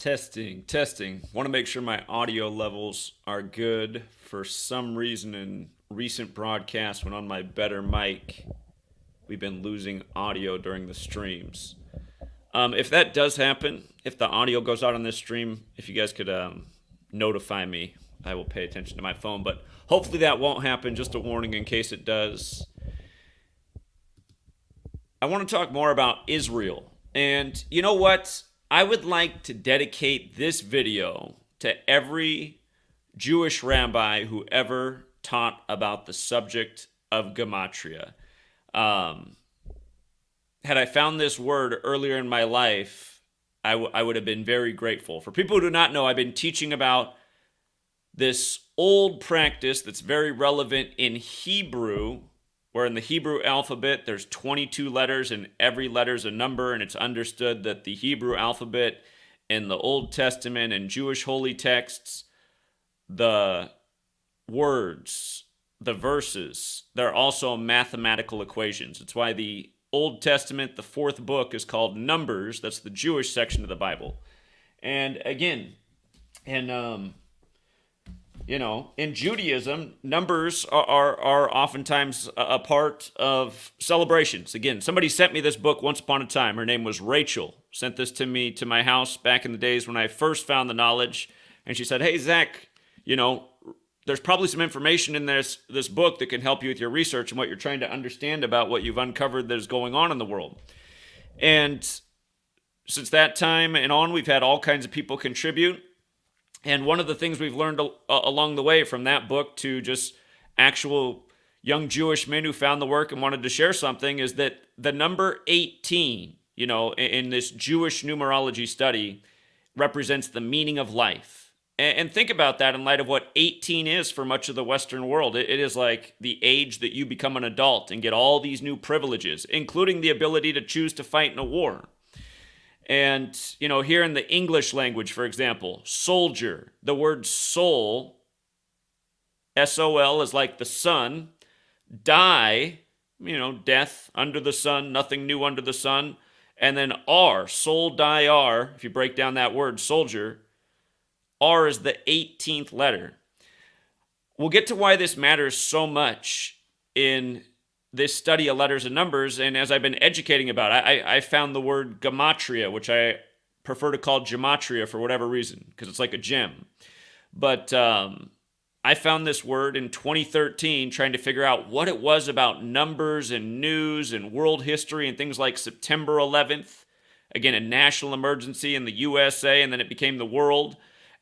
Testing. Want to make sure my audio levels are good. For some reason, in recent broadcasts, when on my better mic, we've been losing audio during the streams. If that does happen, if the audio goes out on this stream, if you guys could notify me, I will pay attention to my phone. But hopefully that won't happen. Just a warning in case it does. I want to talk more about Israel. And you know what? I would like to dedicate this video to every Jewish rabbi who ever taught about the subject of Gematria. Had I found this word earlier in my life, I would have been very grateful. For people who do not know, I've been teaching about this old practice that's very relevant in Hebrew, where in the Hebrew alphabet, there's 22 letters and every letter is a number, and it's understood that the Hebrew alphabet in the Old Testament and Jewish holy texts, the words, the verses, they're also mathematical equations. It's why the Old Testament, the fourth book, is called Numbers. That's the Jewish section of the Bible. And again, in Judaism, numbers are oftentimes a part of celebrations. Again, somebody sent me this book once upon a time. Her name was Rachel. Sent this to me to my house back in the days when I first found the knowledge. And she said, "Hey, Zach, there's probably some information in this book that can help you with your research and what you're trying to understand about what you've uncovered that is going on in the world." And since that time and on, we've had all kinds of people contribute. And one of the things we've learned along the way, from that book to just actual young Jewish men who found the work and wanted to share something, is that the number 18, in this Jewish numerology study, represents the meaning of life. And think about that in light of what 18 is for much of the Western world. It is like the age that you become an adult and get all these new privileges, including the ability to choose to fight in a war. And, here in the English language, for example, soldier, the word soul, S-O-L, is like the sun. Die, death, under the sun, nothing new under the sun. And then R, soul, die, R, if you break down that word, soldier, R is the 18th letter. We'll get to why this matters so much in this study of letters and numbers, and as I've been educating about it, I found the word Gematria, which I prefer to call Gematria for whatever reason, because it's like a gem. But I found this word in 2013 trying to figure out what it was about numbers and news and world history and things like September 11th, again, a national emergency in the USA, and then it became the world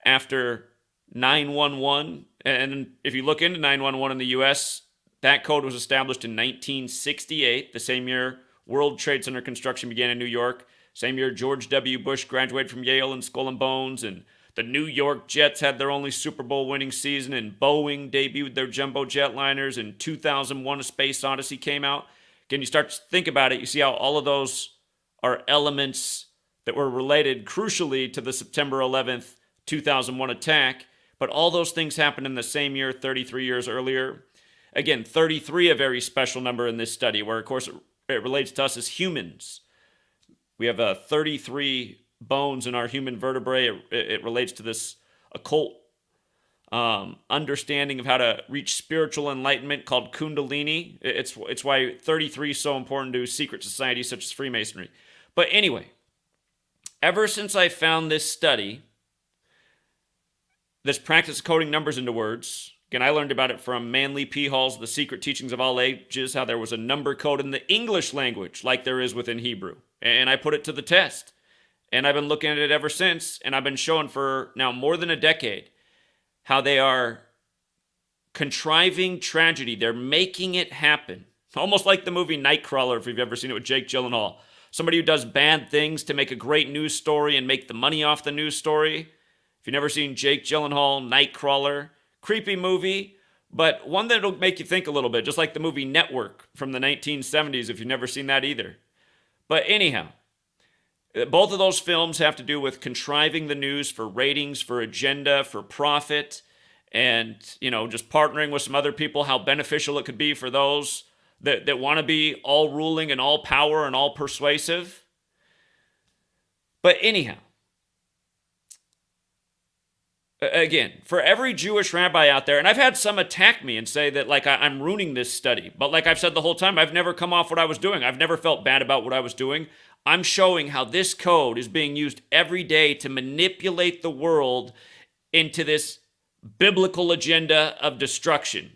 after 911. And if you look into 911 in the US, that code was established in 1968, the same year World Trade Center construction began in New York, same year George W. Bush graduated from Yale and Skull and Bones, and the New York Jets had their only Super Bowl winning season, and Boeing debuted their jumbo jetliners, and 2001 A Space Odyssey came out. Again, you start to think about it, you see how all of those are elements that were related crucially to the September 11th, 2001 attack, but all those things happened in the same year, 33 years earlier. Again, 33, a very special number in this study, where, of course, it relates to us as humans. We have 33 bones in our human vertebrae. It relates to this occult understanding of how to reach spiritual enlightenment called Kundalini. It's why 33 is so important to secret societies such as Freemasonry. But anyway, ever since I found this study, this practice of coding numbers into words, again, I learned about it from Manly P. Hall's The Secret Teachings of All Ages, how there was a number code in the English language like there is within Hebrew. And I put it to the test. And I've been looking at it ever since, and I've been showing for now more than a decade how they are contriving tragedy. They're making it happen. Almost like the movie Nightcrawler, if you've ever seen it with Jake Gyllenhaal. Somebody who does bad things to make a great news story and make the money off the news story. If you've never seen Jake Gyllenhaal, Nightcrawler, creepy movie, but one that'll make you think a little bit, just like the movie Network from the 1970s, if you've never seen that either. But anyhow, both of those films have to do with contriving the news for ratings, for agenda, for profit, and, just partnering with some other people, how beneficial it could be for those that want to be all ruling and all power and all persuasive. But anyhow, Again, for every Jewish rabbi out there, and I've had some attack me and say that like I'm ruining this study, but like I've said the whole time, I've never come off what I was doing. I've never felt bad about what I was doing. I'm showing how this code is being used every day to manipulate the world into this biblical agenda of destruction.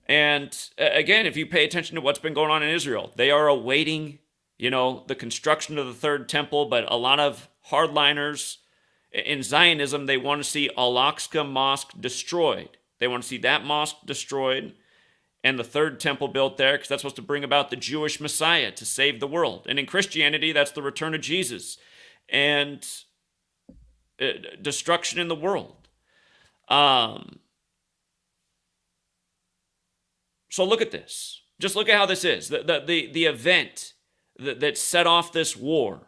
And again, if you pay attention to what's been going on in Israel, they are awaiting, the construction of the third temple, but a lot of hardliners in Zionism, they want to see Al-Aqsa Mosque destroyed. They want to see that mosque destroyed and the third temple built there because that's supposed to bring about the Jewish Messiah to save the world. And in Christianity, that's the return of Jesus and destruction in the world. So look at this. Just look at how this is. The event that set off this war.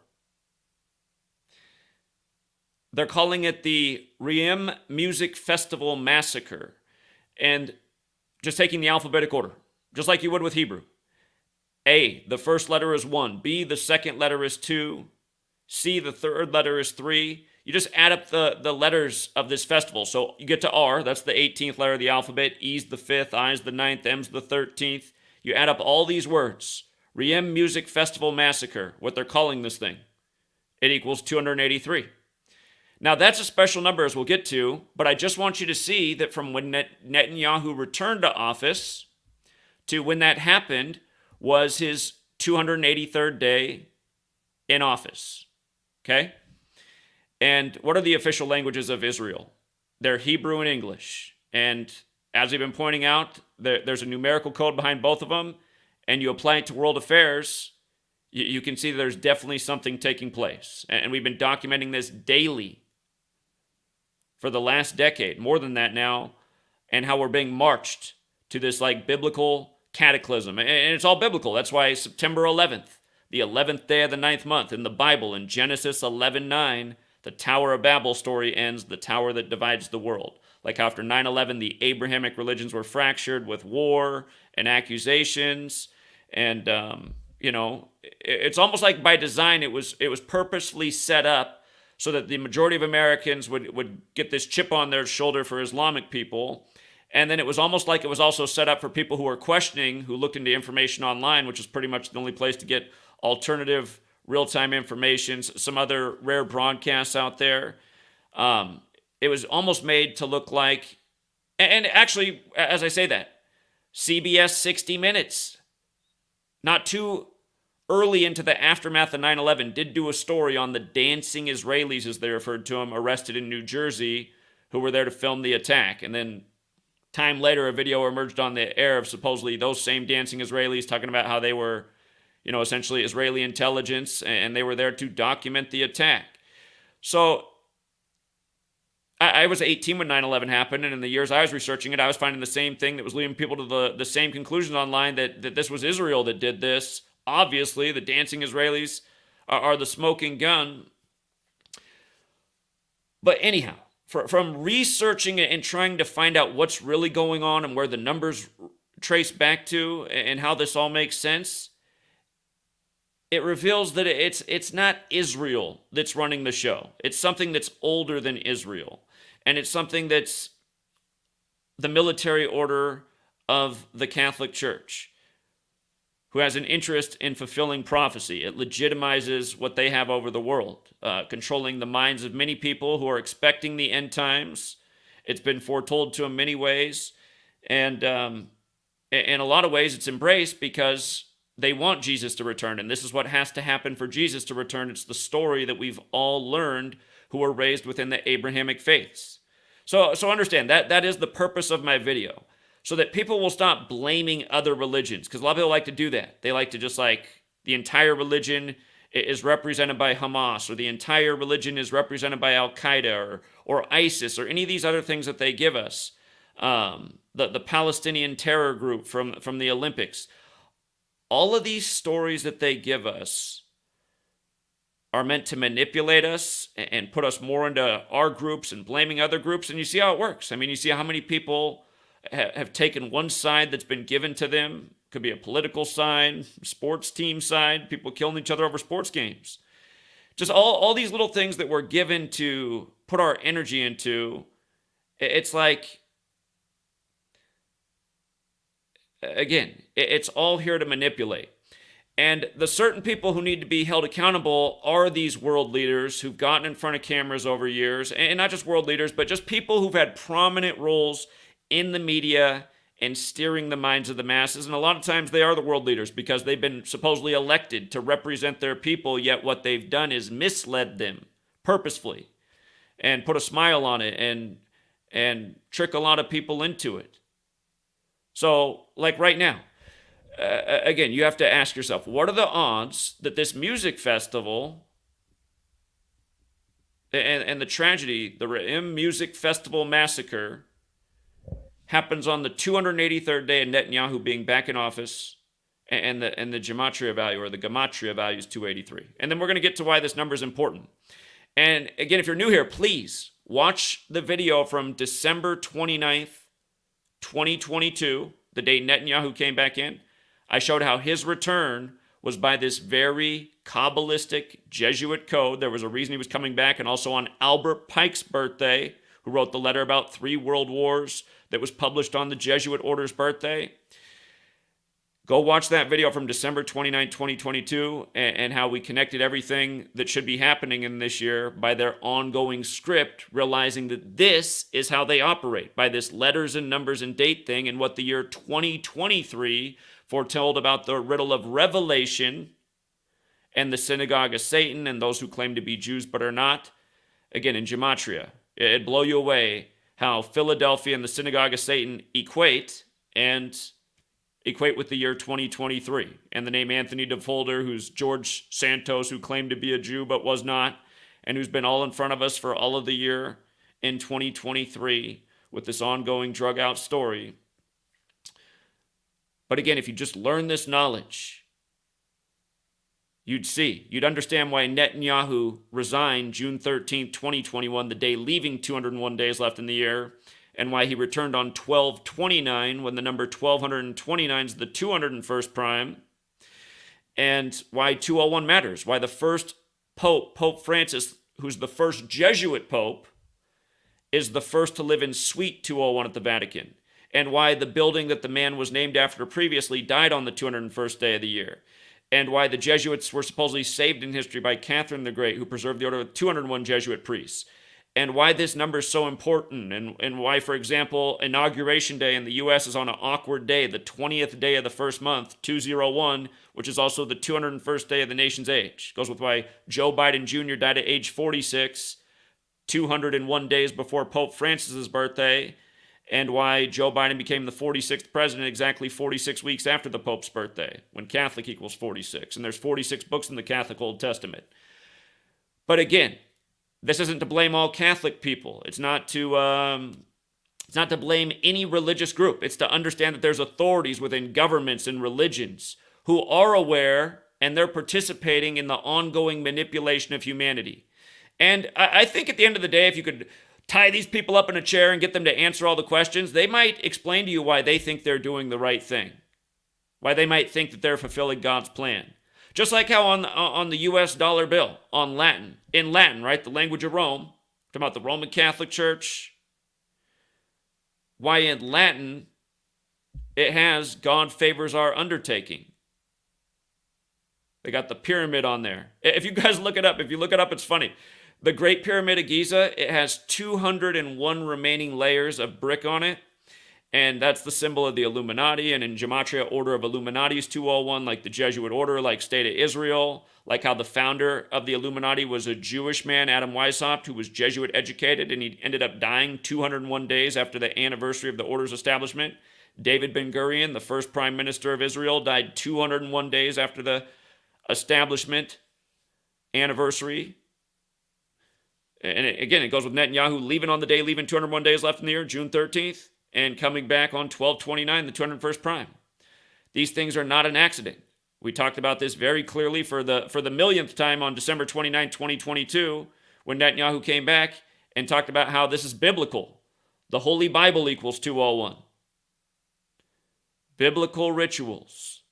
They're calling it the Re'em Music Festival Massacre. And just taking the alphabetic order, just like you would with Hebrew. A, the first letter is 1. B, the second letter is 2. C, the third letter is 3. You just add up the letters of this festival. So you get to R, that's the 18th letter of the alphabet. E's the 5th, I's the 9th, M's the 13th. You add up all these words. Re'em Music Festival Massacre, what they're calling this thing. It equals 283. Now, that's a special number, as we'll get to, but I just want you to see that from when Netanyahu returned to office to when that happened was his 283rd day in office, okay? And what are the official languages of Israel? They're Hebrew and English. And as we've been pointing out, there's a numerical code behind both of them, and you apply it to world affairs, you can see there's definitely something taking place. And we've been documenting this daily for the last decade, more than that now, and how we're being marched to this like biblical cataclysm. And it's all biblical. That's why September 11th, the 11th day of the 9th month in the Bible, in Genesis 11:9, the Tower of Babel story ends, the tower that divides the world. Like after 9/11, the Abrahamic religions were fractured with war and accusations. And, it's almost like by design, it was purposely set up so that the majority of Americans would get this chip on their shoulder for Islamic people. And then it was almost like it was also set up for people who were questioning, who looked into information online, which is pretty much the only place to get alternative real-time information, some other rare broadcasts out there. It was almost made to look like, and actually, as I say that, CBS 60 Minutes, not too early into the aftermath of 9/11, did do a story on the dancing Israelis, as they referred to them, arrested in New Jersey, who were there to film the attack. And then time later, a video emerged on the air of supposedly those same dancing Israelis talking about how they were, essentially Israeli intelligence, and they were there to document the attack. So I was 18 when 9/11 happened, and in the years I was researching it, I was finding the same thing that was leading people to the same conclusions online, that this was Israel that did this. Obviously, the dancing Israelis are the smoking gun. But anyhow, from researching it and trying to find out what's really going on and where the numbers trace back to and how this all makes sense, it reveals that it's not Israel that's running the show. It's something that's older than Israel. And it's something that's the military order of the Catholic Church, who has an interest in fulfilling prophecy. It legitimizes what they have over the world, controlling the minds of many people who are expecting the end times. It's been foretold to in many ways. And in a lot of ways, it's embraced because they want Jesus to return. And this is what has to happen for Jesus to return. It's the story that we've all learned who were raised within the Abrahamic faiths. So understand, that is the purpose of my video. So that people will stop blaming other religions. Because a lot of people like to do that. They like to just the entire religion is represented by Hamas, or the entire religion is represented by Al-Qaeda or ISIS, or any of these other things that they give us. The Palestinian terror group from the Olympics. All of these stories that they give us are meant to manipulate us and put us more into our groups and blaming other groups. And you see how it works. I mean, you see how many people have taken one side that's been given to them. Could be a political side, sports team side, people killing each other over sports games. Just all these little things that we're given to put our energy into It's like, again, it's all here to manipulate. And the certain people who need to be held accountable are these world leaders who've gotten in front of cameras over years, and not just world leaders, but just people who've had prominent roles in the media and steering the minds of the masses. And a lot of times they are the world leaders because they've been supposedly elected to represent their people, yet what they've done is misled them purposefully and put a smile on it and trick a lot of people into it. So, like right now, again, you have to ask yourself, what are the odds that this music festival and the tragedy, the Re'im Music Festival massacre, happens on the 283rd day of Netanyahu being back in office, and the Gematria value, or the Gematria value, is 283. And then we're going to get to why this number is important. And again, if you're new here, please watch the video from December 29th, 2022, the day Netanyahu came back in. I showed how his return was by this very Kabbalistic Jesuit code. There was a reason he was coming back, and also on Albert Pike's birthday, who wrote the letter about 3 world wars that was published on the Jesuit order's birthday. Go watch that video from December 29, 2022, and how we connected everything that should be happening in this year by their ongoing script, realizing that this is how they operate, by this letters and numbers and date thing, and what the year 2023 foretold about the riddle of Revelation and the Synagogue of Satan and those who claim to be Jews but are not. Again, in Gematria, it'd blow you away how Philadelphia and the Synagogue of Satan equate with the year 2023. And the name Anthony DeFolder, who's George Santos, who claimed to be a Jew but was not, and who's been all in front of us for all of the year in 2023 with this ongoing drug out story. But again, if you just learn this knowledge, you'd understand why Netanyahu resigned June 13th, 2021, the day leaving 201 days left in the year, and why he returned on 12/29 when the number 1229 is the 201st prime, and why 201 matters, why the first Pope, Pope Francis, who's the first Jesuit Pope, is the first to live in Suite 201 at the Vatican, and why the building that the man was named after previously died on the 201st day of the year, and why the Jesuits were supposedly saved in history by Catherine the Great, who preserved the order of 201 Jesuit priests, and why this number is so important, and why, for example, Inauguration Day in the U.S. is on an awkward day, the 20th day of the first month, 201, which is also the 201st day of the nation's age. Goes with why Joe Biden Jr. died at age 46, 201 days before Pope Francis's birthday, and why Joe Biden became the 46th president exactly 46 weeks after the Pope's birthday, when Catholic equals 46, and there's 46 books in the Catholic Old Testament. But again, this isn't to blame all Catholic people. It's not to blame any religious group. It's to understand that there's authorities within governments and religions who are aware, and they're participating in the ongoing manipulation of humanity. And I think at the end of the day, if you could tie these people up in a chair and get them to answer all the questions, they might explain to you why they think they're doing the right thing, why they might think that they're fulfilling God's plan. Just like how on the U.S. dollar bill, in Latin, right, the language of Rome, talking about the Roman Catholic Church, why in Latin it has God favors our undertaking. They got the pyramid on there. If you guys look it up, it's funny. The Great Pyramid of Giza, it has 201 remaining layers of brick on it. And that's the symbol of the Illuminati. And in Gematria, order of Illuminati is 201, like the Jesuit order, like State of Israel, like how the founder of the Illuminati was a Jewish man, Adam Weishaupt, who was Jesuit educated, and he ended up dying 201 days after the anniversary of the order's establishment. David Ben-Gurion, the first prime minister of Israel, died 201 days after the establishment anniversary. And again, it goes with Netanyahu leaving 201 days left in the year, June 13th. And coming back on 12/29, the 201st prime. These things are not an accident. We talked about this very clearly for the millionth time on December 29, 2022, when Netanyahu came back and talked about how this is biblical. The Holy Bible equals 201. Biblical rituals.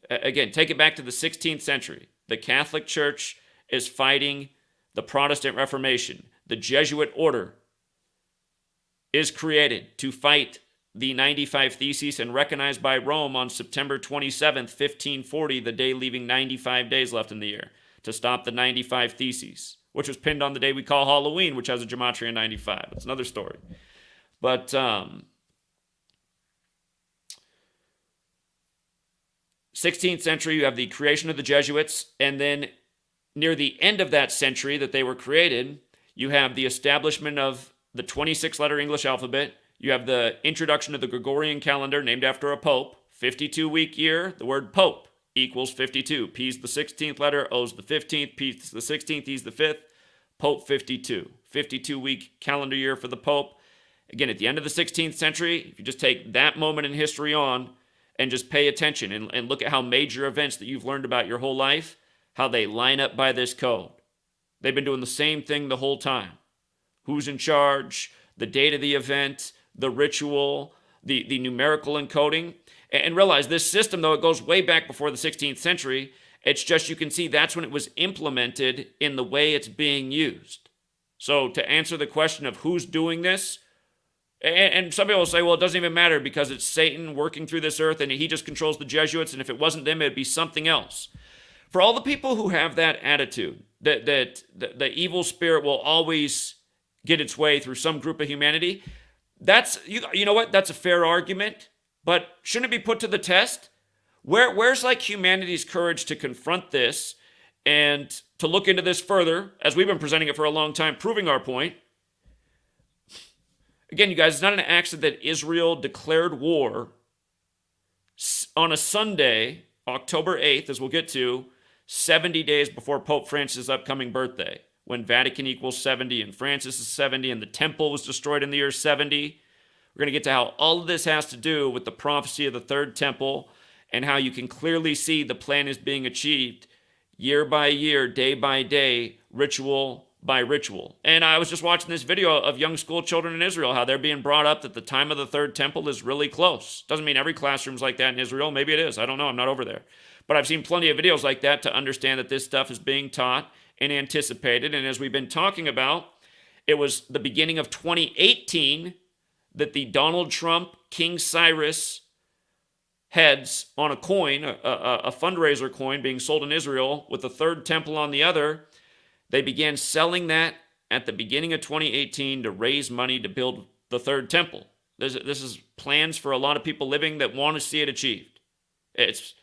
Again, take it back to the 16th century. The Catholic Church is fighting the Protestant Reformation. The Jesuit order is created to fight the 95 Theses and recognized by Rome on September 27th, 1540, the day leaving 95 days left in the year, to stop the 95 Theses, which was pinned on the day we call Halloween, which has a Gematria 95. It's another story. But 16th century, you have the creation of the Jesuits, and then near the end of that century that they were created, you have the establishment of the 26-letter English alphabet. You have the introduction of the Gregorian calendar named after a pope. 52-week year, the word pope equals 52. P's the 16th letter, O's the 15th, P's the 16th, E's the 5th. Pope 52. 52-week calendar year for the pope. Again, at the end of the 16th century, if you just take that moment in history on and just pay attention and look at how major events that you've learned about your whole life, how they line up by this code. They've been doing the same thing the whole time. Who's in charge, the date of the event, the ritual, the numerical encoding. And realize this system, though it goes way back before the 16th century, it's just you can see that's when it was implemented in the way it's being used. So to answer the question of who's doing this, and some people will say, well, it doesn't even matter because it's Satan working through this earth and he just controls the Jesuits, and if it wasn't them, it'd be something else. For all the people who have that attitude, that the evil spirit will always get its way through some group of humanity, that's, you know what, that's a fair argument, but shouldn't it be put to the test? Where's like humanity's courage to confront this and to look into this further, as we've been presenting it for a long time, proving our point? Again, you guys, it's not an accident that Israel declared war on a Sunday, October 8th, as we'll get to, 70 days before Pope Francis' upcoming birthday, when Vatican equals 70 and Francis is 70 and the temple was destroyed in the year 70. We're going to get to how all of this has to do with the prophecy of the third temple and how you can clearly see the plan is being achieved year by year, day by day, ritual by ritual. And I was just watching this video of young school children in Israel, how they're being brought up that the time of the third temple is really close. Doesn't mean every classroom's like that in Israel. Maybe it is. I don't know. I'm not over there. But I've seen plenty of videos like that to understand that this stuff is being taught and anticipated. And as we've been talking about, it was the beginning of 2018 that the Donald Trump King Cyrus heads on a coin, a fundraiser coin being sold in Israel with the third temple on the other. They began selling that at the beginning of 2018 to raise money to build the third temple. This is plans for a lot of people living that want to see it achieved. It's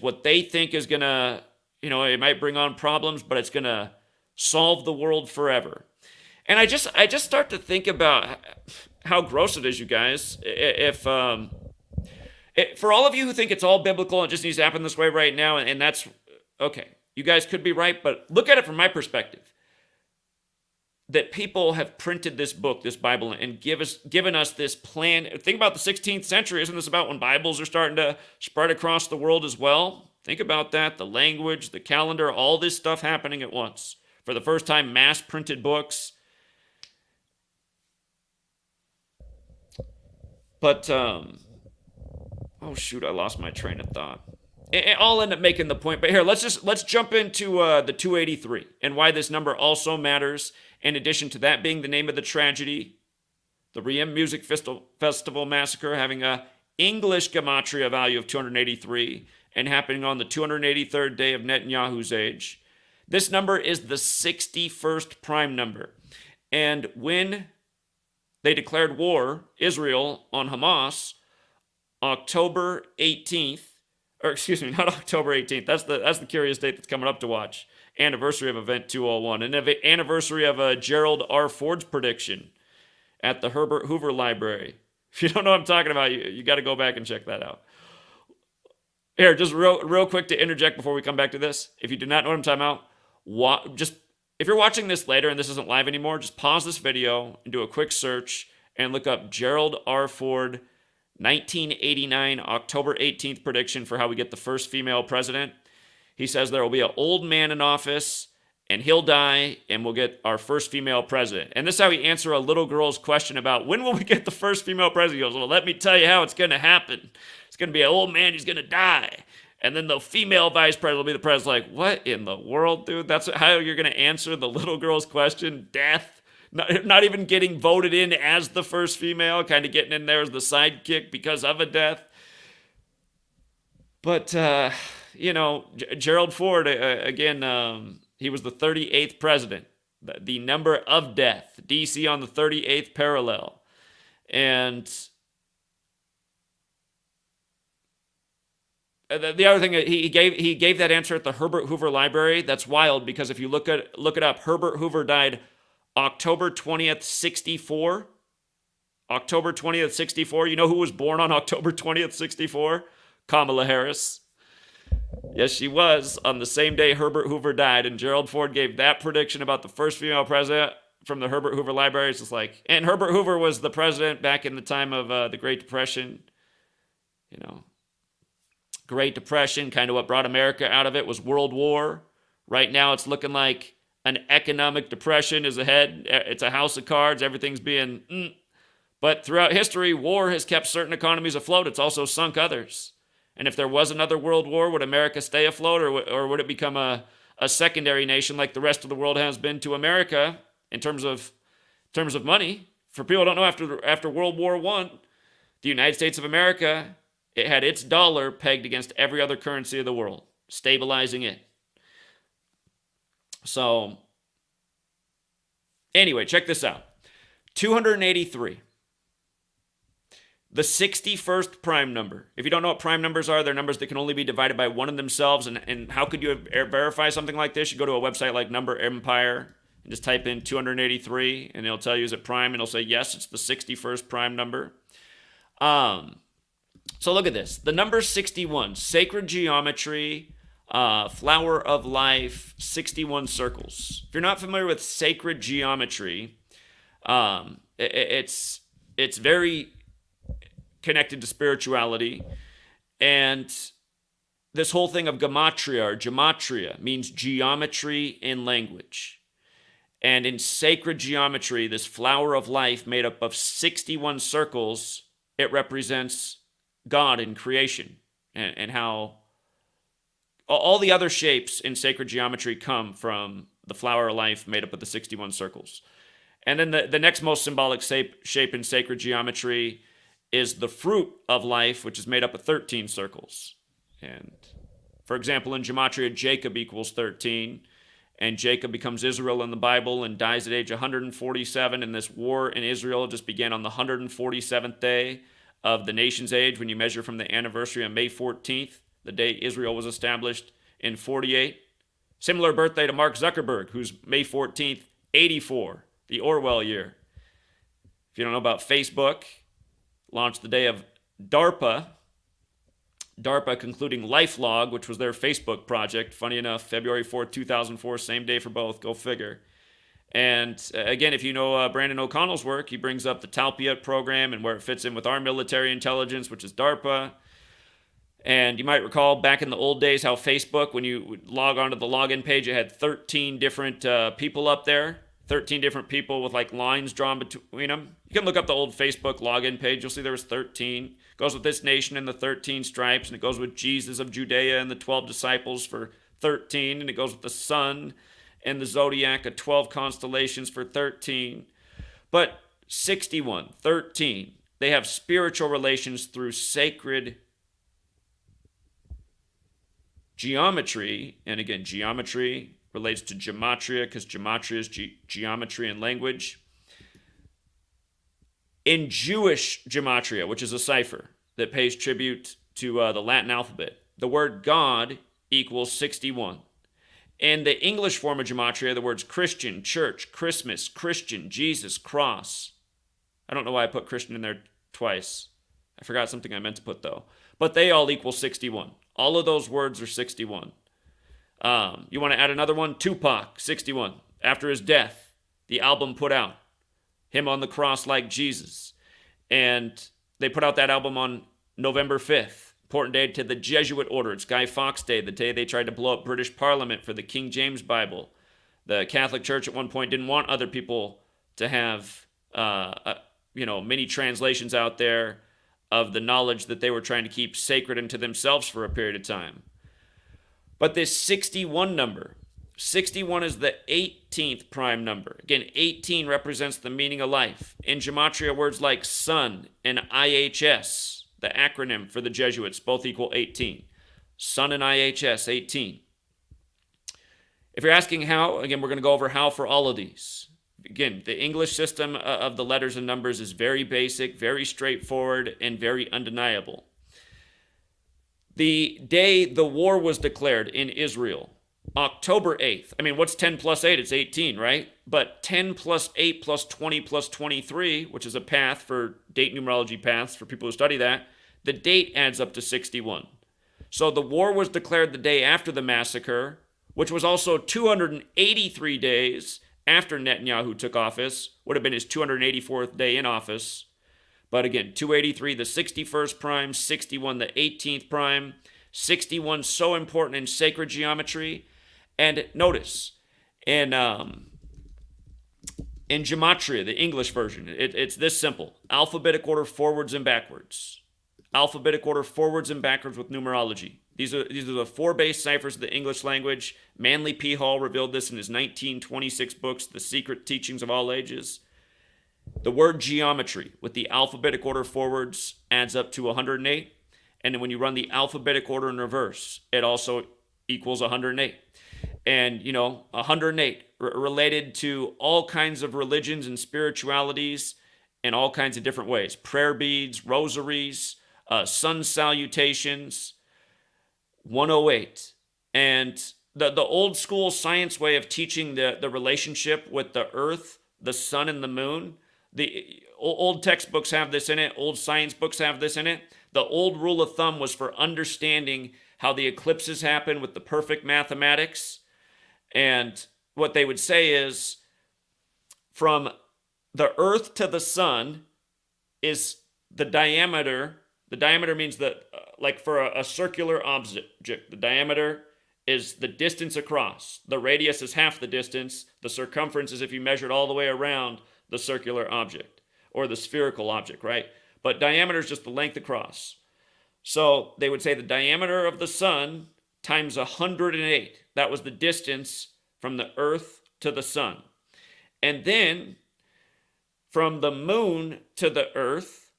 what they think is going to, it might bring on problems, but it's going to solve the world forever. And I just start to think about how gross it is, you guys. For all of you who think it's all biblical and it just needs to happen this way right now, and that's okay. You guys could be right, but look at it from my perspective. That people have printed this book, this Bible, and given us this plan. Think about the 16th century. Isn't this about when Bibles are starting to spread across the world as well? Think about that, the language, the calendar, all this stuff happening at once. For the first time, mass printed books. But, oh shoot, I lost my train of thought. I'll end up making the point, but here, let's jump into the 283 and why this number also matters. In addition to that being the name of the tragedy, the Reem Music Festival massacre having a English Gematria value of 283 and happening on the 283rd day of Netanyahu's age. This number is the 61st prime number. And when they declared war, Israel, on Hamas, October 18th, or excuse me, not October 18th. That's the curious date that's coming up to watch. Anniversary of Event 201. And anniversary of Gerald R. Ford's prediction at the Herbert Hoover Library. If you don't know what I'm talking about, you got to go back and check that out. Here, just real quick to interject before we come back to this. If you do not know what I'm talking about, if you're watching this later and this isn't live anymore, just pause this video and do a quick search and look up Gerald R. Ford 1989, October 18th prediction for how we get the first female president. He says there will be an old man in office and he'll die and we'll get our first female president. And this is how he answered a little girl's question about when will we get the first female president. He goes, well, let me tell you how it's going to happen. It's going to be an old man, he's going to die. And then the female vice president will be the president. Like, what in the world, dude? That's how you're going to answer the little girl's question? Death? Not even getting voted in as the first female, kind of getting in there as the sidekick because of a death. But, Gerald Ford, again, he was the 38th president. The number of death, DC on the 38th parallel. And the other thing, he gave that answer at the Herbert Hoover Library. That's wild because if you look it up, Herbert Hoover died October 20th, 64. October 20th, 64. You know who was born on October 20th, 64? Kamala Harris. Yes, she was on the same day Herbert Hoover died, and Gerald Ford gave that prediction about the first female president from the Herbert Hoover Library. It's just like, and Herbert Hoover was the president back in the time of the Great Depression. Great Depression, kind of what brought America out of it was World War. Right now it's looking like an economic depression is ahead. It's a house of cards. Everything's being... But throughout history, war has kept certain economies afloat. It's also sunk others. And if there was another world war, would America stay afloat, or would it become a secondary nation like the rest of the world has been to America in terms of money? For people who don't know, after World War I, the United States of America, it had its dollar pegged against every other currency of the world, stabilizing it. So, anyway, check this out. 283. The 61st prime number. If you don't know what prime numbers are, they're numbers that can only be divided by one of themselves. And how could you verify something like this? You go to a website like Number Empire and just type in 283, and it'll tell you is it prime, and it'll say, yes, it's the 61st prime number. So look at this. The number 61, sacred geometry, flower of life, 61 circles. If you're not familiar with sacred geometry, it's very connected to spirituality. And this whole thing of Gematria or Gematria means geometry in language. And in sacred geometry, this flower of life made up of 61 circles, it represents God in creation and how all the other shapes in sacred geometry come from the flower of life made up of the 61 circles. And then the next most symbolic shape in sacred geometry is the fruit of life, which is made up of 13 circles. And for example, in Gematria, Jacob equals 13, and Jacob becomes Israel in the Bible and dies at age 147, and this war in Israel just began on the 147th day of the nation's age when you measure from the anniversary on May 14th, the day Israel was established in 48. Similar birthday to Mark Zuckerberg, who's May 14th, 84, the Orwell year. If you don't know about Facebook, launched the day of DARPA concluding LifeLog, which was their Facebook project. Funny enough, February 4th, 2004, same day for both, go figure. And again, if you know Brandon O'Connell's work, he brings up the Talpiot program and where it fits in with our military intelligence, which is DARPA. And you might recall back in the old days how Facebook, when you would log onto the login page, it had 13 different people up there. 13 different people with like lines drawn between them. You can look up the old Facebook login page. You'll see there was 13. It goes with this nation and the 13 stripes, and it goes with Jesus of Judea and the 12 disciples for 13, and it goes with the sun and the zodiac of 12 constellations for 13. But 61, 13, they have spiritual relations through sacred geometry. And again, geometry relates to gematria because gematria is geometry in language. In Jewish gematria, which is a cipher that pays tribute to the Latin alphabet, the word God equals 61. In the English form of gematria, the words Christian, church, Christmas, Christian, Jesus, cross. I don't know why I put Christian in there twice. I forgot something I meant to put though. But they all equal 61. All of those words are 61. You want to add another one? Tupac, 61. After his death, the album put out, Him on the Cross Like Jesus. And they put out that album on November 5th. Important day to the Jesuit order. It's Guy Fawkes Day, the day they tried to blow up British Parliament for the King James Bible. The Catholic Church at one point didn't want other people to have, many translations out there of the knowledge that they were trying to keep sacred unto themselves for a period of time. But this 61 number, 61 is the 18th prime number. Again, 18 represents the meaning of life. In Gematria, words like sun and IHS, the acronym for the Jesuits, both equal 18. Sun and IHS, 18. If you're asking how, again, we're going to go over how for all of these. Again, the English system of the letters and numbers is very basic, very straightforward, and very undeniable. The day the war was declared in Israel, October 8th. I mean, what's 10 plus 8? It's 18, right? But 10 plus 8 plus 20 plus 23, which is a path for date numerology paths for people who study that, the date adds up to 61. So the war was declared the day after the massacre, which was also 283 days after Netanyahu took office, would have been his 284th day in office. But again, 283, the 61st prime, 61, the 18th prime, 61 so important in sacred geometry. And notice, in Gematria, the English version, it's this simple. Alphabetic order forwards and backwards. Alphabetic order forwards and backwards with numerology. These are the four base ciphers of the English language. Manly P. Hall revealed this in his 1926 books, The Secret Teachings of All Ages. The word geometry with the alphabetic order forwards adds up to 108. And then when you run the alphabetic order in reverse, it also equals 108. And, 108 related to all kinds of religions and spiritualities in all kinds of different ways. Prayer beads, rosaries, sun salutations, 108. And the old school science way of teaching the relationship with the earth, the sun, and the moon, the old textbooks have this in it, old science books have this in it. The old rule of thumb was for understanding how the eclipses happen with the perfect mathematics. And what they would say is from the earth to the sun is the diameter. The diameter means that, like for a circular object, the diameter is the distance across. The radius is half the distance. The circumference is if you measure it all the way around the circular object or the spherical object, right? But diameter is just the length across. So they would say the diameter of the sun times 108. That was the distance from the earth to the sun. And then from the moon to the earth,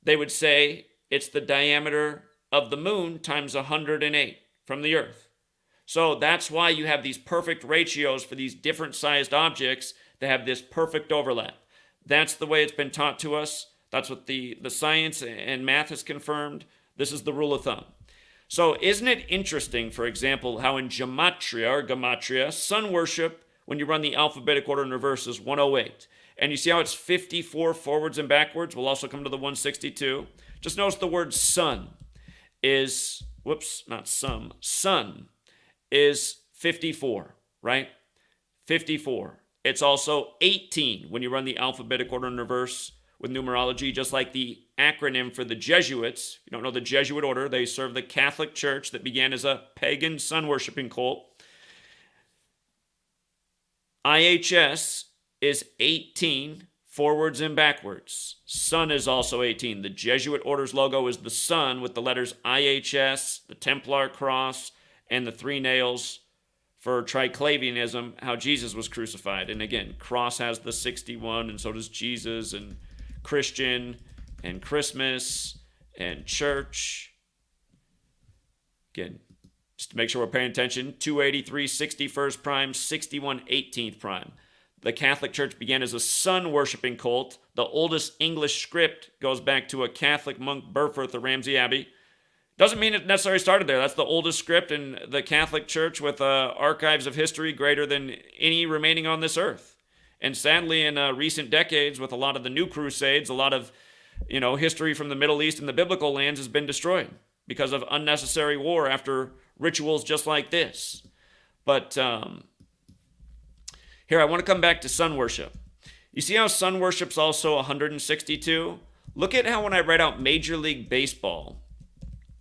they would say it's the diameter of the moon times 108 from the earth. So that's why you have these perfect ratios for these different sized objects that have this perfect overlap. That's the way it's been taught to us. That's what the science and math has confirmed. This is the rule of thumb. So isn't it interesting, for example, how in Gematria, sun worship, when you run the alphabetic order in reverse, is 108. And you see how it's 54 forwards and backwards? We'll also come to the 162. Just notice the word sun is, sun is 54, right? 54. It's also 18 when you run the alphabetic order in reverse with numerology, just like the acronym for the Jesuits. If you don't know the Jesuit order, they serve the Catholic Church that began as a pagan sun-worshiping cult. IHS is 18 forwards and backwards. Sun is also 18. The Jesuit order's logo is the sun with the letters IHS, the Templar cross, and the three nails for triclavianism, how Jesus was crucified. And again, cross has the 61, and so does Jesus, and Christian, and Christmas, and church. Again, just to make sure we're paying attention, 283, 61st prime, 61, 18th prime. The Catholic Church began as a sun-worshiping cult. The oldest English script goes back to a Catholic monk, Burford of Ramsey Abbey. Doesn't mean it necessarily started there. That's the oldest script in the Catholic Church with archives of history greater than any remaining on this earth. And sadly, in recent decades, with a lot of the new crusades, a lot of history from the Middle East and the biblical lands has been destroyed because of unnecessary war after rituals just like this. But here, I want to come back to sun worship. You see how sun worship's also 162? Look at how when I write out Major League Baseball,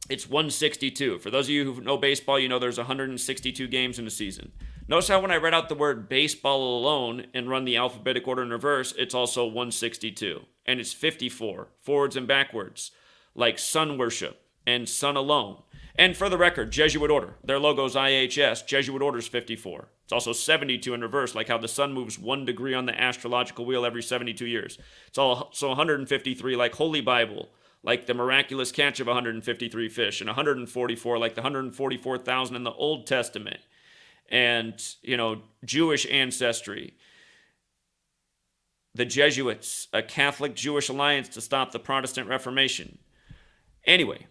it's 162. For those of you who know baseball, you know there's 162 games in a season. Notice how when I write out the word baseball alone and run the alphabetic order in reverse, it's also 162. And it's 54, forwards and backwards, like sun worship and sun alone. And for the record, Jesuit order, their logo's IHS, Jesuit order's 54. It's also 72 in reverse, like how the sun moves 1 degree on the astrological wheel every 72 years. It's also 153 like Holy Bible, like the miraculous catch of 153 fish, and 144 like the 144,000 in the Old Testament. And, Jewish ancestry. The Jesuits, a Catholic Jewish alliance to stop the Protestant Reformation. Anyway,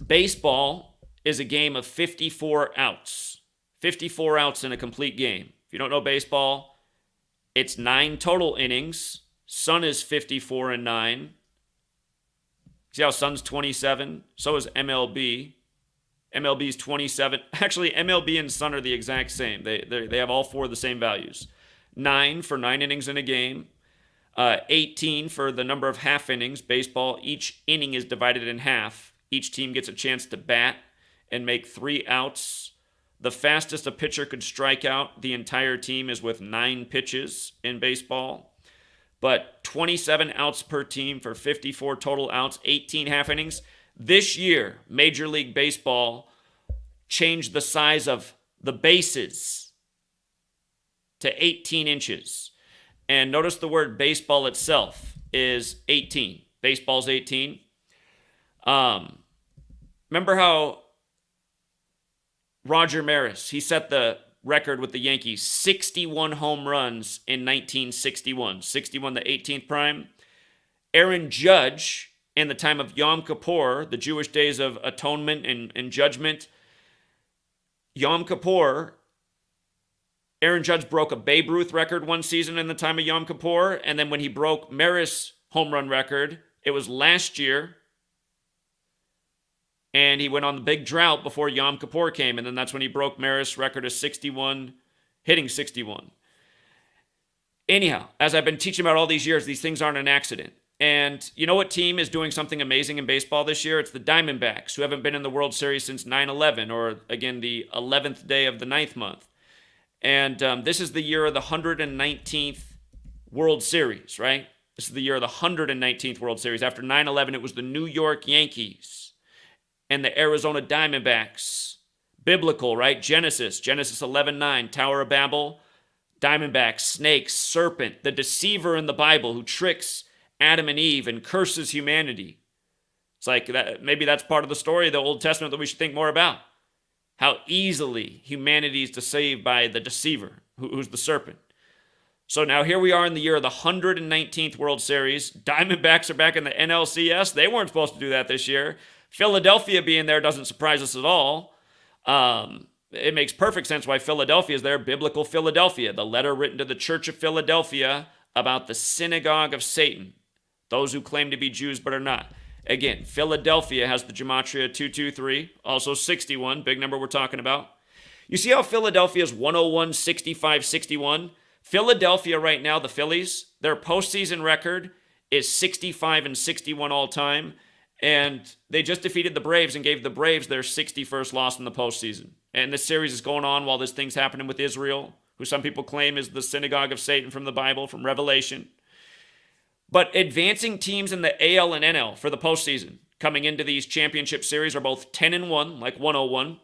baseball is a game of 54 outs. 54 outs in a complete game. If you don't know baseball, it's 9 total innings. Sun is 54 and 9. See how Sun's 27? So is MLB. MLB's 27. Actually, MLB and Sun are the exact same. They have all 4 of the same values. 9 for 9 innings in a game. 18 for the number of half innings. Baseball, each inning is divided in half. Each team gets a chance to bat and make 3 outs. The fastest a pitcher could strike out the entire team is with 9 pitches in baseball. But 27 outs per team for 54 total outs, 18 half innings. This year, Major League Baseball changed the size of the bases to 18 inches. And notice the word baseball itself is 18. Baseball's 18. Remember how Roger Maris, he set the record with the Yankees, 61 home runs in 1961. 61, the 18th prime. Aaron Judge, in the time of Yom Kippur, the Jewish days of atonement and judgment, Yom Kippur, Aaron Judge broke a Babe Ruth record one season in the time of Yom Kippur, and then when he broke Maris' home run record, it was last year, and he went on the big drought before Yom Kippur came, and then that's when he broke Maris' record of 61, hitting 61. Anyhow, as I've been teaching about all these years, these things aren't an accident. And you know what team is doing something amazing in baseball this year? It's the Diamondbacks, who haven't been in the World Series since 9/11, or again, the 11th day of the 9th month. And this is the year of the 119th World Series, right? This is the year of the 119th World Series. After 9/11, it was the New York Yankees and the Arizona Diamondbacks. Biblical, right? Genesis 11:9, Tower of Babel, Diamondbacks, snakes, serpent, the deceiver in the Bible who tricks Adam and Eve and curses humanity. It's like that, maybe that's part of the story of the Old Testament that we should think more about. How easily humanity is deceived by the deceiver, who's the serpent. So now here we are in the year of the 119th World Series. Diamondbacks are back in the NLCS. They weren't supposed to do that this year. Philadelphia being there doesn't surprise us at all. It makes perfect sense why Philadelphia is there. Biblical Philadelphia, the letter written to the Church of Philadelphia about the Synagogue of Satan, those who claim to be Jews but are not. Again, Philadelphia has the Gematria 223, also 61, big number we're talking about. You see how Philadelphia is 101, 65, 61? Philadelphia right now, the Phillies, their postseason record is 65 and 61 all time. And they just defeated the Braves and gave the Braves their 61st loss in the postseason. And this series is going on while this thing's happening with Israel, who some people claim is the Synagogue of Satan from the Bible, from Revelation. But advancing teams in the AL and NL for the postseason coming into these championship series are both 10-1, like 101.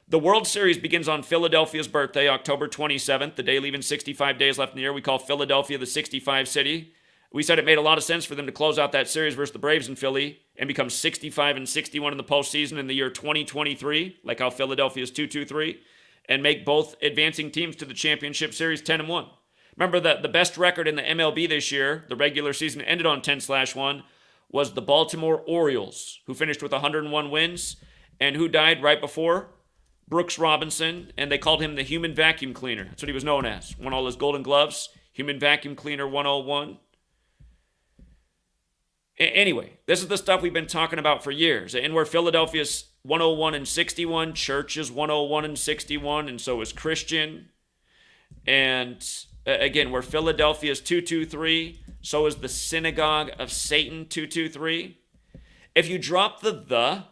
The World Series begins on Philadelphia's birthday, October 27th, the day leaving 65 days left in the year. We call Philadelphia the 65 city. We said it made a lot of sense for them to close out that series versus the Braves in Philly and become 65 and 61 in the postseason in the year 2023, like how Philadelphia's 223, and make both advancing teams to the championship series 10-1. Remember that the best record in the MLB this year, the regular season ended on 10/1, was the Baltimore Orioles, who finished with 101 wins, and who died right before? Brooks Robinson, and they called him the human vacuum cleaner. That's what he was known as. Won all his Golden Gloves, human vacuum cleaner 101. Anyway, this is the stuff we've been talking about for years. And where Philadelphia's 101 and 61, Church is 101 and 61, and so is Christian. And again, where Philadelphia's 223, so is the Synagogue of Satan 223. If you drop the,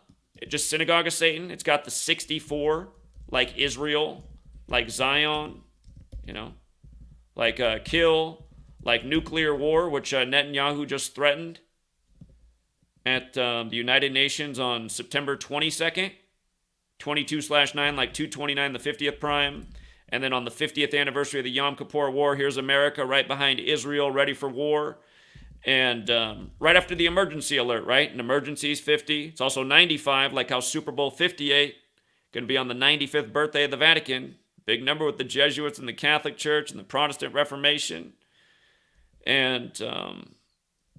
just Synagogue of Satan, it's got the 64, like Israel, like Zion, like kill, like nuclear war, which Netanyahu just threatened at the United Nations on September 22nd, 22/9, like 229, the 50th prime. And then on the 50th anniversary of the Yom Kippur War, here's America right behind Israel, ready for war. And right after the emergency alert, right? An emergency is 50. It's also 95, like how Super Bowl 58 going to be on the 95th birthday of the Vatican. Big number with the Jesuits and the Catholic Church and the Protestant Reformation. And,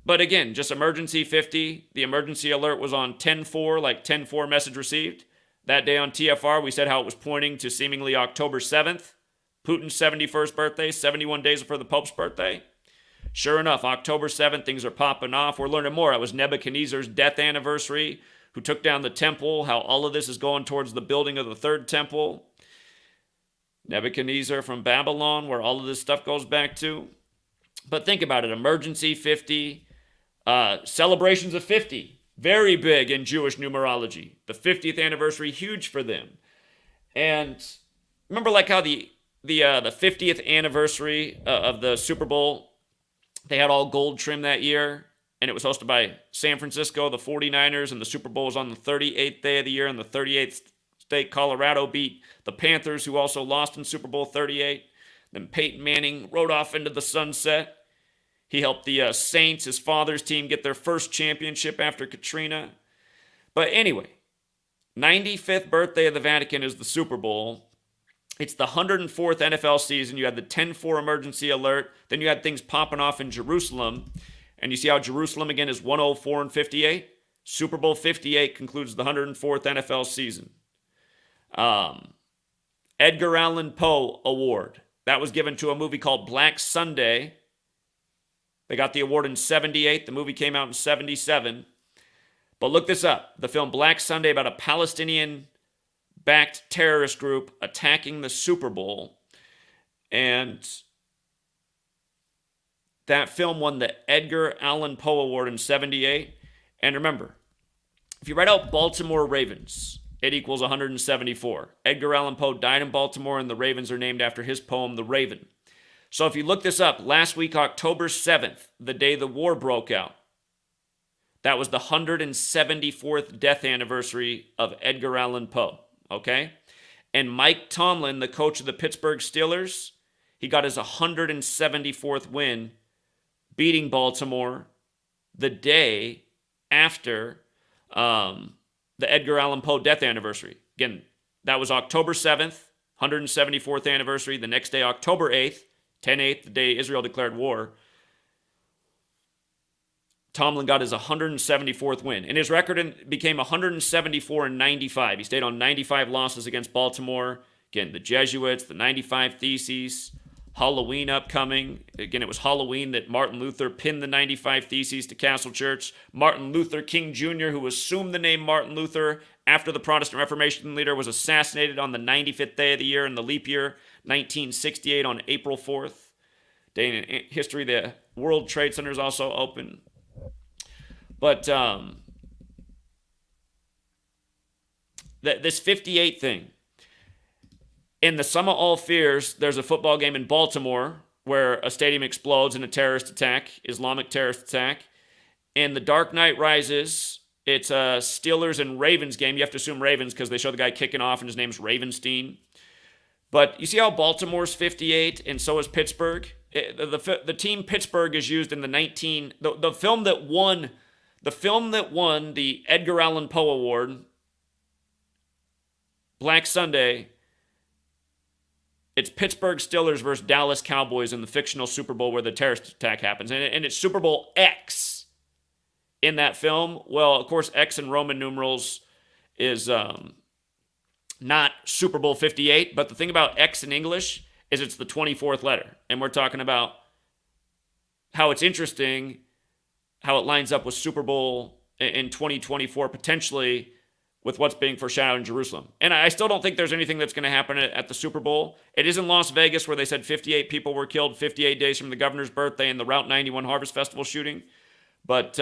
but again, just emergency 50. The emergency alert was on 10/4, like 10/4 message received. That day on TFR, we said how it was pointing to seemingly October 7th, Putin's 71st birthday, 71 days before the Pope's birthday. Sure enough, October 7th, things are popping off. We're learning more. It was Nebuchadnezzar's death anniversary, who took down the temple, how all of this is going towards the building of the third temple. Nebuchadnezzar from Babylon, where all of this stuff goes back to. But think about it, emergency 50, celebrations of 50, very big in Jewish numerology. The 50th anniversary, huge for them. And remember like how the 50th anniversary of the Super Bowl, they had all gold trim that year, and it was hosted by San Francisco, the 49ers, and the Super Bowl was on the 38th day of the year, and the 38th state, Colorado, beat the Panthers, who also lost in Super Bowl 38. Then Peyton Manning rode off into the sunset. He helped the Saints, his father's team, get their first championship after Katrina. But anyway, 95th birthday of the Vatican is the Super Bowl. It's the 104th NFL season. You had the 10/4 emergency alert. Then you had things popping off in Jerusalem. And you see how Jerusalem, again, is 104 and 58? Super Bowl 58 concludes the 104th NFL season. Edgar Allan Poe Award. That was given to a movie called Black Sunday. They got the award in 78. The movie came out in 77. But look this up. The film Black Sunday, about a Palestinian-backed terrorist group attacking the Super Bowl. And that film won the Edgar Allan Poe Award in 78. And remember, if you write out Baltimore Ravens, it equals 174. Edgar Allan Poe died in Baltimore, and the Ravens are named after his poem, The Raven. So if you look this up, last week, October 7th, the day the war broke out, that was the 174th death anniversary of Edgar Allan Poe, okay? And Mike Tomlin, the coach of the Pittsburgh Steelers, he got his 174th win, beating Baltimore the day after the Edgar Allan Poe death anniversary. Again, that was October 7th, 174th anniversary. The next day, October 8th, 10/8, the day Israel declared war, Tomlin got his 174th win. And his record became 174 and 95. He stayed on 95 losses against Baltimore. Again, the Jesuits, the 95 Theses, Halloween upcoming. Again, it was Halloween that Martin Luther pinned the 95 Theses to Castle Church. Martin Luther King Jr., who assumed the name Martin Luther after the Protestant Reformation leader, was assassinated on the 95th day of the year in the leap year, 1968, on April 4th. Day in history, the World Trade Center is also open. But this 58 thing, in the sum of all fears, there's a football game in Baltimore where a stadium explodes in a terrorist attack, Islamic terrorist attack. In The Dark Knight Rises, it's a Steelers and Ravens game. You have to assume Ravens because they show the guy kicking off and his name's Ravenstein. But you see how Baltimore's 58 and so is Pittsburgh? The team Pittsburgh is used in the film that won the Edgar Allan Poe Award, Black Sunday. It's Pittsburgh Steelers versus Dallas Cowboys in the fictional Super Bowl where the terrorist attack happens. And it's Super Bowl X in that film. Well, of course, X in Roman numerals is not Super Bowl 58. But the thing about X in English is it's the 24th letter. And we're talking about how it's interesting, how it lines up with Super Bowl in 2024 potentially, with what's being foreshadowed in Jerusalem. And I still don't think there's anything that's going to happen at the Super Bowl. It is in Las Vegas where they said 58 people were killed 58 days from the governor's birthday and the Route 91 Harvest Festival shooting. But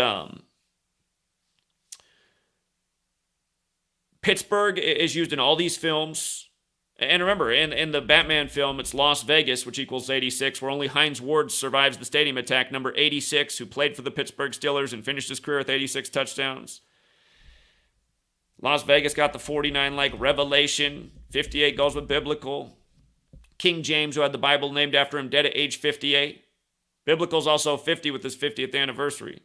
Pittsburgh is used in all these films. And remember, in the Batman film, it's Las Vegas, which equals 86, where only Hines Ward survives the stadium attack, number 86, who played for the Pittsburgh Steelers and finished his career with 86 touchdowns. Las Vegas got the 49 like Revelation. 58 goes with biblical. King James, who had the Bible named after him, dead at age 58. Biblical's also 50 with his 50th anniversary.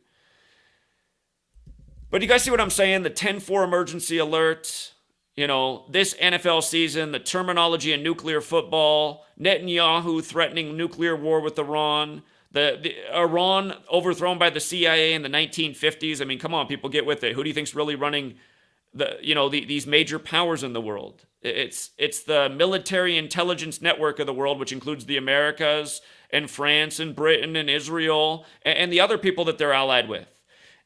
But you guys see what I'm saying? The 10-4 emergency alert, this NFL season, the terminology in nuclear football, Netanyahu threatening nuclear war with Iran, the Iran overthrown by the CIA in the 1950s. I mean, come on, people, get with it. Who do you think's really running these major powers in the world? It's the military intelligence network of the world, which includes the Americas and France and Britain and Israel and the other people that they're allied with.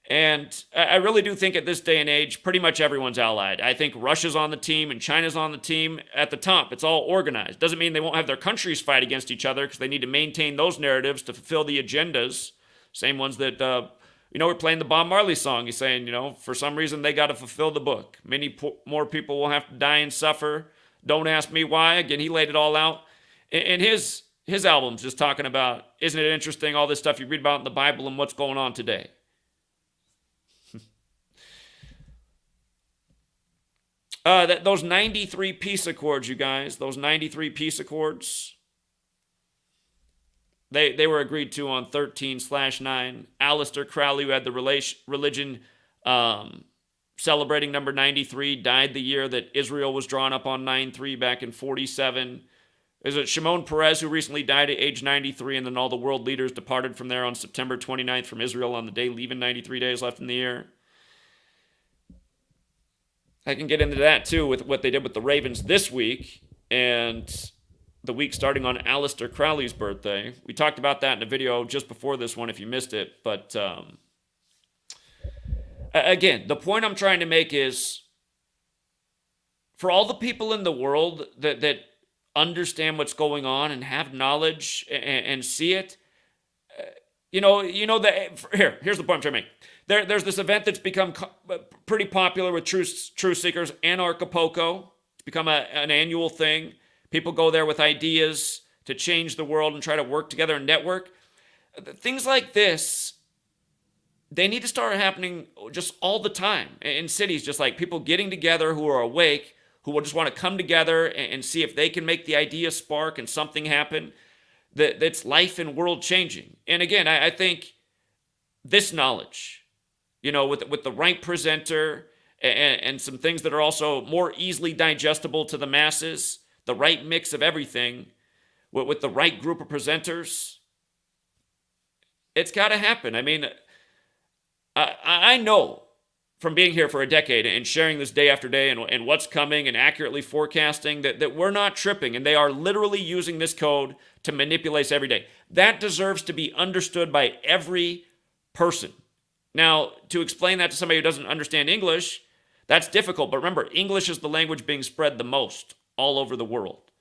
And I really do think at this day and age, pretty much everyone's allied. I think Russia's on the team and China's on the team at the top. It's all organized. Doesn't mean they won't have their countries fight against each other because they need to maintain those narratives to fulfill the agendas. Same ones that, we're playing the Bob Marley song. He's saying, for some reason they got to fulfill the book. Many more people will have to die and suffer. Don't ask me why. Again, he laid it all out. And his album's just talking about, isn't it interesting, all this stuff you read about in the Bible and what's going on today. Those 93 peace accords, you guys, those 93 peace accords, they were agreed to on 13/9. Aleister Crowley, who had the religion celebrating number 93, died the year that Israel was drawn up on 9/3 back in 47. Is it Shimon Peres, who recently died at age 93, and then all the world leaders departed from there on September 29th from Israel on the day leaving 93 days left in the year. I can get into that, too, with what they did with the Ravens this week and the week starting on Aleister Crowley's birthday. We talked about that in a video just before this one if you missed it. But, again, the point I'm trying to make is for all the people in the world that understand what's going on and have knowledge and see it, here's the point I'm trying to make. There's this event that's become pretty popular with truth seekers, Anarchapulco. It's become an annual thing. People go there with ideas to change the world and try to work together and network. Things like this, they need to start happening just all the time in cities, just like people getting together who are awake, who will just want to come together and see if they can make the idea spark and something happen that's life and world changing. And again, I think this knowledge, with the right presenter and some things that are also more easily digestible to the masses, the right mix of everything, with the right group of presenters, it's got to happen. I mean, I know from being here for a decade and sharing this day after day and what's coming and accurately forecasting that we're not tripping, and they are literally using this code to manipulate us every day. That deserves to be understood by every person. Now, to explain that to somebody who doesn't understand English, that's difficult. But remember, English is the language being spread the most all over the world.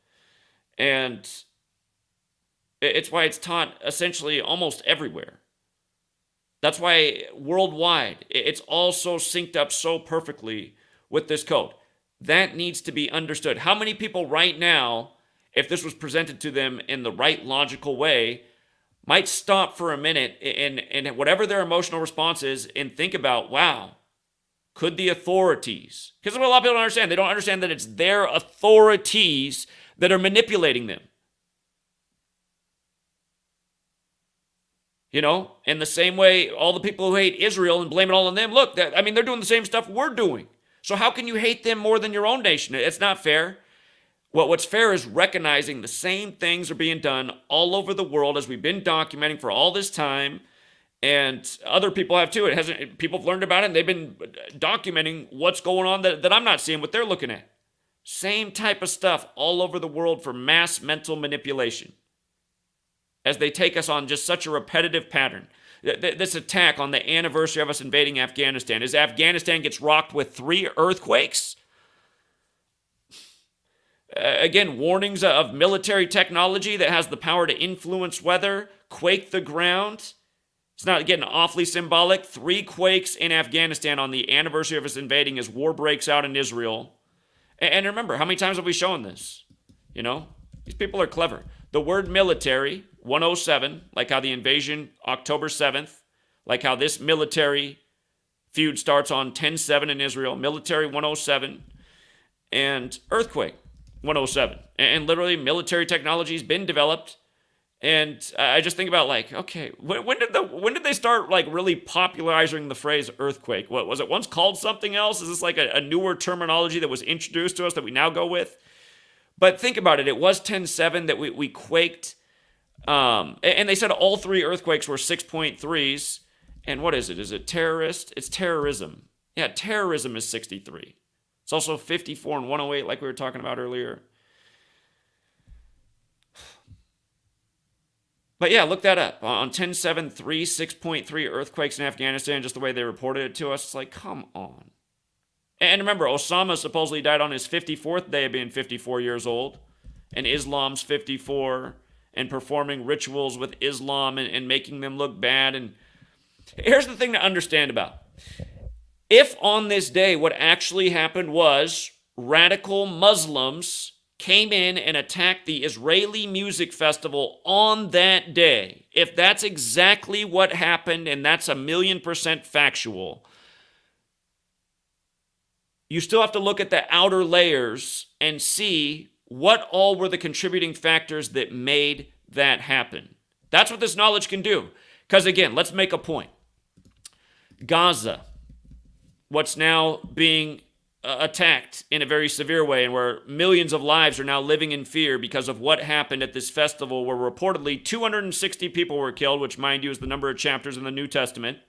And it's why it's taught essentially almost everywhere. That's why worldwide, it's all so synced up so perfectly with this code. That needs to be understood. How many people right now, if this was presented to them in the right logical way, might stop for a minute and whatever their emotional response is and think about, wow, could the authorities, because what a lot of people don't understand, they don't understand that it's their authorities that are manipulating them. In the same way, all the people who hate Israel and blame it all on them, look, they're doing the same stuff we're doing. So how can you hate them more than your own nation? It's not fair. What's fair is recognizing the same things are being done all over the world as we've been documenting for all this time, and other people have too. People have learned about it, and they've been documenting what's going on that I'm not seeing what they're looking at. Same type of stuff all over the world for mass mental manipulation, as they take us on just such a repetitive pattern. This attack on the anniversary of us invading Afghanistan, as Afghanistan gets rocked with 3 earthquakes. Again, warnings of military technology that has the power to influence weather, quake the ground. It's not getting awfully symbolic. 3 quakes in Afghanistan on the anniversary of us invading as war breaks out in Israel. And remember, how many times have we shown this? These people are clever. The word military, 107, like how the invasion, October 7th, like how this military Feud starts on 10/7 in Israel, military 107, and earthquake 107. And literally military technology has been developed. And I just think about like, okay, when did they start like really popularizing the phrase earthquake? What was it once called something else? Is this like a newer terminology that was introduced to us that we now go with? But think about it. It was 10/7 that we quaked. And they said all three earthquakes were 6.3s. And what is it? Is it terrorist? It's terrorism. Yeah, terrorism is 63. It's also 54 and 108 like we were talking about earlier. But yeah, look that up. On 10/7, 6.3 earthquakes in Afghanistan, just the way they reported it to us. It's like, come on. And remember, Osama supposedly died on his 54th day of being 54 years old. And Islam's 54. And performing rituals with Islam and making them look bad. And here's the thing to understand about. If on this day what actually happened was radical Muslims came in and attacked the Israeli music festival on that day, if that's exactly what happened and that's 1,000,000% factual, you still have to look at the outer layers and see what all were the contributing factors that made that happen. That's what this knowledge can do. Because again, let's make a point. Gaza, what's now being attacked in a very severe way, and where millions of lives are now living in fear because of what happened at this festival, where reportedly 260 people were killed, which, mind you, is the number of chapters in the New Testament.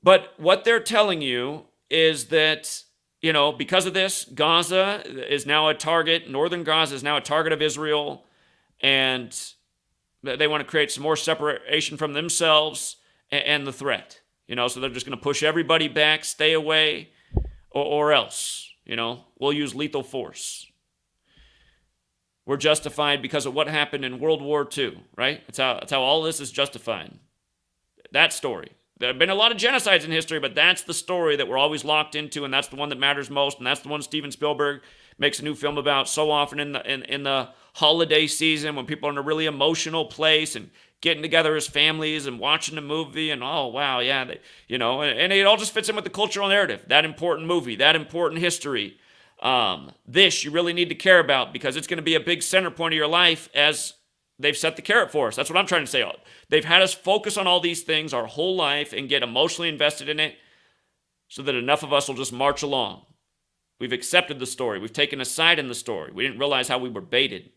But what they're telling you is that, you know, because of this, Gaza is now a target, northern Gaza is now a target of Israel, and they want to create some more separation from themselves and the threat. You know, so they're just going to push everybody back, stay away, or else, you know, we'll use lethal force. We're justified because of what happened in World War II, right? That's how all this is justified. That story. There have been a lot of genocides in history, but that's the story that we're always locked into, and that's the one that matters most, and that's the one Steven Spielberg makes a new film about so often in the holiday season when people are in a really emotional place and getting together as families and watching a movie and, oh, wow, yeah, you know, and it all just fits in with the cultural narrative. That important movie, that important history. This you really need to care about because it's going to be a big center point of your life as they've set the carrot for us. That's what I'm trying to say. They've had us focus on all these things our whole life and get emotionally invested in it so that enough of us will just march along. We've accepted the story. We've taken a side in the story. We didn't realize how we were baited.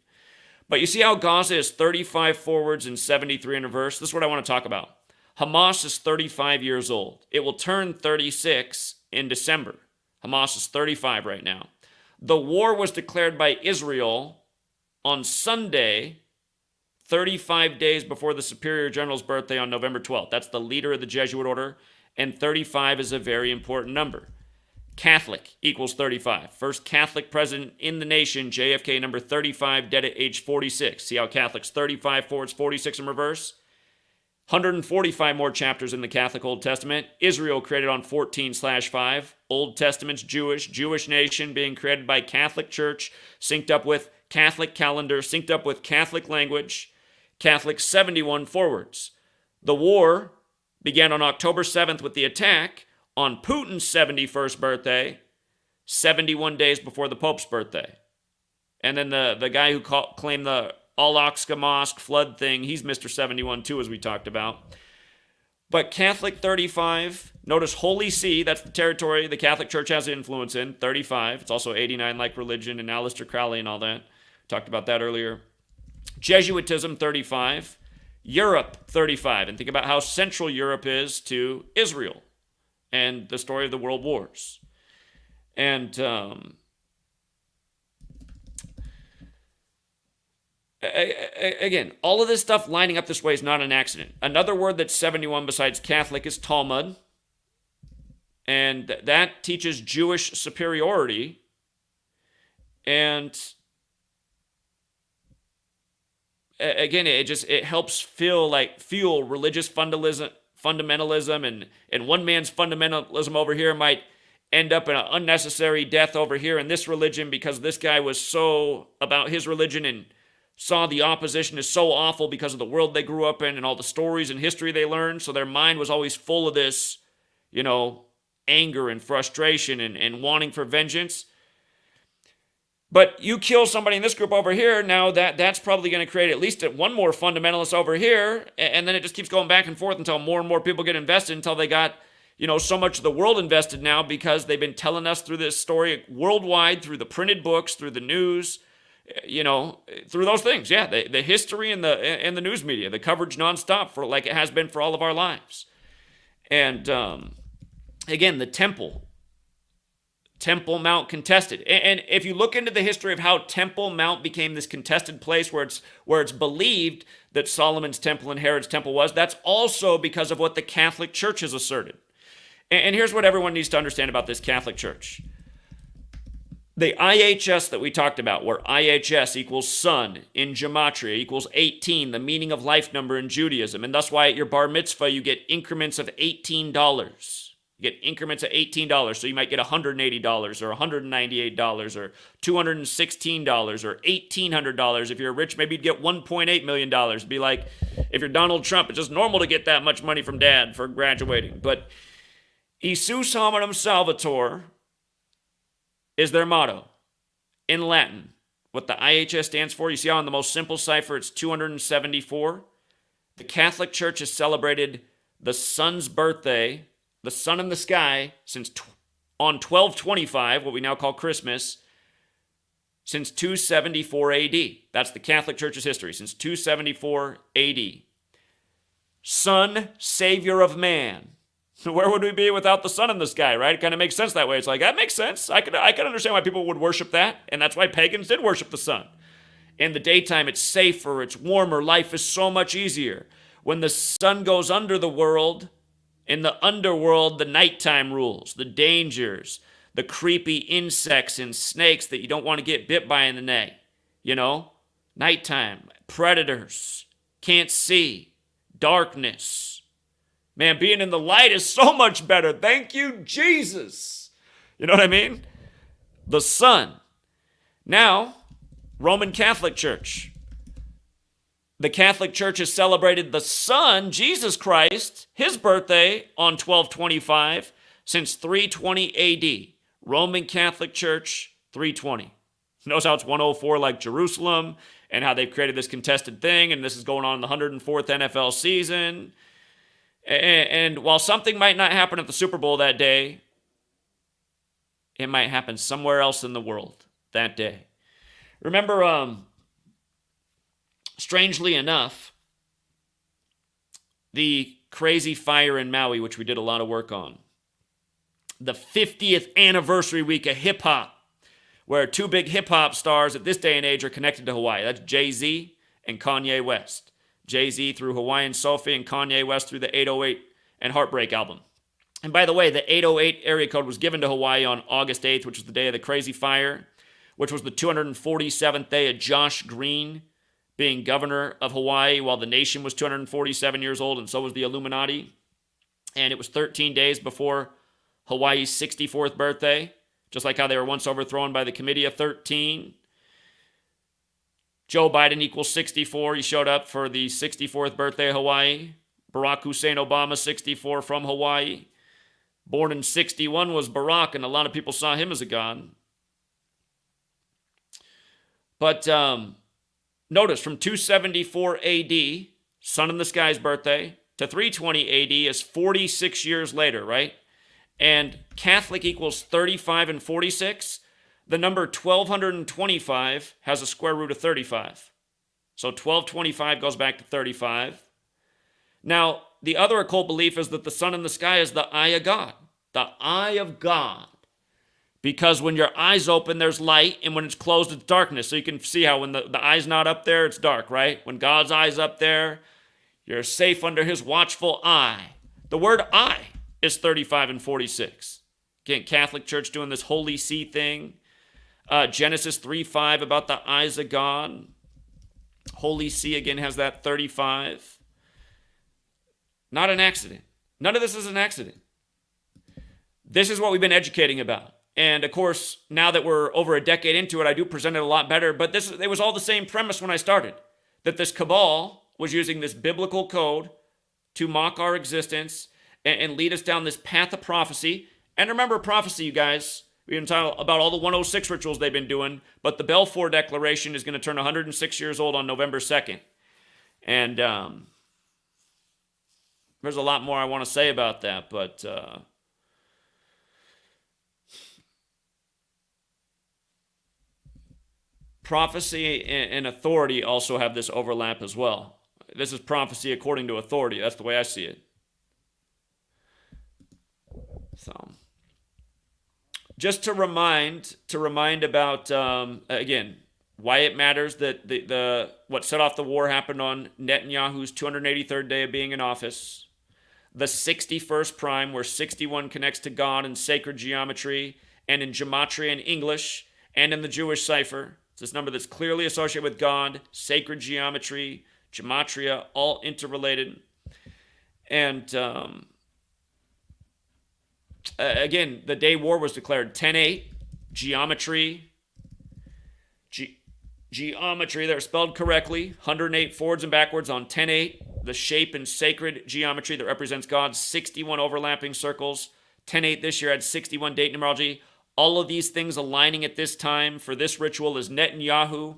But you see how Gaza is 35 forwards and 73 in reverse? This is what I want to talk about. Hamas is 35 years old. It will turn 36 in December. Hamas is 35 right now. The war was declared by Israel on Sunday, 35 days before the Superior General's birthday on November 12th. That's the leader of the Jesuit order, and 35 is a very important number. Catholic equals 35. First Catholic president in the nation, JFK, number 35, dead at age 46. See how Catholics 35 forwards, 46 in reverse? 145 more chapters in the Catholic Old Testament. Israel created on 14/5. Old Testament's Jewish nation being created by Catholic Church, synced up with Catholic calendar, synced up with Catholic language. Catholic 71 forwards. The war began on October 7th with the attack on Putin's 71st birthday, 71 days before the Pope's birthday. And then the guy who claimed the Al-Aqsa Mosque flood thing, he's Mr. 71 too, as we talked about. But Catholic 35, notice Holy See, that's the territory the Catholic Church has influence in, 35. It's also 89 like religion and Aleister Crowley and all that. Talked about that earlier. Jesuitism, 35. Europe, 35. And think about how central Europe is to Israel and the story of the world wars. And again, all of this stuff lining up this way is not an accident. Another word that's 71 besides Catholic is Talmud. And that teaches Jewish superiority. And again, it helps fuel religious fundamentalism, and one man's fundamentalism over here might end up in an unnecessary death over here in this religion because this guy was so about his religion and saw the opposition as so awful because of the world they grew up in and all the stories and history they learned. So their mind was always full of this, anger and frustration and wanting for vengeance. But you kill somebody in this group over here, now that's probably going to create at least one more fundamentalist over here, and then it just keeps going back and forth until more and more people get invested, until they got, so much of the world invested now, because they've been telling us through this story worldwide, through the printed books, through the news, through those things. Yeah, the history and the news media, the coverage nonstop, for like it has been for all of our lives. And again, the Temple Mount contested. And if you look into the history of how Temple Mount became this contested place where it's believed that Solomon's temple and Herod's temple was, that's also because of what the Catholic Church has asserted. And here's what everyone needs to understand about this Catholic Church. The IHS that we talked about, where IHS equals son in Gematria, equals 18, the meaning of life number in Judaism. And that's why at your bar mitzvah, you get increments of $18. You get increments of $18, so you might get $180 or $198 or $216 or $1,800. If you're rich, maybe you'd get $1.8 million. It'd be like, if you're Donald Trump, it's just normal to get that much money from dad for graduating. But Isus Hominum Salvator is their motto in Latin. What the IHS stands for, you see how on the most simple cipher it's 274? The Catholic Church has celebrated the sun's birthday, the sun in the sky, on 12/25, what we now call Christmas, since 274 AD. That's the Catholic Church's history, since 274 AD. Sun, savior of man. Where would we be without the sun in the sky, right? It kind of makes sense that way. It's like, that makes sense. I can understand why people would worship that, and that's why pagans did worship the sun. In the daytime, it's safer, it's warmer, life is so much easier. When the sun goes under the world, in the underworld, the nighttime rules, the dangers, the creepy insects and snakes that you don't want to get bit by in the night. Nighttime, predators, can't see, darkness. Man, being in the light is so much better. Thank you, Jesus. You know what I mean? The sun. Now, Roman Catholic Church. The Catholic Church has celebrated the Son, Jesus Christ, his birthday on 12/25 since 320 AD. Roman Catholic Church, 320. Notice how it's 104 like Jerusalem, and how they've created this contested thing, and this is going on in the 104th NFL season. And while something might not happen at the Super Bowl that day, it might happen somewhere else in the world that day. Remember, strangely enough, the crazy fire in Maui, which we did a lot of work on, the 50th anniversary week of hip-hop, where two big hip-hop stars at this day and age are connected to Hawaii. That's Jay-Z and Kanye West. Jay-Z through Hawaiian Sophie and Kanye West through the 808 and Heartbreak album. And by the way, the 808 area code was given to Hawaii on August 8th, which was the day of the crazy fire, which was the 247th day of Josh Green being governor of Hawaii, while the nation was 247 years old, and so was the Illuminati. And it was 13 days before Hawaii's 64th birthday, just like how they were once overthrown by the Committee of 13. Joe Biden equals 64. He showed up for the 64th birthday of Hawaii. Barack Hussein Obama, 64, from Hawaii. Born in 61 was Barack, and a lot of people saw him as a god. But notice, from 274 AD, sun in the sky's birthday, to 320 AD is 46 years later, right? And Catholic equals 35 and 46. The number 1225 has a square root of 35. So 1225 goes back to 35. Now, the other occult belief is that the sun in the sky is the eye of God. The eye of God. Because when your eye's open, there's light, and when it's closed, it's darkness. So you can see how when the eye's not up there, it's dark, right? When God's eye's up there, you're safe under his watchful eye. The word eye is 35 and 46. Again, Catholic Church doing this Holy See thing. Genesis 3:5 about the eyes of God. Holy See again has that 35. Not an accident. None of this is an accident. This is what we've been educating about. And of course, now that we're over a decade into it, I do present it a lot better. But it was all the same premise when I started. That this cabal was using this biblical code to mock our existence and lead us down this path of prophecy. And remember prophecy, you guys. We've been talking about all the 106 rituals they've been doing, but the Balfour Declaration is going to turn 106 years old on November 2nd. And there's a lot more I want to say about that, but prophecy and authority also have this overlap as well. This is prophecy according to authority. That's the way I see it. So, just to remind about again why it matters that the what set off the war happened on Netanyahu's 283rd day of being in office, the 61st prime, where 61 connects to God in sacred geometry and in Gematria in English and in the Jewish cipher. It's this number that's clearly associated with God, sacred geometry, Gematria, all interrelated. And again, the day war was declared 10-8, geometry, geometry, they're spelled correctly, 108 forwards and backwards on 10-8, the shape in sacred geometry that represents God's 61 overlapping circles. 10-8 this year had 61 date numerology. All of these things aligning at this time for this ritual is Netanyahu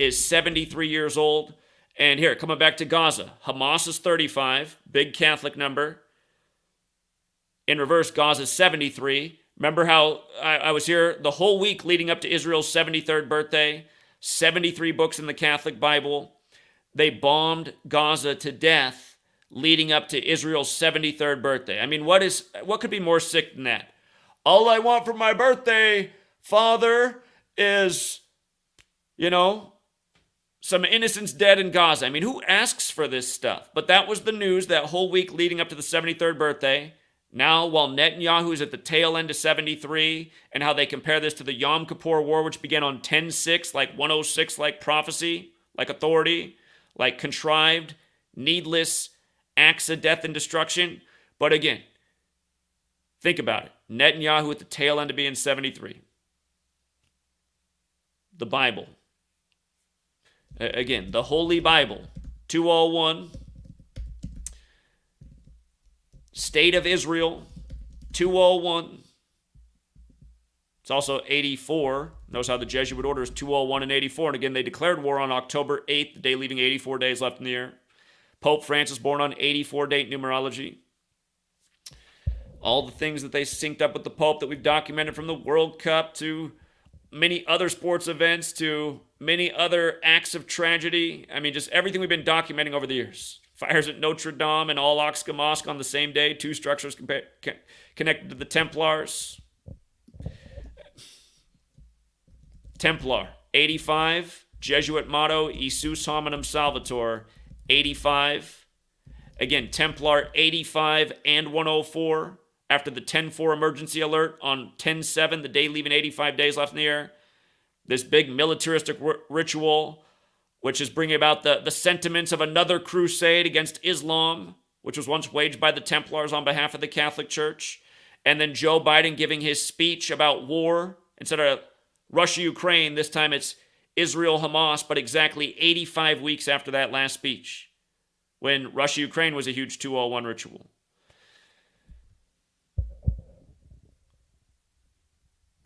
is 73 years old. And here, coming back to Gaza, Hamas is 35, big Catholic number. In reverse, Gaza is 73. Remember how I was here the whole week leading up to Israel's 73rd birthday? 73 books in the Catholic Bible. They bombed Gaza to death leading up to Israel's 73rd birthday. I mean, what could be more sick than that? All I want for my birthday, Father, is, some innocents dead in Gaza. I mean, who asks for this stuff? But that was the news that whole week leading up to the 73rd birthday. Now, while Netanyahu is at the tail end of 73, and how they compare this to the Yom Kippur War, which began on 10-6, like 106, like prophecy, like authority, like contrived, needless acts of death and destruction. But again, think about it. Netanyahu at the tail end of being 73. The Bible. Again, the Holy Bible. 201. State of Israel. 201. It's also 84. Notice how the Jesuit order is 201 and 84. And again, they declared war on October 8th, the day leaving 84 days left in the year. Pope Francis born on 84 date numerology. All the things that they synced up with the Pope that we've documented, from the World Cup to many other sports events to many other acts of tragedy. I mean, just everything we've been documenting over the years. Fires at Notre Dame and Al-Aqsa Mosque on the same day. 2 structures connected to the Templars. Templar, 85. Jesuit motto, Isus hominum salvator, 85. Again, Templar, 85 and 104. After the 10-4 emergency alert on 10-7, the day leaving 85 days left in the year. This big militaristic ritual, which is bringing about the sentiments of another crusade against Islam, which was once waged by the Templars on behalf of the Catholic Church. And then Joe Biden giving his speech about war. Instead of Russia-Ukraine, this time it's Israel-Hamas, but exactly 85 weeks after that last speech, when Russia-Ukraine was a huge 201 ritual.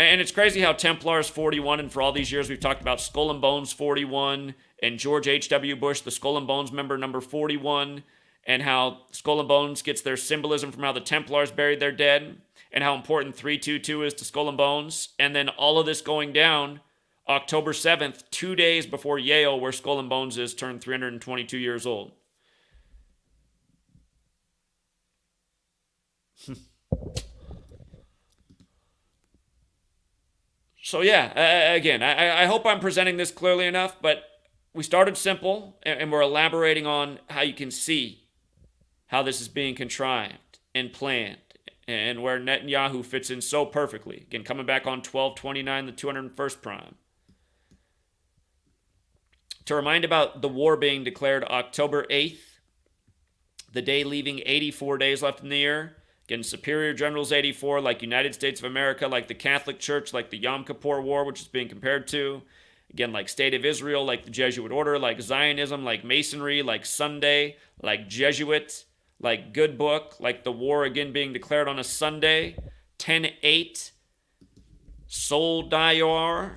And it's crazy how Templars 41, and for all these years we've talked about Skull and Bones 41, and George H.W. Bush, the Skull and Bones member number 41, and how Skull and Bones gets their symbolism from how the Templars buried their dead, and how important 322 is to Skull and Bones. And then all of this going down October 7th, 2 days before Yale, where Skull and Bones is, turned 322 years old. So yeah, again, I hope I'm presenting this clearly enough, but we started simple, and we're elaborating on how you can see how this is being contrived and planned, and where Netanyahu fits in so perfectly. Again, coming back on 12/29, the 201st prime. To remind about the war being declared October 8th, the day leaving 84 days left in the year. Again, Superior Generals 84, like United States of America, like the Catholic Church, like the Yom Kippur War, which is being compared to. Again, like State of Israel, like the Jesuit order, like Zionism, like Masonry, like Sunday, like Jesuit, like good book, like the war again being declared on a Sunday, 10:8, Sol Dior.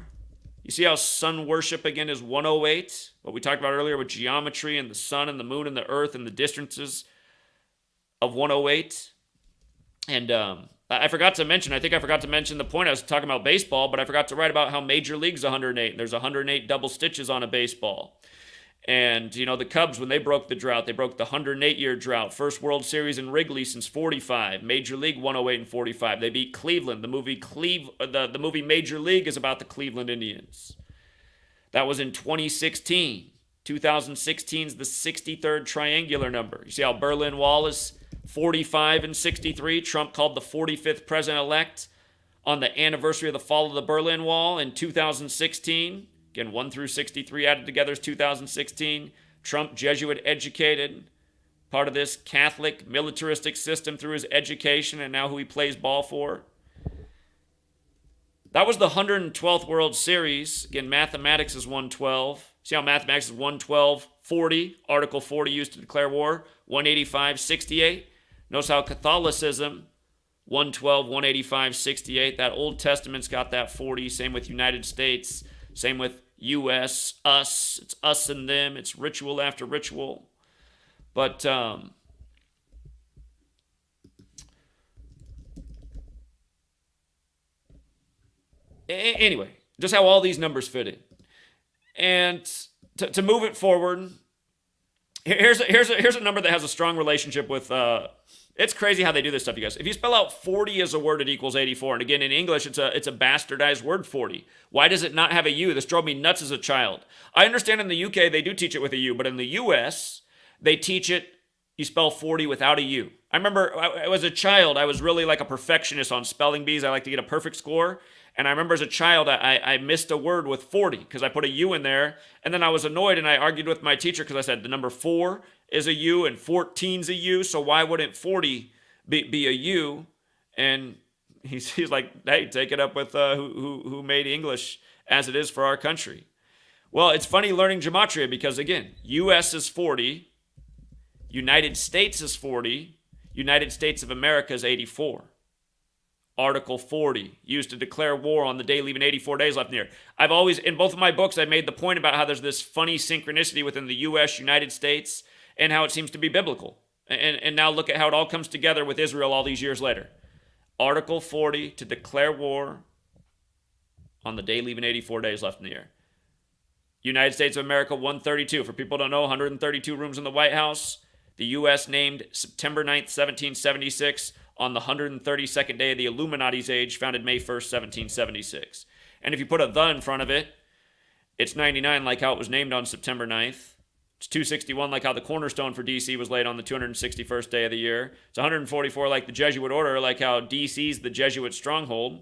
You see how sun worship again is 108? What we talked about earlier with geometry and the sun and the moon and the earth and the distances of 108. And I forgot to mention the point. I was talking about baseball, but I forgot to write about how Major League's 108. There's 108 double stitches on a baseball. And, the Cubs, when they broke the drought, they broke the 108-year drought. First World Series in Wrigley since 45. Major League 108 and 45. They beat Cleveland. The movie Major League is about the Cleveland Indians. That was in 2016. 2016 is the 63rd triangular number. You see how Berlin Wall is 45 and 63? Trump called the 45th president-elect on the anniversary of the fall of the Berlin Wall in 2016. Again, 1 through 63 added together is 2016. Trump, Jesuit educated, part of this Catholic militaristic system through his education, and now who he plays ball for. That was the 112th World Series. Again, mathematics is 112. See how mathematics is 112, 40. Article 40 used to declare war. 185, 68. Notice how Catholicism, 112, 185, 68. That Old Testament's got that 40. Same with United States. Same with U.S., us. It's us and them. It's ritual after ritual. But anyway, just how all these numbers fit in. And to move it forward, here's a number that has a strong relationship with... it's crazy how they do this stuff, you guys. If you spell out 40 as a word, it equals 84. And again, in English, it's a bastardized word, 40. Why does it not have a U? This drove me nuts as a child. I understand in the UK, they do teach it with a U, but in the US, they teach it, you spell 40 without a U. I remember, as a child, I was really like a perfectionist on spelling bees. I like to get a perfect score. And I remember as a child, I missed a word with 40 because I put a U in there. And then I was annoyed and I argued with my teacher because I said the number 4 is a U and 14's a U. So why wouldn't 40 be a U? And he's like, hey, take it up with who made English as it is for our country. Well, it's funny learning Gematria because, again, U.S. is 40. United States is 40. United States of America is 84. Article 40, used to declare war on the day leaving 84 days left in the year. I've always, in both of my books, I made the point about how there's this funny synchronicity within the U.S., United States, and how it seems to be biblical. And now look at how it all comes together with Israel all these years later. Article 40, to declare war on the day leaving 84 days left in the year. United States of America, 132. For people who don't know, 132 rooms in the White House. The U.S. named September 9th, 1776, on the 132nd day of the Illuminati's age, founded May 1st, 1776. And if you put a "the" in front of it, it's 99, like how it was named on September 9th. It's 261, like how the cornerstone for D.C. was laid on the 261st day of the year. It's 144, like the Jesuit order, like how D.C.'s the Jesuit stronghold.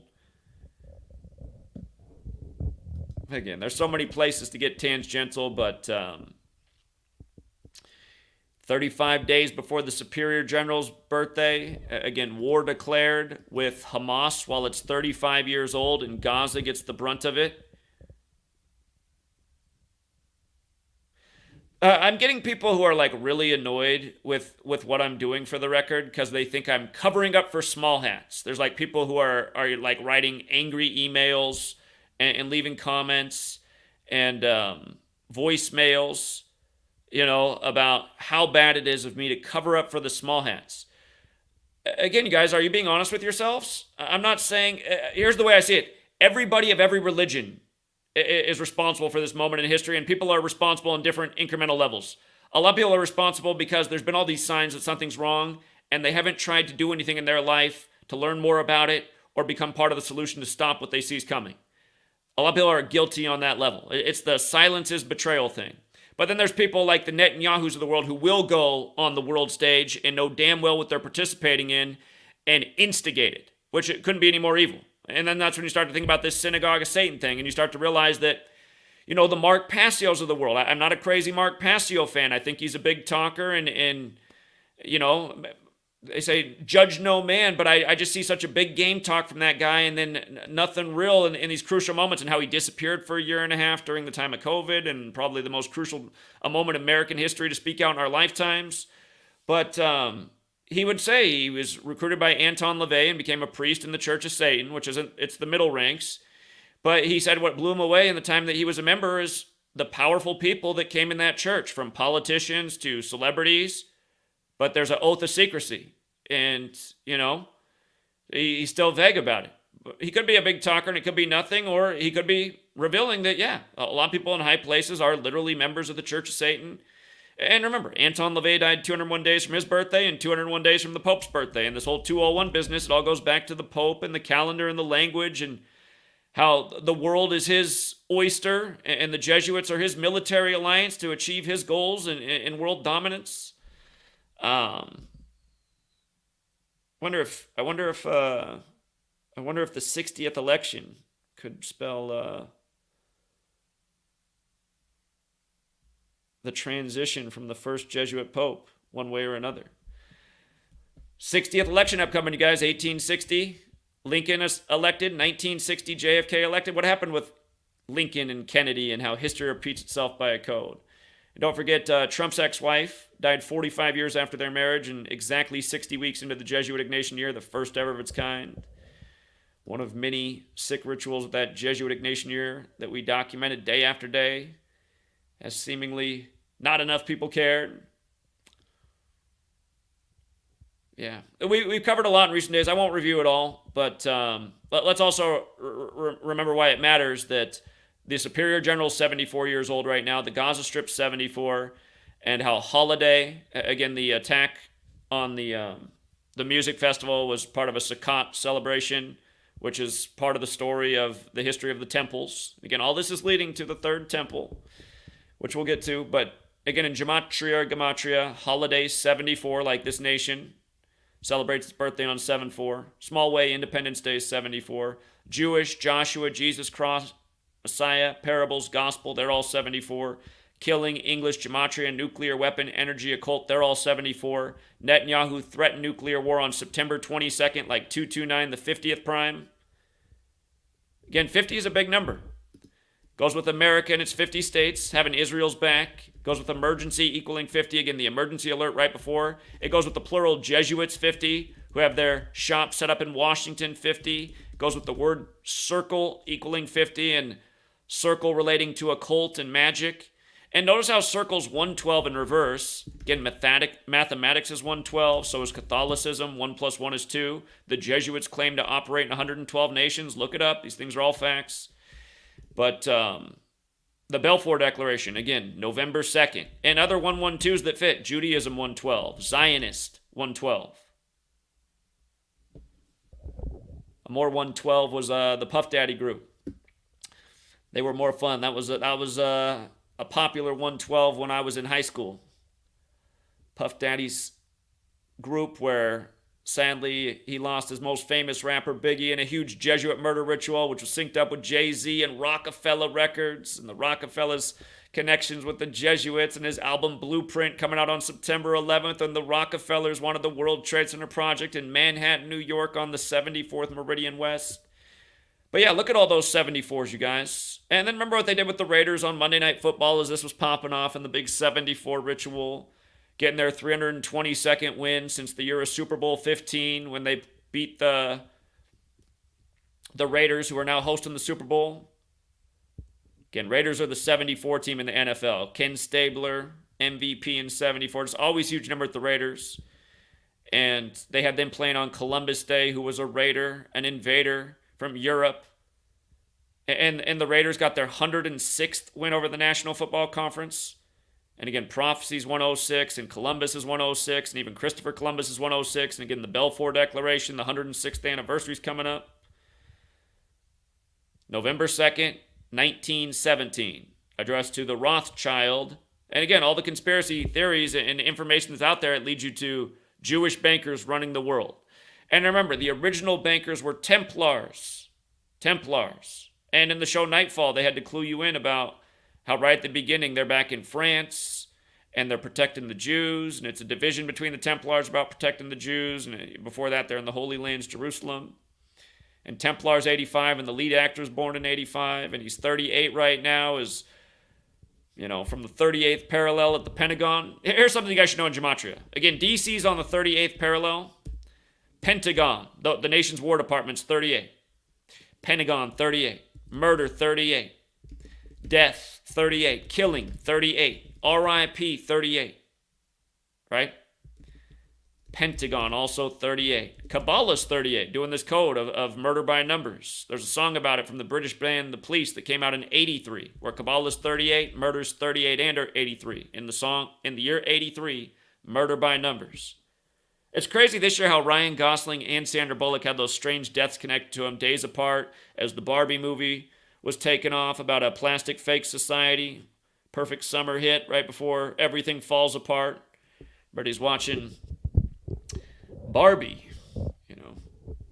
Again, there's so many places to get tangential, but 35 days before the Superior General's birthday, again, war declared with Hamas while it's 35 years old, and Gaza gets the brunt of it. I'm getting people who are like really annoyed with what I'm doing, for the record, because they think I'm covering up for small hats. There's like people who are like writing angry emails and leaving comments and voicemails, about how bad it is of me to cover up for the small hats. Again, you guys, are you being honest with yourselves? I'm not saying, here's the way I see it. Everybody of every religion is responsible for this moment in history, and people are responsible in different incremental levels. A lot of people are responsible because there's been all these signs that something's wrong, and they haven't tried to do anything in their life to learn more about it or become part of the solution to stop what they see is coming. A lot of people are guilty on that level. It's the silence is betrayal thing. But then there's people like the Netanyahus of the world who will go on the world stage and know damn well what they're participating in and instigate it, which it couldn't be any more evil. And then that's when you start to think about this Synagogue of Satan thing, and you start to realize that, the Mark Passios of the world. I'm not a crazy Mark Passio fan. I think he's a big talker, and they say judge no man, but I just see such a big game talk from that guy, and then nothing real in these crucial moments, and how he disappeared for a year and a half during the time of COVID, and probably the most crucial a moment in American history to speak out in our lifetimes. But he would say he was recruited by Anton LaVey and became a priest in the Church of Satan, which isn't, it's the middle ranks. But he said what blew him away in the time that he was a member is the powerful people that came in that church, from politicians to celebrities. But there's an oath of secrecy. And, he's still vague about it. He could be a big talker and it could be nothing, or he could be revealing that, yeah, a lot of people in high places are literally members of the Church of Satan. And remember, Anton LaVey died 201 days from his birthday and 201 days from the Pope's birthday. And this whole 201 business, it all goes back to the Pope and the calendar and the language and how the world is his oyster and the Jesuits are his military alliance to achieve his goals in world dominance. I wonder if the 60th election could spell the transition from the first Jesuit Pope one way or another. 60th election upcoming, you guys. 1860, Lincoln is elected. 1960, JFK elected. What happened with Lincoln and Kennedy and how history repeats itself by a code? And don't forget, Trump's ex-wife died 45 years after their marriage and exactly 60 weeks into the Jesuit Ignatian year, the first ever of its kind. One of many sick rituals of that Jesuit Ignatian year that we documented day after day, as seemingly not enough people cared. Yeah, we've covered a lot in recent days. I won't review it all, but let's also remember why it matters that the Superior General's 74 years old right now, the Gaza Strip's 74, and how Holiday, again, the attack on the music festival was part of a Sukkot celebration, which is part of the story of the history of the temples. Again, all this is leading to the third temple, which we'll get to. But again, in Gematria, Holiday 74, like this nation celebrates its birthday on 7/4. Small Way, Independence Day 74. Jewish, Joshua, Jesus, Cross, Messiah, Parables, Gospel, they're all 74. Killing, English, Gematria, Nuclear Weapon, Energy, Occult, they're all 74. Netanyahu threatened nuclear war on September 22nd, like 229, the 50th prime. Again, 50 is a big number. Goes with America and its 50 states, having Israel's back. Goes with emergency equaling 50. Again, the emergency alert right before. It goes with the plural Jesuits 50, who have their shop set up in Washington 50. Goes with the word circle equaling 50 and circle relating to occult and magic. And notice how circle's 112 in reverse. Again, mathematics is 112, so is Catholicism. 1 + 1 is 2. The Jesuits claim to operate in 112 nations. Look it up. These things are all facts. But the Balfour Declaration, again, November 2nd. And other 112s that fit. Judaism 112. Zionist 112. A more 112 was the Puff Daddy group. They were more fun. That was a popular 112 when I was in high school. Puff Daddy's group, where sadly he lost his most famous rapper Biggie in a huge Jesuit murder ritual, which was synced up with Jay-Z and Rockefeller Records and the Rockefellers' connections with the Jesuits, and his album Blueprint coming out on September 11th, and the Rockefellers wanted the World Trade Center project in Manhattan, New York on the 74th Meridian West. But yeah, look at all those 74s, you guys. And then remember what they did with the Raiders on Monday Night Football as this was popping off in the big 74 ritual, getting their 322nd win since the year of Super Bowl 15 when they beat the Raiders, who are now hosting the Super Bowl. Again, Raiders are the 74 team in the NFL. Ken Stabler, MVP in 74. It's always a huge number at the Raiders. And they had them playing on Columbus Day, who was a Raider, an invader from Europe. And the Raiders got their 106th win over the National Football Conference. And again, Prophecy's 106, and Columbus is 106, and even Christopher Columbus is 106. And again, the Balfour Declaration, the 106th anniversary is coming up. November 2nd, 1917, addressed to the Rothschild. And again, all the conspiracy theories and information that's out there, it leads you to Jewish bankers running the world. And remember, the original bankers were Templars. And in the show Nightfall, they had to clue you in about how right at the beginning they're back in France and they're protecting the Jews, and it's a division between the Templars about protecting the Jews, and before that they're in the Holy Lands, Jerusalem. And Templar's 85, and the lead actor is born in 85, and he's 38 right now, is from the 38th parallel at the Pentagon. Here's something you guys should know in Gematria. Again, DC's on the 38th parallel. Pentagon, the nation's War Department's 38. Pentagon, 38. Murder, 38. Death, 38. Killing, 38. RIP, 38. Right? Pentagon, also 38. Kabbalah's 38, doing this code of murder by numbers. There's a song about it from the British band The Police that came out in 83, where Kabbalah's 38, murder's 38 and 83. In the year 83, murder by numbers. It's crazy this year how Ryan Gosling and Sandra Bullock had those strange deaths connected to them days apart as the Barbie movie was taken off about a plastic fake society. Perfect summer hit right before everything falls apart. Everybody's watching Barbie,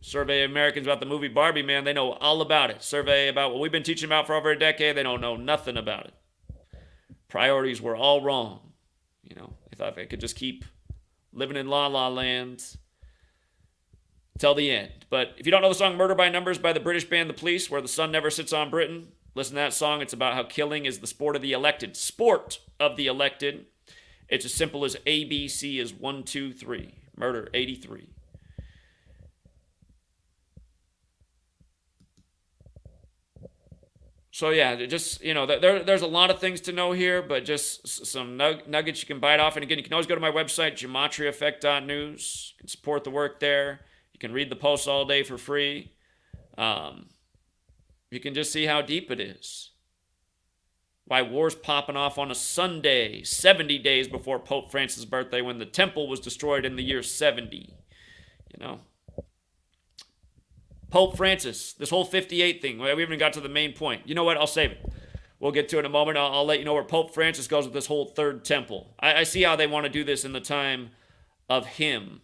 survey Americans about the movie Barbie, man, they know all about it. Survey about what we've been teaching about for over a decade, they don't know nothing about it. Priorities were all wrong. They thought they could just keep living in La La Land till the end. But if you don't know the song Murder by Numbers by the British band The Police, where the sun never sits on Britain, listen to that song. It's about how killing is the sport of the elected. Sport of the elected. It's as simple as ABC is 1, 2, 3. Murder, 83. So yeah, just, there's a lot of things to know here, but just some nuggets you can bite off. And again, you can always go to my website, GematriaEffect.News. You can support the work there. You can read the posts all day for free. You can just see how deep it is. Why war's popping off on a Sunday, 70 days before Pope Francis' birthday, when the temple was destroyed in the year 70. Pope Francis, this whole 58 thing, we haven't even got to the main point. You know what? I'll save it. We'll get to it in a moment. I'll let you know where Pope Francis goes with this whole third temple. I see how they want to do this in the time of him.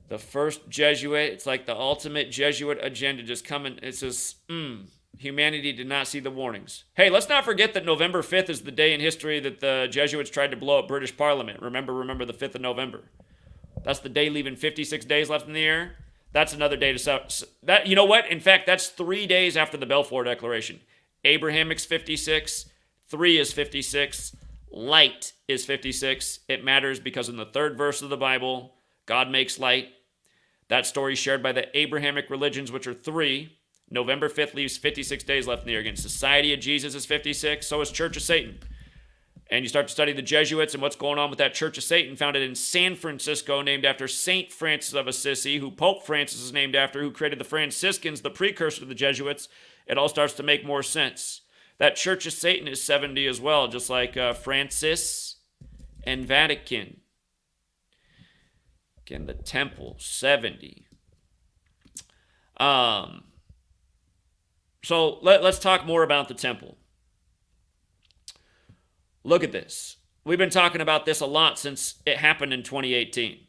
The first Jesuit, it's like the ultimate Jesuit agenda just coming. It says, humanity did not see the warnings. Hey, let's not forget that November 5th is the day in history that the Jesuits tried to blow up British Parliament. Remember the 5th of November. That's the day leaving 56 days left in the year. That's another day to that. You know what? In fact, that's 3 days after the Balfour Declaration. Abrahamic's 56. 3 is 56. Light is 56. It matters because in the 3rd verse of the Bible, God makes light. That story is shared by the Abrahamic religions, which are 3. November 5th leaves 56 days left in the year. Again, Society of Jesus is 56. So is Church of Satan. And you start to study the Jesuits and what's going on with that Church of Satan, founded in San Francisco, named after Saint Francis of Assisi, who Pope Francis is named after, who created the Franciscans, the precursor to the Jesuits. It all starts to make more sense. That Church of Satan is 70 as well, just like Francis and Vatican. Again, the temple, 70. So let's talk more about the temple. Look at this. We've been talking about this a lot since it happened in 2018.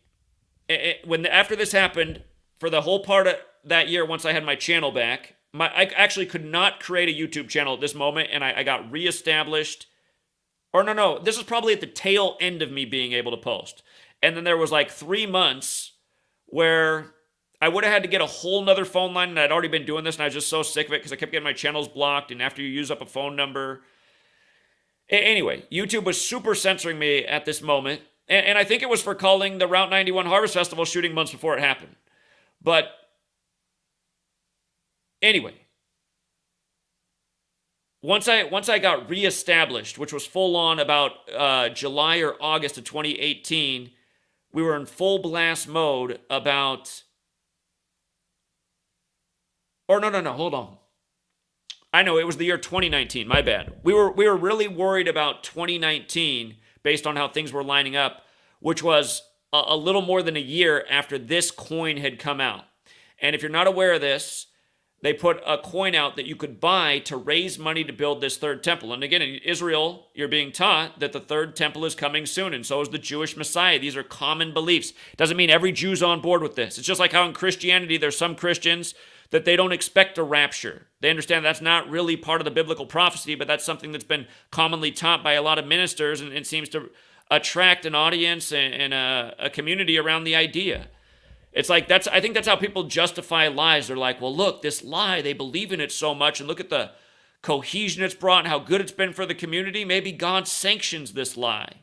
After this happened, for the whole part of that year, once I had my channel back, I actually could not create a YouTube channel at this moment, and I got reestablished. Or no, this is probably at the tail end of me being able to post. And then there was like 3 months where I would have had to get a whole nother phone line, and I'd already been doing this, and I was just so sick of it because I kept getting my channels blocked, and after you use up a phone number. Anyway, YouTube was super censoring me at this moment, and I think it was for calling the Route 91 Harvest Festival shooting months before it happened. But anyway, once I got reestablished, which was full on about July or August of 2018, we were in full blast mode about. Or no, hold on. I know, it was the year 2019, my bad. We were really worried about 2019 based on how things were lining up, which was a little more than a year after this coin had come out. And if you're not aware of this, they put a coin out that you could buy to raise money to build this third temple. And again, in Israel, you're being taught that the third temple is coming soon, and so is the Jewish Messiah. These are common beliefs. Doesn't mean every Jew's on board with this. It's just like how in Christianity, there's some Christians that they don't expect a rapture. They understand that's not really part of the biblical prophecy, but that's something that's been commonly taught by a lot of ministers, and it seems to attract an audience and a community around the idea. It's like I think that's how people justify lies. They're like, well, look, this lie, they believe in it so much, and look at the cohesion it's brought and how good it's been for the community, maybe God sanctions this lie.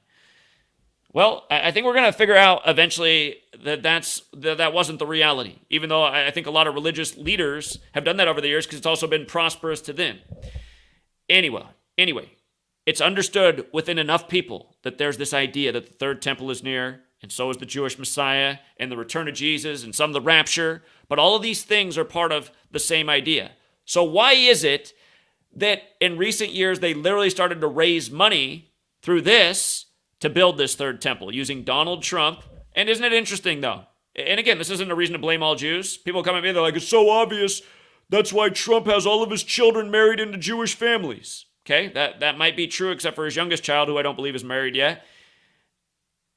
Well, I think we're going to figure out eventually that wasn't the reality, even though I think a lot of religious leaders have done that over the years because it's also been prosperous to them. Anyway, it's understood within enough people that there's this idea that the third temple is near, and so is the Jewish Messiah and the return of Jesus and some of the rapture, but all of these things are part of the same idea. So why is it that in recent years they literally started to raise money through this to build this third temple using Donald Trump? And isn't it interesting, though? And again, this isn't a reason to blame all Jews. People come at me, they're like, it's so obvious. That's why Trump has all of his children married into Jewish families. Okay, that might be true, except for his youngest child, who I don't believe is married yet.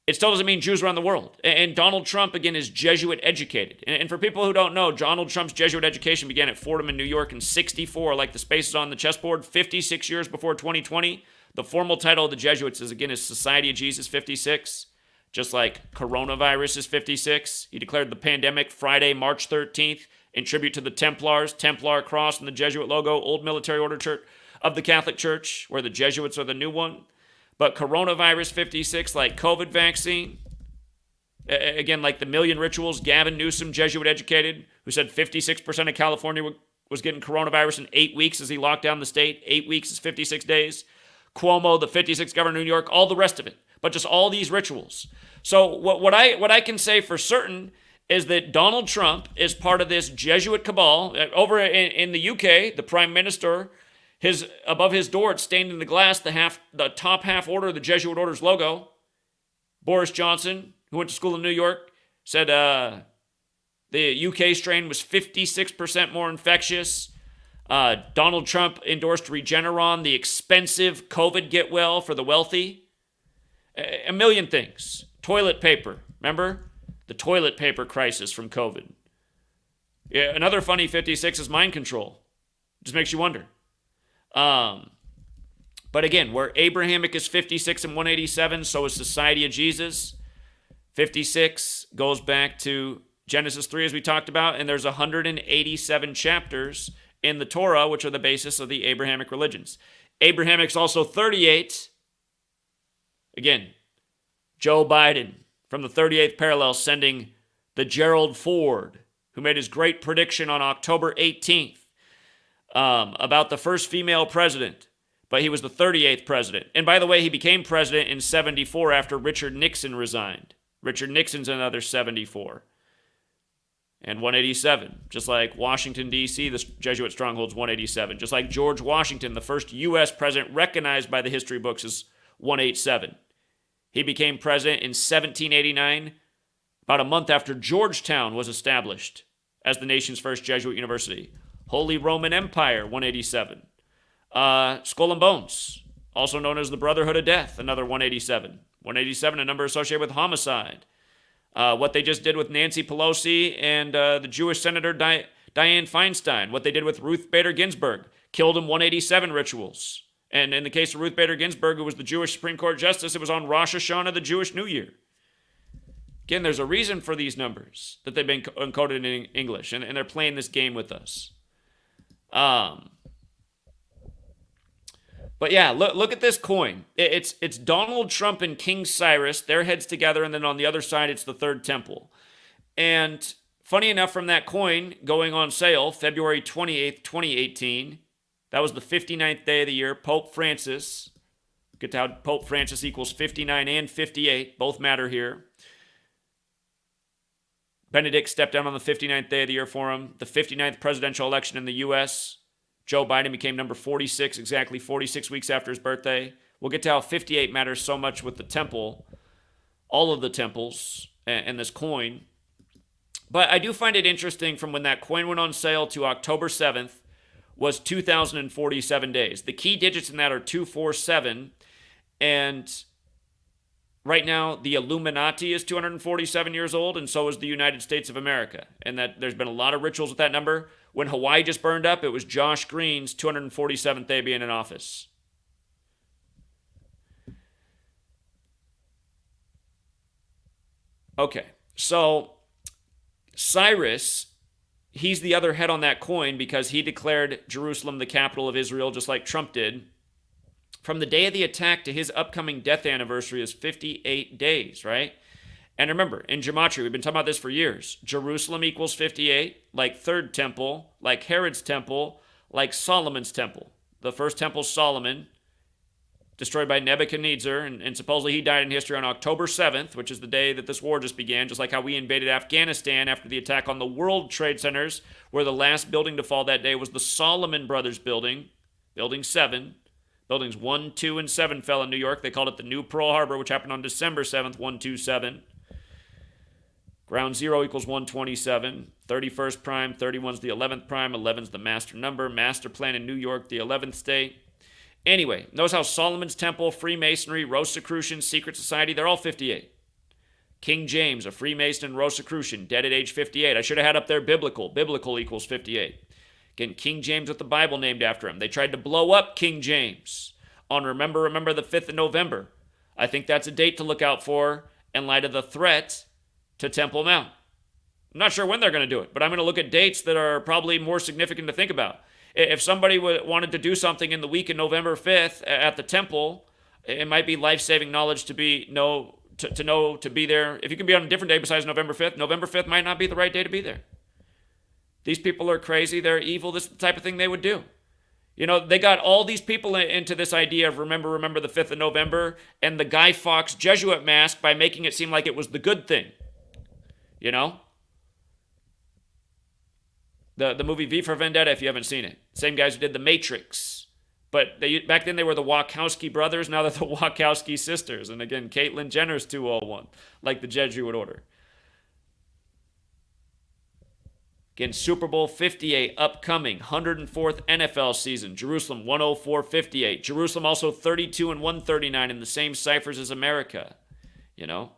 It still doesn't mean Jews around the world. And Donald Trump, again, is Jesuit educated. And for people who don't know, Donald Trump's Jesuit education began at Fordham in New York in 64, like the spaces on the chessboard, 56 years before 2020. The formal title of the Jesuits is Society of Jesus, 56. Just like coronavirus is 56. He declared the pandemic Friday, March 13th, in tribute to the Templars, Templar cross and the Jesuit logo, old military order church of the Catholic Church, where the Jesuits are the new one. But coronavirus 56, like COVID vaccine. Again, like the million rituals, Gavin Newsom, Jesuit educated, who said 56% of California was getting coronavirus in 8 weeks as he locked down the state. 8 weeks is 56 days. Cuomo, the 56th governor of New York, all the rest of it. But just all these rituals. So what I can say for certain is that Donald Trump is part of this Jesuit cabal. Over in the UK, the Prime Minister, above his door, it's stained in the glass, the top half order of the Jesuit order's logo. Boris Johnson, who went to school in New York, said the UK strain was 56% more infectious. Donald Trump endorsed Regeneron, the expensive COVID get well for the wealthy. A million things. Toilet paper, remember? The toilet paper crisis from COVID. Yeah, another funny 56 is mind control. Just makes you wonder. But again, where Abrahamic is 56 and 187, so is Society of Jesus. 56 goes back to Genesis 3, as we talked about, and there's 187 chapters in the Torah, which are the basis of the Abrahamic religions. Abrahamic's also 38. Again, Joe Biden from the 38th parallel sending the Gerald Ford, who made his great prediction on October 18th about the first female president, but he was the 38th president. And by the way, he became president in 74 after Richard Nixon resigned. Richard Nixon's another 74. And 187, just like Washington, D.C., the Jesuit stronghold's 187. Just like George Washington, the first U.S. president recognized by the history books, is 187. He became president in 1789, about a month after Georgetown was established as the nation's first Jesuit university. Holy Roman Empire, 187. Skull and Bones, also known as the Brotherhood of Death, another 187. 187, a number associated with homicide. What they just did with Nancy Pelosi and the Jewish Senator Dianne Feinstein. What they did with Ruth Bader Ginsburg. Killed in 187 rituals. And in the case of Ruth Bader Ginsburg, who was the Jewish Supreme Court Justice, it was on Rosh Hashanah, the Jewish New Year. Again, there's a reason for these numbers that they've been encoded in English, and they're playing this game with us. But yeah, look at this coin. It's Donald Trump and King Cyrus, their heads together, and then on the other side, it's the third temple. And funny enough, from that coin going on sale, February 28th, 2018, that was the 59th day of the year, Pope Francis, get to how Pope Francis equals 59 and 58, both matter here. Benedict stepped down on the 59th day of the year for him. The 59th presidential election in the U.S., Joe Biden became number 46, exactly 46 weeks after his birthday. We'll get to how 58 matters so much with the temple, all of the temples, and this coin. But I do find it interesting from when that coin went on sale to October 7th was 2,047 days. The key digits in that are 247, and right now the Illuminati is 247 years old, and so is the United States of America. And that there's been a lot of rituals with that number. When Hawaii just burned up, it was Josh Green's 247th day being in office. Okay, so Cyrus he's the other head on that coin because he declared Jerusalem the capital of Israel, just like Trump did. From the day of the attack to his upcoming death anniversary is 58 days, right? And remember, in Gematria, we've been talking about this for years. Jerusalem equals 58, like Third Temple, like Herod's Temple, like Solomon's Temple. The first temple, Solomon, destroyed by Nebuchadnezzar, and supposedly he died in history on October 7th, which is the day that this war just began, just like how we invaded Afghanistan after the attack on the World Trade Centers, where the last building to fall that day was the Solomon Brothers building, Building 7. Buildings 1, 2, and 7 fell in New York. They called it the New Pearl Harbor, which happened on December 7th, 127. Ground zero equals 127. 31st prime, 31's the 11th prime, 11's the master number. Master plan in New York, the 11th state. Anyway, notice how Solomon's Temple, Freemasonry, Rosicrucian, Secret Society, they're all 58. King James, a Freemason and Rosicrucian, dead at age 58. I should have had up there biblical. Biblical equals 58. Again, King James with the Bible named after him. They tried to blow up King James on Remember the 5th of November. I think that's a date to look out for in light of the threat to Temple Mount. I'm not sure when they're going to do it, but I'm going to look at dates that are probably more significant to think about. If somebody wanted to do something in the week of November 5th at the temple, it might be life-saving knowledge to be to be there. If you can be on a different day besides November 5th might not be the right day to be there. These people are crazy. They're evil. This is the type of thing they would do. You know, they got all these people into this idea of remember the 5th of November and the Guy Fawkes Jesuit mask by making it seem like it was the good thing. You know? The movie V for Vendetta, if you haven't seen it. Same guys who did The Matrix. But back then they were the Wachowski brothers. Now they're the Wachowski sisters. And again, Caitlyn Jenner's 201, like the Jesuit order. Again, Super Bowl 58 upcoming, 104th NFL season. Jerusalem 104-58. Jerusalem also 32 and 139 in the same ciphers as America. You know?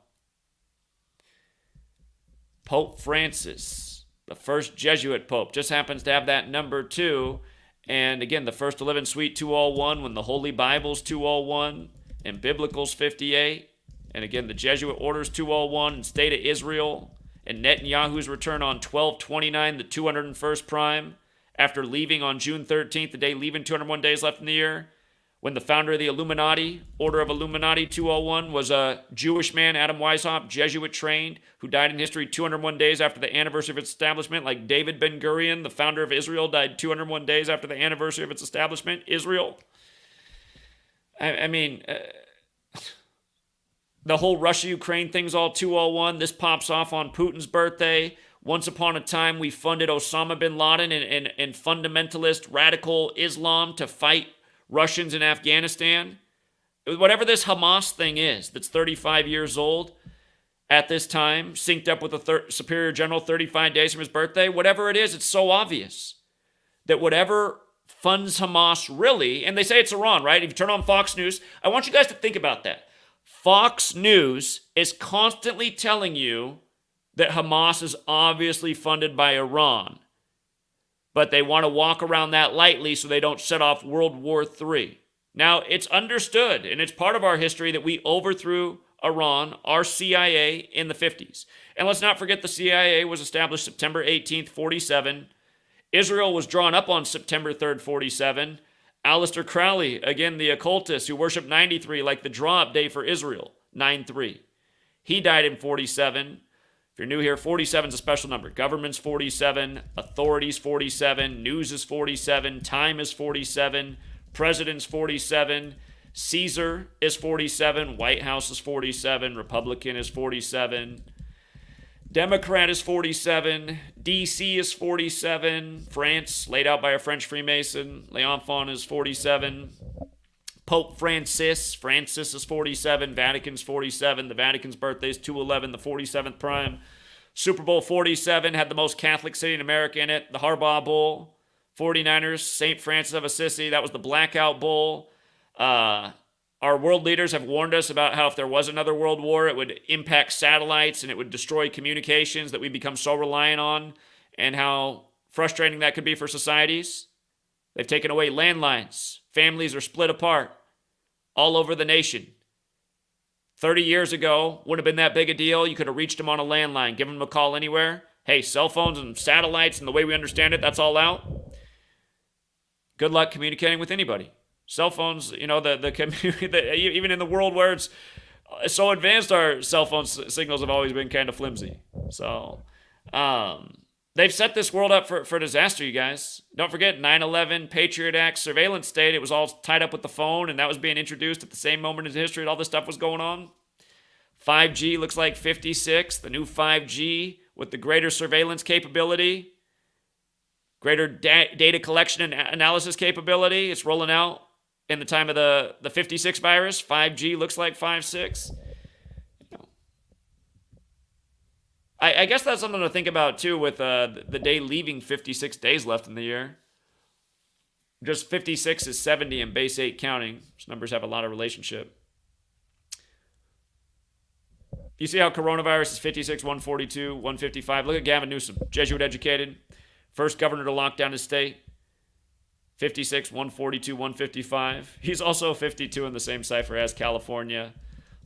Pope Francis, the first Jesuit pope, just happens to have that number 2. And again, the first to live in Suite 201 when the Holy Bible's 201 and Biblical's 58. And again, the Jesuit order's 201 and State of Israel. And Netanyahu's return on 12/29, the 201st prime, after leaving on June 13th, the day leaving 201 days left in the year, when the founder of the Illuminati, Order of Illuminati 201, was a Jewish man, Adam Weishaupt, Jesuit trained, who died in history 201 days after the anniversary of its establishment, like David Ben-Gurion, the founder of Israel, died 201 days after the anniversary of its establishment, Israel. I mean... The whole Russia-Ukraine thing's all 201. This pops off on Putin's birthday. Once upon a time, we funded Osama bin Laden and fundamentalist radical Islam to fight Russians in Afghanistan. Whatever this Hamas thing is that's 35 years old at this time, synced up with the Superior General 35 days from his birthday, whatever it is, it's so obvious that whatever funds Hamas really, and they say it's Iran, right? If you turn on Fox News, I want you guys to think about that. Fox News is constantly telling you that Hamas is obviously funded by Iran, but they want to walk around that lightly so they don't set off World War III. Now, it's understood, and it's part of our history that we overthrew Iran, our CIA, in the 50s. And let's not forget the CIA was established September 18th, 47. Israel was drawn up on September 3rd, 47. Aleister Crowley, again, the occultist who worshipped 93 like the draw-up day for Israel, 9/3. He died in 47. If you're new here, 47 is a special number. Government's 47, authorities 47, news is 47, time is 47, president's 47, Caesar is 47, White House is 47, Republican is 47, Democrat is 47, D.C. is 47, France, laid out by a French Freemason, L'Enfant is 47, Pope Francis is 47, Vatican's 47, the Vatican's birthday is 211, the 47th prime, Super Bowl 47 had the most Catholic city in America in it, the Harbaugh Bowl, 49ers, St. Francis of Assisi, that was the Blackout Bowl. Our world leaders have warned us about how if there was another world war, it would impact satellites and it would destroy communications that we become so reliant on, and how frustrating that could be for societies. They've taken away landlines. Families are split apart all over the nation. 30 years ago, wouldn't have been that big a deal. You could have reached them on a landline, given them a call anywhere. Hey, cell phones and satellites and the way we understand it, that's all out. Good luck communicating with anybody. Cell phones, even in the world where it's so advanced, our cell phone signals have always been kind of flimsy. So, they've set this world up for disaster, you guys. Don't forget 9/11, Patriot Act, surveillance state. It was all tied up with the phone, and that was being introduced at the same moment in history that all this stuff was going on. 5G looks like 56, the new 5G with the greater surveillance capability, greater data collection and analysis capability. It's rolling out in the time of the 56 virus. 5G looks like 56. I guess that's something to think about, too, with the day leaving 56 days left in the year. Just 56 is 70 and base 8 counting. Those numbers have a lot of relationship. You see how coronavirus is 56, 142, 155. Look at Gavin Newsom, Jesuit educated. First governor to lock down his state. 56, 142, 155. He's also 52 in the same cipher as California.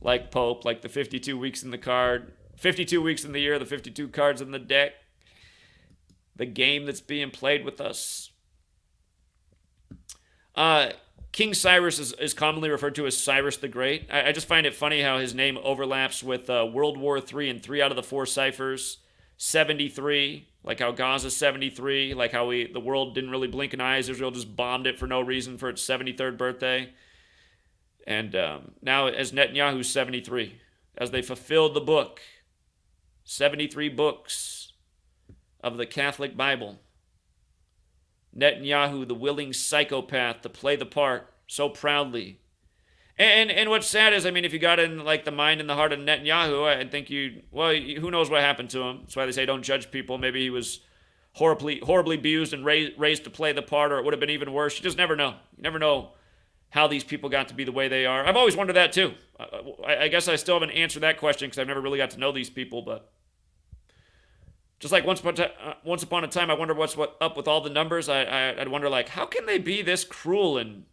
Like Pope, like the 52 weeks in the card. 52 weeks in the year, the 52 cards in the deck. The game that's being played with us. King Cyrus is commonly referred to as Cyrus the Great. I just find it funny how his name overlaps with World War III and 3 out of the 4 ciphers. 73, like how Gaza's 73, like how the world didn't really blink an eye as Israel just bombed it for no reason for its 73rd birthday. And now as Netanyahu's 73, as they fulfilled the book, 73 books of the Catholic Bible. Netanyahu, the willing psychopath to play the part so proudly. And what's sad is, if you got in like the mind and the heart of Netanyahu, I think who knows what happened to him. That's why they say don't judge people. Maybe he was horribly abused and raised to play the part, or it would have been even worse. You just never know. You never know how these people got to be the way they are. I've always wondered that too. I guess I still haven't answered that question because I've never really got to know these people, but just like once upon a time, I wonder what's up with all the numbers. I'd wonder, like, how can they be this cruel and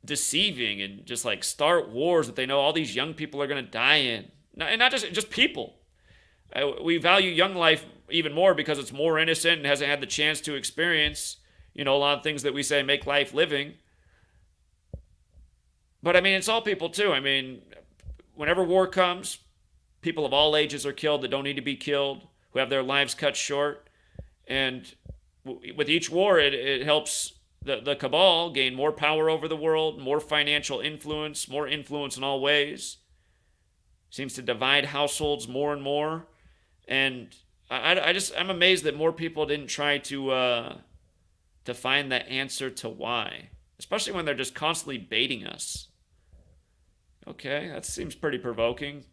deceiving and just, like, start wars that they know all these young people are going to die in? And not just people. We value young life even more because it's more innocent and hasn't had the chance to experience, a lot of things that we say make life living. But, it's all people, too. Whenever war comes, people of all ages are killed that don't need to be killed, who have their lives cut short. And with each war, it helps the cabal gain more power over the world, more financial influence, more influence in all ways. Seems to divide households more and more. And I'm amazed that more people didn't try to find the answer to why, especially when they're just constantly baiting us. Okay, that seems pretty provoking.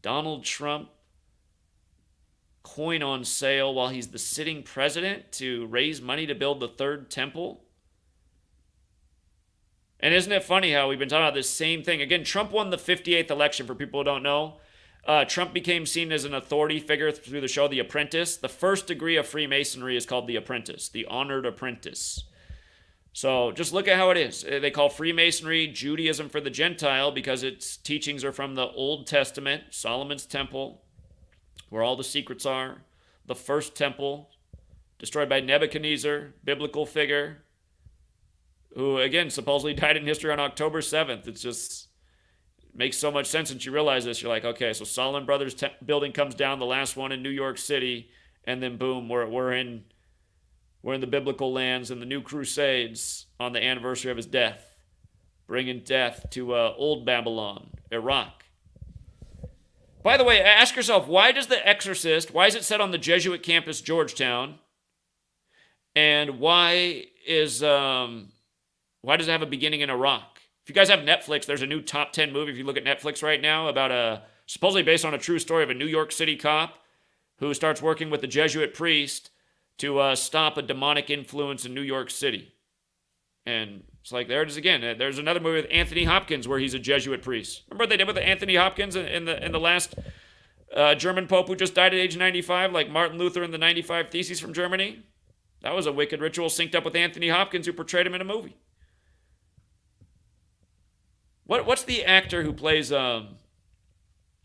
Donald Trump, coin on sale while he's the sitting president to raise money to build the third temple. And isn't it funny how we've been talking about this same thing? Again, Trump won the 58th election, for people who don't know. Trump became seen as an authority figure through the show The Apprentice. The first degree of Freemasonry is called The Apprentice, the honored apprentice. So just look at how it is. They call Freemasonry Judaism for the Gentile because its teachings are from the Old Testament, Solomon's temple, where all the secrets are. The first temple, destroyed by Nebuchadnezzar, biblical figure, who, again, supposedly died in history on October 7th. It just makes so much sense once you realize this. You're like, okay, so Solomon Brothers building comes down, the last one in New York City, and then boom, we're in the biblical lands and the new crusades on the anniversary of his death, bringing death to old Babylon, Iraq. By the way, ask yourself, why is it set on the Jesuit campus, Georgetown? And why does it have a beginning in Iraq? If you guys have Netflix, there's a new top 10 movie, if you look at Netflix right now, about supposedly based on a true story of a New York City cop who starts working with the Jesuit priest to stop a demonic influence in New York City. And it's like, there it is again. There's another movie with Anthony Hopkins where he's a Jesuit priest. Remember what they did with Anthony Hopkins in the last German Pope who just died at age 95, like Martin Luther in the 95 Theses from Germany? That was a wicked ritual synced up with Anthony Hopkins who portrayed him in a movie. What's the actor who plays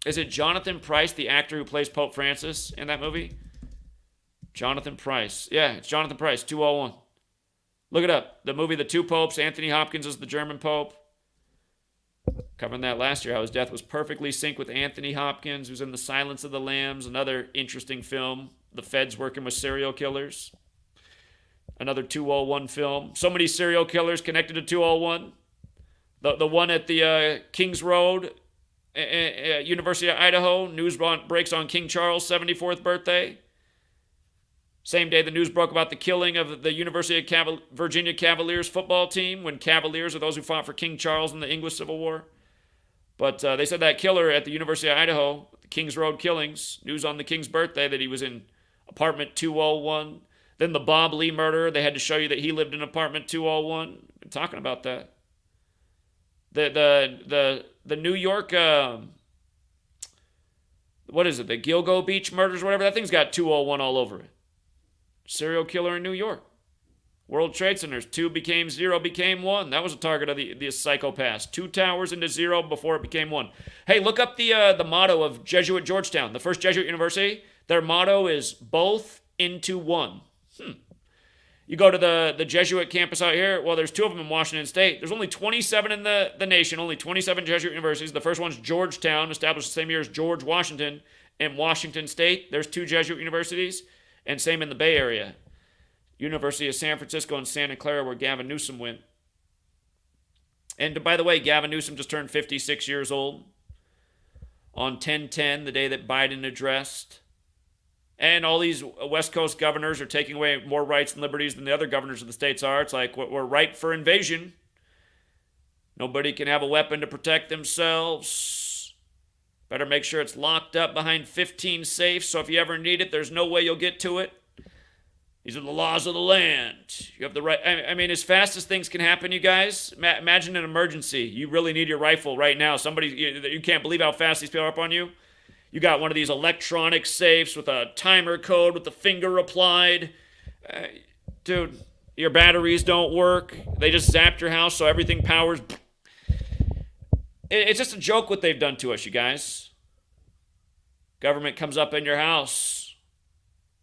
Is it Jonathan Pryce, the actor who plays Pope Francis in that movie? Jonathan Pryce. Yeah, it's Jonathan Pryce, 201. Look it up. The movie The Two Popes. Anthony Hopkins is the German Pope. Covering that last year, how his death was perfectly synced with Anthony Hopkins, who's in The Silence of the Lambs, another interesting film. The Feds working with serial killers. Another 201 film. So many serial killers connected to 201. The one at the Kings Road, University of Idaho. News breaks on King Charles' 74th birthday. Same day the news broke about the killing of the University of Virginia Cavaliers football team, when Cavaliers are those who fought for King Charles in the English Civil War. But they said that killer at the University of Idaho, the Kings Road killings, news on the king's birthday that he was in apartment 201. Then the Bob Lee murder, they had to show you that he lived in apartment 201. Been talking about that. The New York, what is it, the Gilgo Beach murders or whatever, that thing's got 201 all over it. Serial killer in New York. World Trade Centers, 2 became 0, became 1. That was a target of the psychopaths. 2 towers into 0 before it became 1. Hey, look up the motto of Jesuit Georgetown, the first Jesuit university. Their motto is both into one. You go to the Jesuit campus out here, well, there's 2 of them in Washington State. There's only 27 in the nation, only 27 Jesuit universities. The first one's Georgetown, established the same year as George Washington. In Washington State, there's 2 Jesuit universities. And same in the Bay Area. University of San Francisco and Santa Clara, where Gavin Newsom went. And by the way, Gavin Newsom just turned 56 years old on 10/10, the day that Biden addressed. And all these West Coast governors are taking away more rights and liberties than the other governors of the states are. It's like, we're ripe for invasion. Nobody can have a weapon to protect themselves. Better make sure it's locked up behind 15 safes, so if you ever need it, there's no way you'll get to it. These are the laws of the land. You have the right. I mean, as fast as things can happen, you guys, imagine an emergency. You really need your rifle right now. You can't believe how fast these people are up on you. You got one of these electronic safes with a timer code with the finger applied. Dude, your batteries don't work. They just zapped your house so everything powers. It's just a joke what they've done to us, you guys. Government comes up in your house.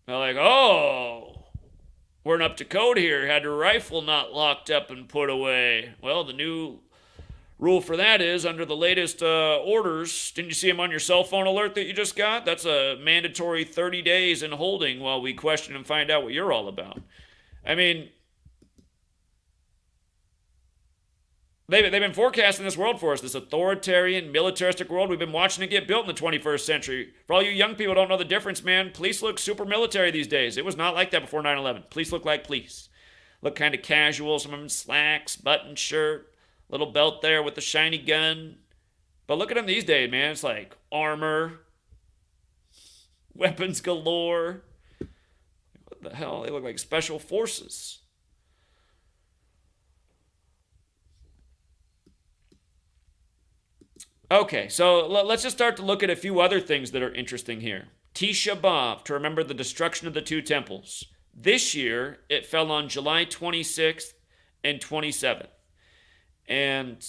They're like, oh, we're up to code here. Had your rifle not locked up and put away. Well, the new rule for that is, under the latest orders, didn't you see them on your cell phone alert that you just got? That's a mandatory 30 days in holding while we question and find out what you're all about. I mean, they've been forecasting this world for us, this authoritarian, militaristic world. We've been watching it get built in the 21st century. For all you young people who don't know the difference, man, police look super military these days. It was not like that before 9/11. Police look like police. Look kind of casual, some of them in slacks, button shirt, little belt there with the shiny gun. But look at them these days, man. It's like armor, weapons galore. What the hell? They look like special forces. Okay, so let's just start to look at a few other things that are interesting here. Tisha B'Av, to remember the destruction of the 2 temples. This year, it fell on July 26th and 27th. And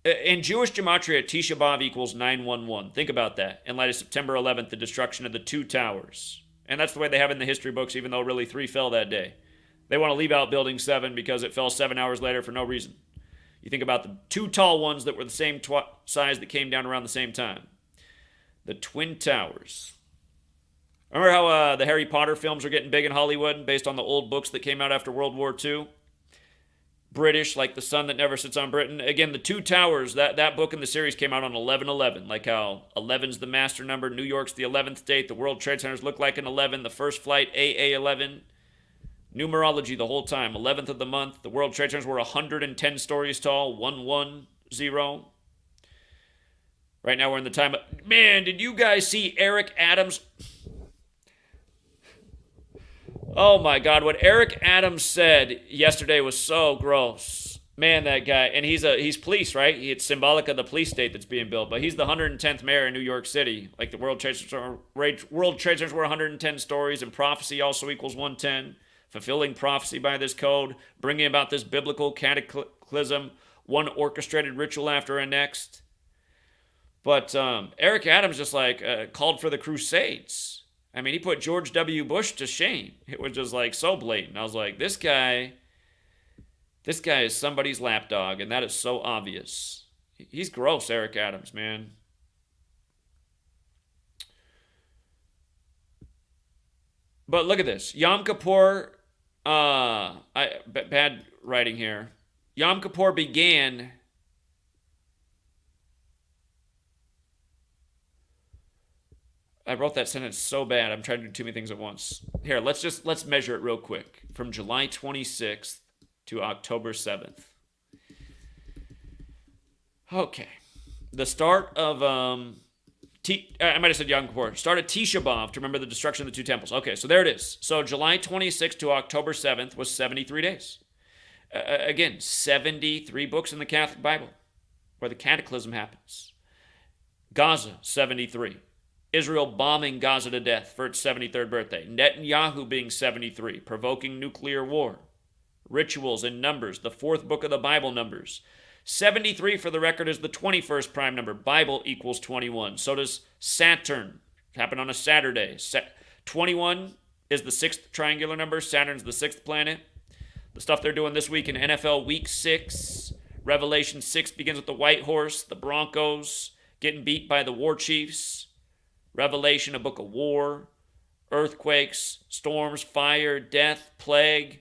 in Jewish Gematria, Tisha B'Av equals 911. Think about that. In light of September 11th, the destruction of the 2 towers. And that's the way they have it in the history books, even though really 3 fell that day. They want to leave out building 7 because it fell 7 hours later for no reason. You think about the 2 tall ones that were the same size that came down around the same time. The Twin Towers. Remember how the Harry Potter films are getting big in Hollywood based on the old books that came out after World War II? British, like The Sun That Never Sits on Britain. Again, the 2 Towers, that book in the series came out on 11/11. Like how 11's the master number, New York's the 11th state, the World Trade Centers look like an 11, the first flight, AA11. Numerology the whole time. 11th of the month. The World Trade Centers were 110 stories tall. 110. Right now we're in the time of... Man, did you guys see Eric Adams? Oh my God, what Eric Adams said yesterday was so gross. Man, that guy. And he's police, right? It's symbolic of the police state that's being built. But he's the 110th mayor in New York City. Like the World Trade Centers were 110 stories, and prophecy also equals 110. Fulfilling prophecy by this code, bringing about this biblical cataclysm, one orchestrated ritual after the next. But Eric Adams just called for the Crusades. I mean, he put George W. Bush to shame. It was just so blatant. I was like, this guy is somebody's lapdog, and that is so obvious. He's gross, Eric Adams, man. But look at this. Yom Kippur, bad writing here. Yom Kippur began... I wrote that sentence so bad. I'm trying to do too many things at once. Here, let's measure it real quick. From July 26th to October 7th. Okay. The start of I might have said Yom Kippur. Start of Tisha B'Av to remember the destruction of the two temples. Okay, so there it is. So July 26th to October 7th was 73 days. Again, 73 books in the Catholic Bible where the cataclysm happens. Gaza, 73. Israel bombing Gaza to death for its 73rd birthday. Netanyahu being 73, provoking nuclear war. Rituals and numbers, the fourth book of the Bible, Numbers. 73, for the record, is the 21st prime number. Bible equals 21. So does Saturn. Happened on a Saturday. 21 is the sixth triangular number. Saturn's the sixth planet. The stuff they're doing this week in NFL Week 6. Revelation 6 begins with the white horse, the Broncos, getting beat by the war chiefs. Revelation, a book of war, earthquakes, storms, fire, death, plague,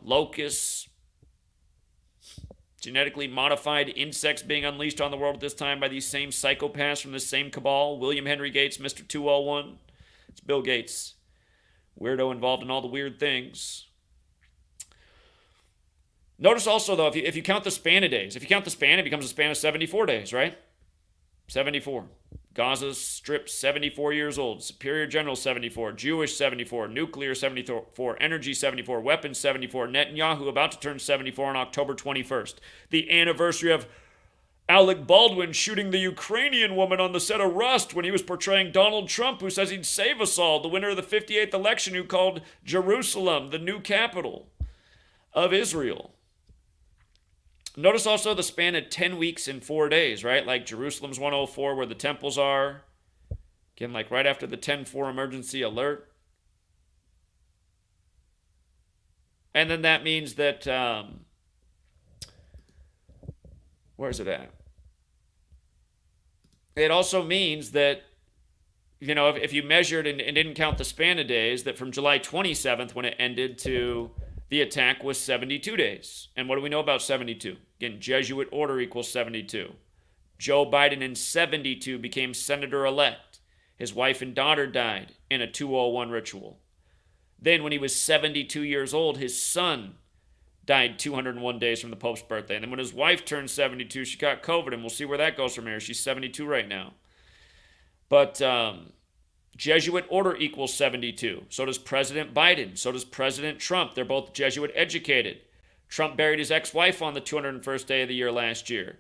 locusts, genetically modified insects being unleashed on the world at this time by these same psychopaths from this same cabal. William Henry Gates, Mr. 201. It's Bill Gates. Weirdo involved in all the weird things. Notice also, though, if you count the span of days, if you count the span, it becomes a span of 74 days, right? 74. Gaza Strip, 74 years old. Superior General, 74. Jewish, 74. Nuclear, 74. Energy, 74. Weapons, 74. Netanyahu about to turn 74 on October 21st. The anniversary of Alec Baldwin shooting the Ukrainian woman on the set of Rust when he was portraying Donald Trump, who says he'd save us all, the winner of the 58th election, who called Jerusalem the new capital of Israel. Notice also the span of 10 weeks and 4 days, right? Like Jerusalem's 104, where the temples are. Again, right after the 10-4 emergency alert. And then that means that, where is it at? It also means that, if you measured and didn't count the span of days, that from July 27th, when it ended, to the attack was 72 days. And what do we know about 72? Again, Jesuit order equals 72. Joe Biden in 72 became senator-elect. His wife and daughter died in a 201 ritual. Then when he was 72 years old, his son died 201 days from the Pope's birthday. And then when his wife turned 72, she got COVID, and we'll see where that goes from here. She's 72 right now. But Jesuit order equals 72. So does President Biden. So does President Trump. They're both Jesuit educated. Trump buried his ex-wife on the 201st day of the year last year.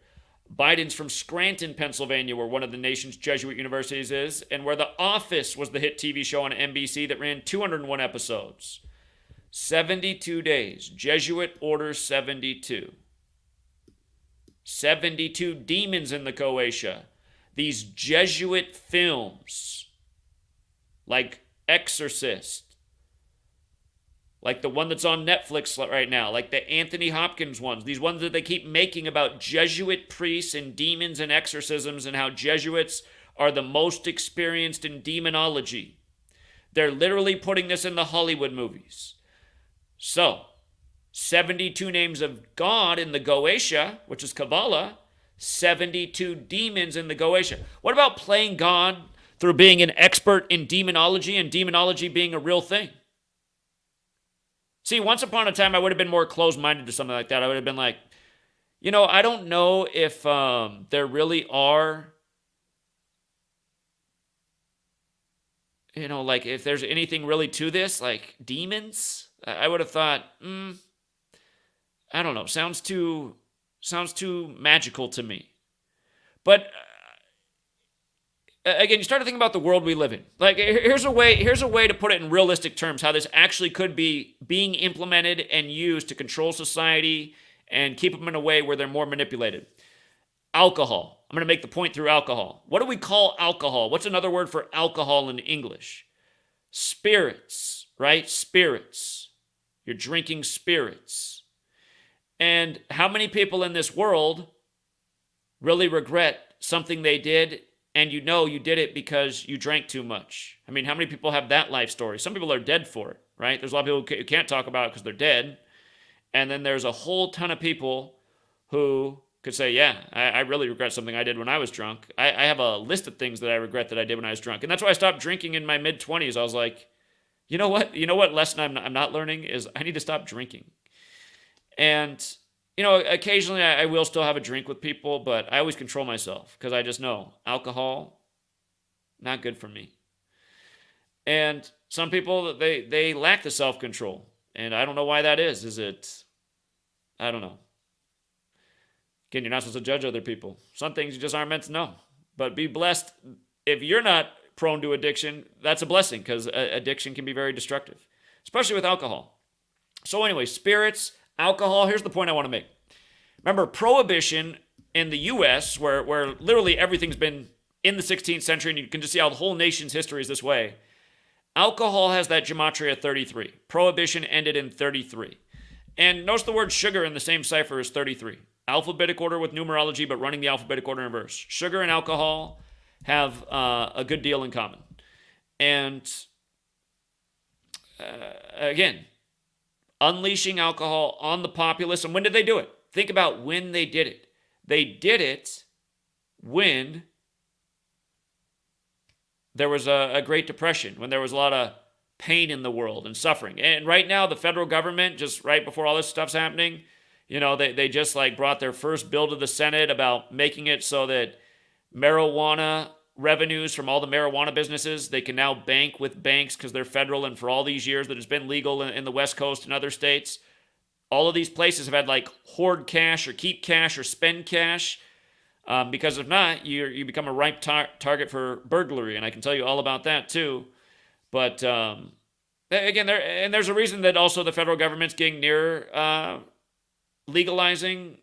Biden's from Scranton, Pennsylvania, where one of the nation's Jesuit universities is, and where The Office was the hit TV show on NBC that ran 201 episodes. 72 days. Jesuit order 72. 72 demons in the Croatia. These Jesuit films, like Exorcist, like the one that's on Netflix right now, like the Anthony Hopkins ones, these ones that they keep making about Jesuit priests and demons and exorcisms and how Jesuits are the most experienced in demonology. They're literally putting this in the Hollywood movies. So, 72 names of God in the Goetia, which is Kabbalah, 72 demons in the Goetia. What about playing God through being an expert in demonology and demonology being a real thing? See, once upon a time, I would have been more closed-minded to something like that. I would have been like, I don't know if there really are, if there's anything really to this, like demons. I would have thought, I don't know, sounds too magical to me. But again, you start to think about the world we live in. Like, here's a way to put it in realistic terms, how this actually could be being implemented and used to control society and keep them in a way where they're more manipulated. Alcohol. I'm going to make the point through alcohol. What do we call alcohol? What's another word for alcohol in English? Spirits, right? Spirits. You're drinking spirits. And how many people in this world really regret something they did, and you know you did it because you drank too much? I mean, how many people have that life story? Some people are dead for it, right? There's a lot of people who can't talk about it because they're dead. And then there's a whole ton of people who could say, yeah, I really regret something I did when I was drunk. I have a list of things that I regret that I did when I was drunk. And that's why I stopped drinking in my mid-20s. I was like, you know what? You know what lesson I'm not learning is I need to stop drinking. And, you know, occasionally I will still have a drink with people, but I always control myself because I just know alcohol, not good for me. And some people, they lack the self-control. And I don't know why that is. Is it, I don't know. Again, you're not supposed to judge other people. Some things you just aren't meant to know. But be blessed. If you're not prone to addiction, that's a blessing because addiction can be very destructive, especially with alcohol. So anyway, spirits, alcohol, here's the point I want to make. Remember, Prohibition in the U.S., where literally everything's been in the 16th century, and you can just see how the whole nation's history is this way. Alcohol has that Gematria 33. Prohibition ended in 33. And notice the word sugar in the same cipher is 33. Alphabetic order with numerology, but running the alphabetic order in reverse. Sugar and alcohol have a good deal in common. And again, unleashing alcohol on the populace. And when did they do it? Think about when they did it. They did it when there was a Great Depression, when there was a lot of pain in the world and suffering. And right now, the federal government, just right before all this stuff's happening, you know, they just like brought their first bill to the Senate about making it so that marijuana revenues from all the marijuana businesses, they can now bank with banks because they're federal. And for all these years that it's been legal in the West Coast and other states, all of these places have had like hoard cash or keep cash or spend cash. Because if not, you become a ripe target for burglary. And I can tell you all about that too. But again, there's a reason that also the federal government's getting near legalizing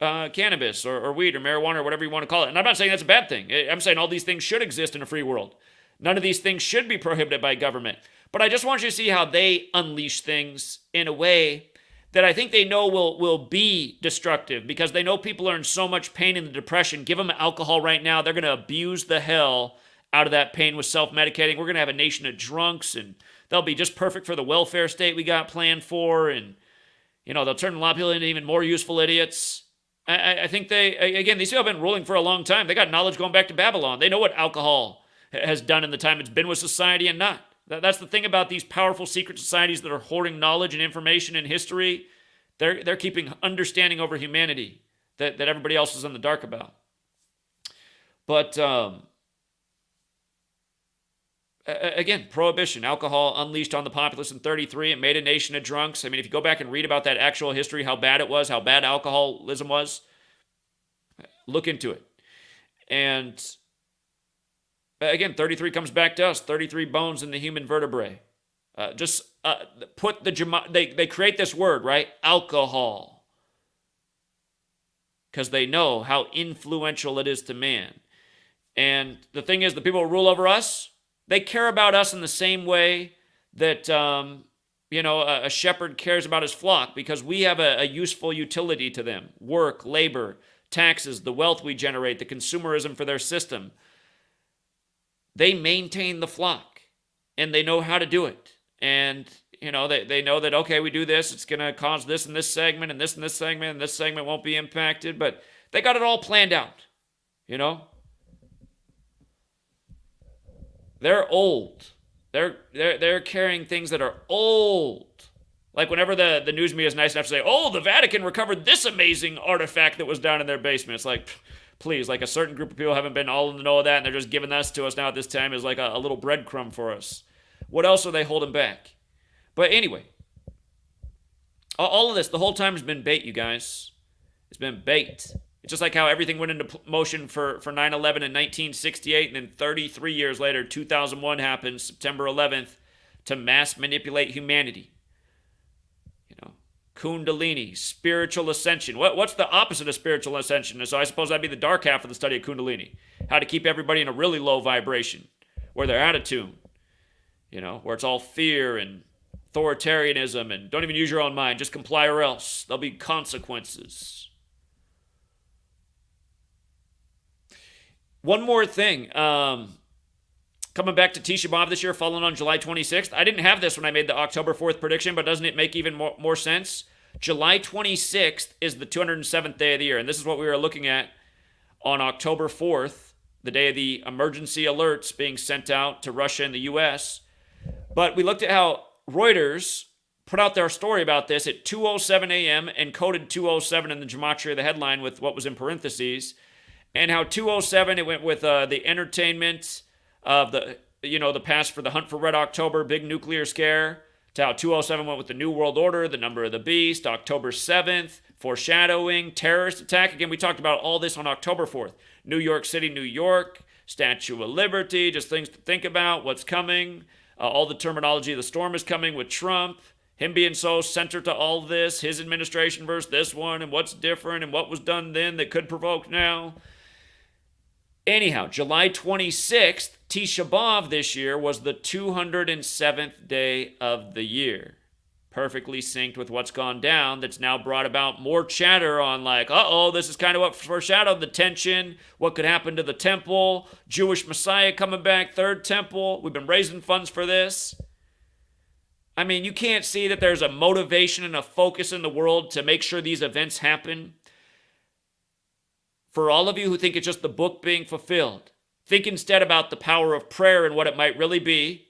cannabis or weed or marijuana or whatever you want to call it. And I'm not saying that's a bad thing. I'm saying all these things should exist in a free world. None of these things should be prohibited by government. But I just want you to see how they unleash things in a way that I think they know will be destructive because they know people are in so much pain in the depression. Give them alcohol right now. They're going to abuse the hell out of that pain with self-medicating. We're going to have a nation of drunks, and they'll be just perfect for the welfare state we got planned for. And, you know, they'll turn a lot of people into even more useful idiots. I think these people have been ruling for a long time. They got knowledge going back to Babylon. They know what alcohol has done in the time it's been with society and not. That's the thing about these powerful secret societies that are hoarding knowledge and information and history. They're keeping understanding over humanity that everybody else is in the dark about. But again, prohibition, alcohol unleashed on the populace in 33. It made a nation of drunks. I mean, if you go back and read about that actual history, how bad it was, how bad alcoholism was, look into it. And again, 33 comes back to us, 33 bones in the human vertebrae. Put they create this word, right? Alcohol. Because they know how influential it is to man. And the thing is, the people who rule over us, they care about us in the same way that, a shepherd cares about his flock because we have a useful utility to them. Work, labor, taxes, the wealth we generate, the consumerism for their system. They maintain the flock, and they know how to do it. And, you know, they know that, okay, we do this, it's going to cause this in this segment, and this in this segment, and this segment won't be impacted. But they got it all planned out, you know? They're old. They're carrying things that are old. Like whenever the news media is nice enough to say, oh, the Vatican recovered this amazing artifact that was down in their basement. It's like, please, like a certain group of people haven't been all in the know of that, and they're just giving this to us now at this time as like a little breadcrumb for us. What else are they holding back? But anyway, all of this, the whole time has been bait, you guys. It's been bait. It's just like how everything went into motion for 9/11 in 1968, and then 33 years later, 2001 happened, September 11th, to mass manipulate humanity. You know, Kundalini, spiritual ascension. What's the opposite of spiritual ascension? So I suppose that'd be the dark half of the study of Kundalini. How to keep everybody in a really low vibration, where they're out of tune. Where it's all fear and authoritarianism and don't even use your own mind. Just comply or else. There'll be consequences. One more thing. Coming back to Tisha B'Av this year, falling on July 26th. I didn't have this when I made the October 4th prediction, but doesn't it make even more sense? July 26th is the 207th day of the year, and this is what we were looking at on October 4th, the day of the emergency alerts being sent out to Russia and the U.S. But we looked at how Reuters put out their story about this at 2:07 a.m. and coded 2:07 in the Gematria, the headline, with what was in parentheses, and how 2:07 it went with the entertainment of the past for the Hunt for Red October, big nuclear scare, to how 2:07 went with the New World Order, the number of the beast, October 7th, foreshadowing, terrorist attack. Again, we talked about all this on October 4th. New York City, New York, Statue of Liberty, just things to think about, what's coming. All the terminology of the storm is coming with Trump, him being so centered to all this, his administration versus this one, and what's different, and what was done then that could provoke now. Anyhow, July 26th, Tisha B'Av this year was the 207th day of the year. Perfectly synced with what's gone down, that's now brought about more chatter on this is kind of what foreshadowed the tension, what could happen to the temple, Jewish Messiah coming back, third temple. We've been raising funds for this. I mean, you can't see that there's a motivation and a focus in the world to make sure these events happen. For all of you who think it's just the book being fulfilled, think instead about the power of prayer and what it might really be.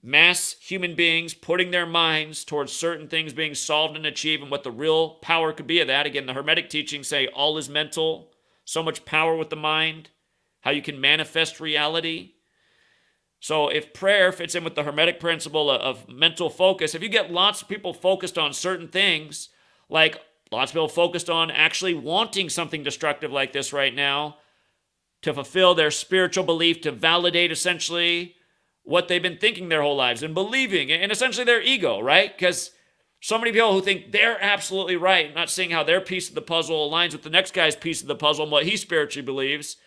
Mass human beings putting their minds towards certain things being solved and achieved, and what the real power could be of that. Again, the Hermetic teachings say all is mental, so much power with the mind, how you can manifest reality. So if prayer fits in with the Hermetic principle of mental focus, if you get lots of people focused on certain things, like lots of people focused on actually wanting something destructive like this right now, to fulfill their spiritual belief, to validate essentially what they've been thinking their whole lives and believing, and essentially their ego, right? Because so many people who think they're absolutely right, not seeing how their piece of the puzzle aligns with the next guy's piece of the puzzle and what he spiritually believes.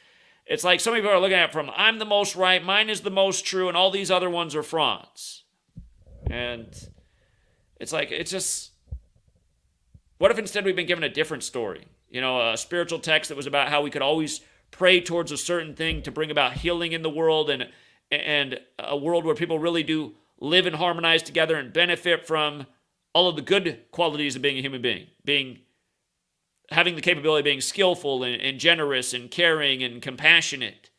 It's like some people are looking at it from, I'm the most right, mine is the most true, and all these other ones are frauds. And it's like, it's just, what if instead we've been given a different story? A spiritual text that was about how we could always pray towards a certain thing to bring about healing in the world, and a world where people really do live and harmonize together and benefit from all of the good qualities of being a human being, having the capability of being skillful and generous and caring and compassionate.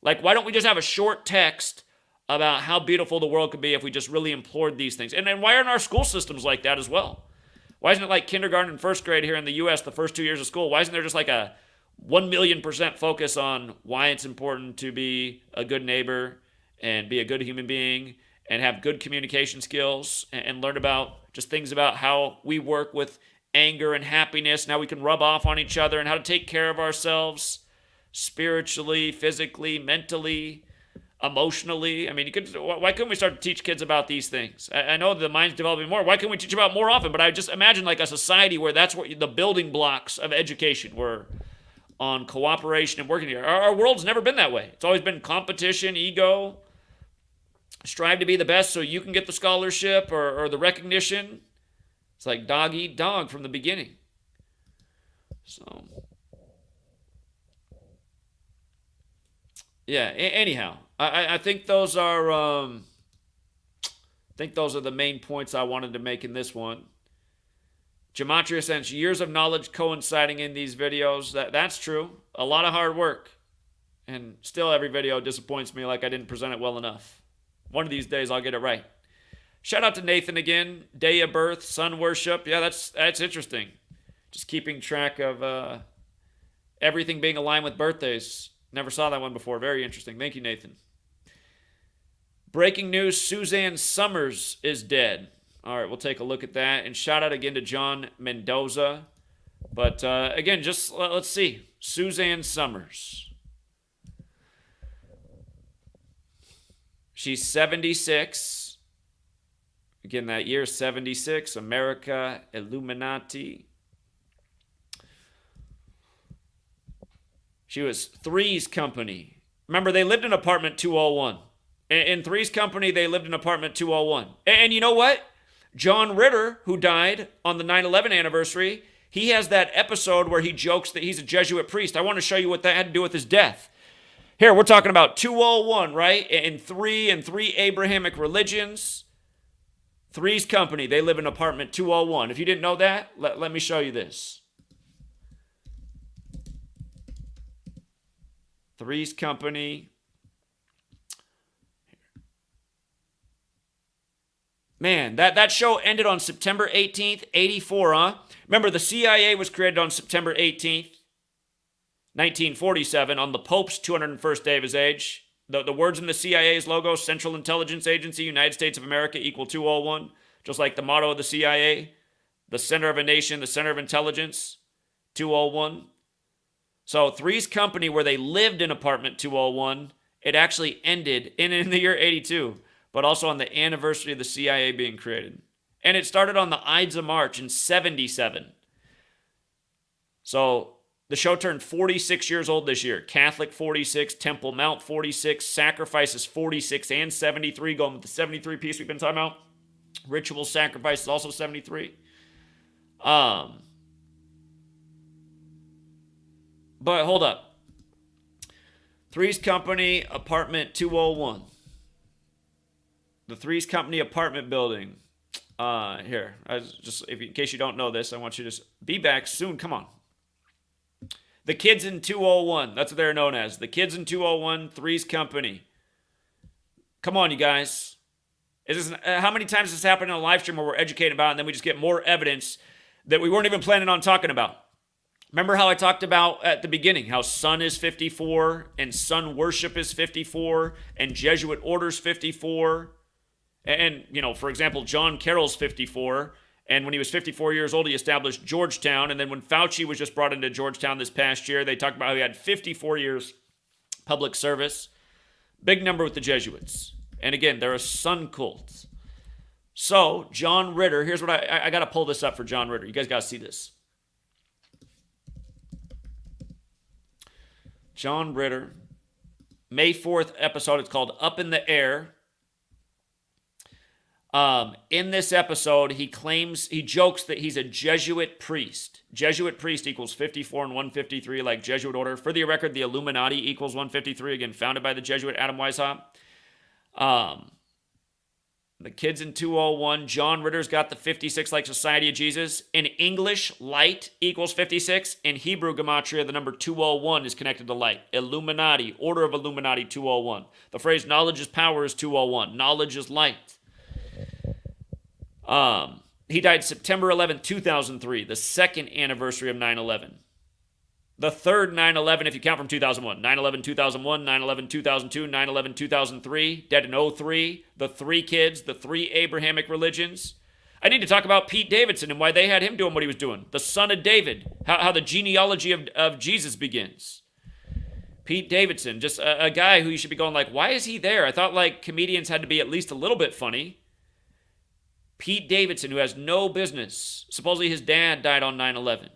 Like, why don't we just have a short text about how beautiful the world could be if we just really implored these things? And then why aren't our school systems like that as well? Why isn't it like kindergarten and first grade here in the U.S., the first 2 years of school? Why isn't there just like a 1,000,000% focus on why it's important to be a good neighbor and be a good human being and have good communication skills and learn about just things about how we work with anger and happiness and how we can rub off on each other and how to take care of ourselves spiritually, physically, mentally, emotionally. I mean, why couldn't we start to teach kids about these things? I know the mind's developing more. Why couldn't we teach about more often? But I just imagine like a society where that's what the building blocks of education were, on cooperation and working together. Our world's never been that way. It's always been competition, ego, strive to be the best so you can get the scholarship or the recognition. It's like dog eat dog from the beginning. So, yeah. Anyhow, I think those are the main points I wanted to make in this one. Gematria sense years of knowledge coinciding in these videos. That's true. A lot of hard work. And still every video disappoints me, like I didn't present it well enough. One of these days I'll get it right. Shout out to Nathan again. Day of birth, sun worship. Yeah, that's interesting. Just keeping track of everything being aligned with birthdays. Never saw that one before. Very interesting. Thank you, Nathan. Breaking news, Suzanne Summers is dead. All right, we'll take a look at that. And shout out again to John Mendoza. But again, just let's see. Suzanne Summers. She's 76. Again, that year, 76, America, Illuminati. She was Three's Company. Remember, they lived in apartment 201. In Three's Company, they lived in apartment 201. And you know what? John Ritter, who died on the 9/11 anniversary, he has that episode where he jokes that he's a Jesuit priest. I want to show you what that had to do with his death. Here, we're talking about 201, right? And three Abrahamic religions. Three's Company, they live in apartment 201. If you didn't know that, let me show you this. Three's Company. Man, that show ended on September 18th, 84, huh? Remember, the CIA was created on September 18th, 1947, on the Pope's 201st day of his age. The words in the CIA's logo, Central Intelligence Agency, United States of America, equal 201, just like the motto of the CIA, the center of a nation, the center of intelligence, 201. So Three's Company, where they lived in apartment 201, it actually ended in the year 82, but also on the anniversary of the CIA being created. And it started on the Ides of March in 77. So the show turned 46 years old this year. Catholic 46, Temple Mount 46, Sacrifices 46 and 73, going with the 73 piece we've been talking about. Ritual Sacrifice is also 73. But hold up. Three's Company, apartment 201. The Three's Company apartment building. Here, in case you don't know this, I want you to just be back soon. Come on. The Kids in 201. That's what they're known as. The Kids in 201, Three's Company. Come on, you guys. How many times has this happened in a live stream where we're educated about it and then we just get more evidence that we weren't even planning on talking about? Remember how I talked about at the beginning how sun is 54 and sun worship is 54 and Jesuit orders 54? And, for example, John Carroll's 54. And when he was 54 years old, he established Georgetown. And then when Fauci was just brought into Georgetown this past year, they talked about how he had 54 years public service. Big number with the Jesuits. And again, they're a sun cult. So, John Ritter, here's what I got to pull this up for John Ritter. You guys got to see this. John Ritter, May 4th episode. It's called Up in the Air. In this episode, he jokes that he's a Jesuit priest. Jesuit priest equals 54 and 153, like Jesuit order. For the record, the Illuminati equals 153, again, founded by the Jesuit Adam Weishaupt. The Kids in 201, John Ritter's got the 56, like Society of Jesus. In English, light equals 56. In Hebrew, Gematria, the number 201 is connected to light. Illuminati, Order of Illuminati, 201. The phrase knowledge is power is 201. Knowledge is light. He died September 11, 2003, the second anniversary of 9/11. The third 9/11, if you count from 2001. 9/11, 2001, 9/11, 2002, 9/11, 2003, dead in 03, the three kids, the three Abrahamic religions. I need to talk about Pete Davidson and why they had him doing what he was doing. The son of David, how the genealogy of Jesus begins. Pete Davidson, just a guy who you should be going like, why is he there? I thought like comedians had to be at least a little bit funny. Pete Davidson, who has no business. Supposedly his dad died on 9/11.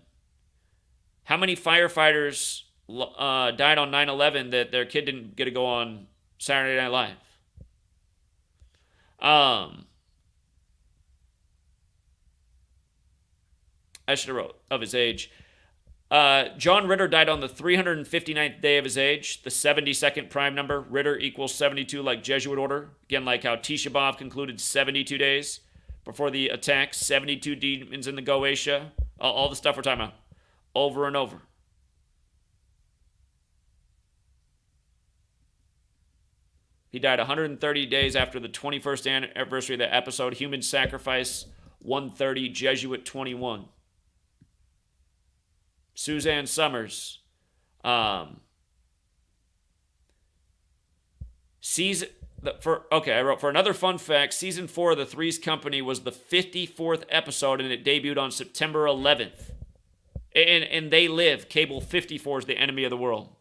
How many firefighters died on 9/11 that their kid didn't get to go on Saturday Night Live? I should have wrote of his age. John Ritter died on the 359th day of his age, the 72nd prime number. Ritter equals 72, like Jesuit order. Again, like how Tisha B'Av concluded 72 days before the attack, 72 demons in the Goetia, all the stuff we're talking about, over and over. He died 130 days after the 21st anniversary of the episode, Human Sacrifice 130, Jesuit 21. Suzanne Summers. I wrote, for another fun fact, season 4 of the Three's Company was the 54th episode, and it debuted on September 11th. And they live. Cable 54 is the enemy of the world.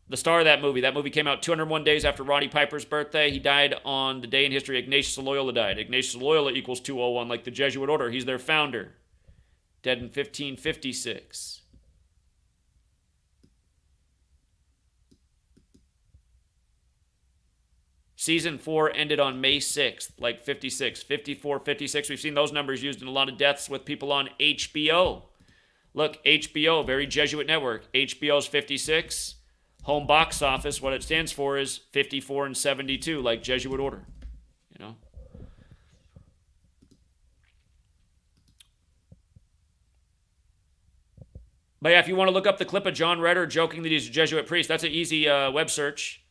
The star of that movie came out 201 days after Roddy Piper's birthday. He died on the day in history Ignatius of Loyola died. Ignatius of Loyola equals 201, like the Jesuit order. He's their founder. Dead in 1556. Season 4 ended on May 6th, like 56, 54, 56. We've seen those numbers used in a lot of deaths with people on HBO. Look, HBO, very Jesuit network. HBO's 56. Home box office, what it stands for is 54 and 72, like Jesuit order. You know? But yeah, if you want to look up the clip of John Redder joking that he's a Jesuit priest, that's an easy web search.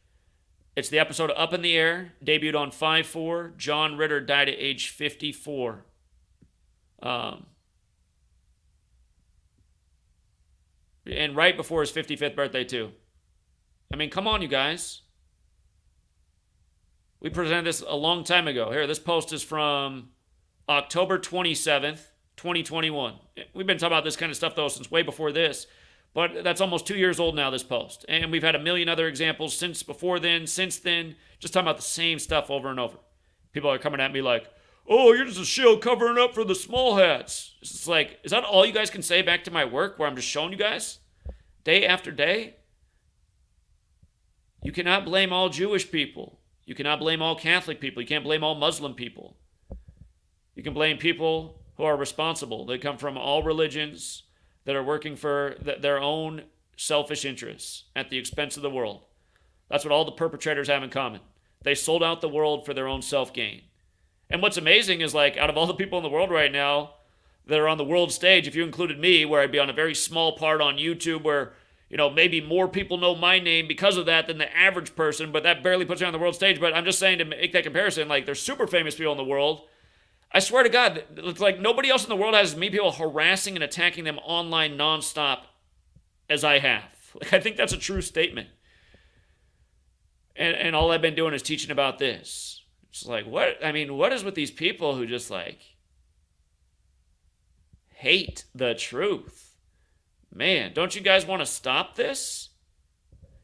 It's the episode Up in the Air, debuted on 5/4. John Ritter died at age 54. And right before his 55th birthday, too. I mean, come on, you guys. We presented this a long time ago. Here, this post is from October 27th, 2021. We've been talking about this kind of stuff, though, since way before this. But that's almost 2 years old now, this post. And we've had a million other examples since before then, since then, just talking about the same stuff over and over. People are coming at me like, oh, you're just a shill covering up for the small hats. It's just like, is that all you guys can say back to my work where I'm just showing you guys? Day after day? You cannot blame all Jewish people. You cannot blame all Catholic people. You can't blame all Muslim people. You can blame people who are responsible. They come from all religions, that are working for their own selfish interests at the expense of the world. That's what all the perpetrators have in common. They sold out the world for their own self-gain. And what's amazing is, like, out of all the people in the world right now that are on the world stage, if you included me, where I'd be on a very small part on YouTube, where, you know, maybe more people know my name because of that than the average person, but that barely puts me on the world stage. But I'm just saying, to make that comparison, like, there's super famous people in the world. I swear to God, it's like nobody else in the world has as many people harassing and attacking them online nonstop as I have. Like, I think that's a true statement. And all I've been doing is teaching about this. It's like, what? I mean, what is with these people who just, like, hate the truth? Man, don't you guys want to stop this?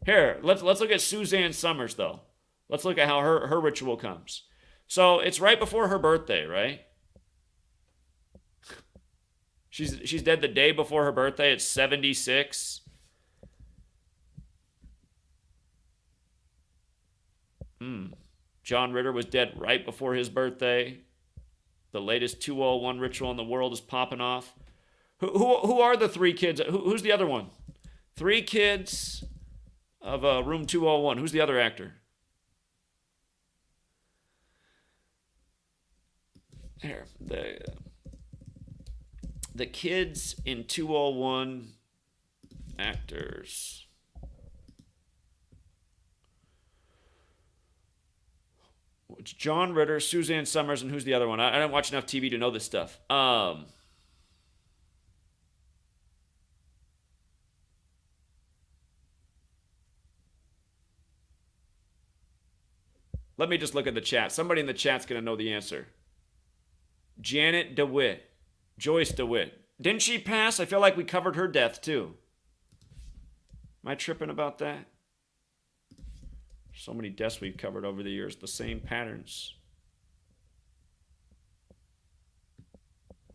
Here, let's look at Suzanne Summers, though. Let's look at how her ritual comes. So it's right before her birthday, right? She's dead the day before her birthday. It's 76. John Ritter was dead right before his birthday. The latest 201 ritual in the world is popping off. Who are the three kids? Who's the other one? 3 kids of room 201. Who's the other actor? Here, the kids in 201 actors. It's John Ritter, Suzanne Summers, and who's the other one? I don't watch enough TV to know this stuff. Let me just look at the chat. Somebody in the chat's going to know the answer. Janet DeWitt. Joyce DeWitt. Didn't she pass? I feel like we covered her death too. Am I tripping about that? So many deaths we've covered over the years. The same patterns.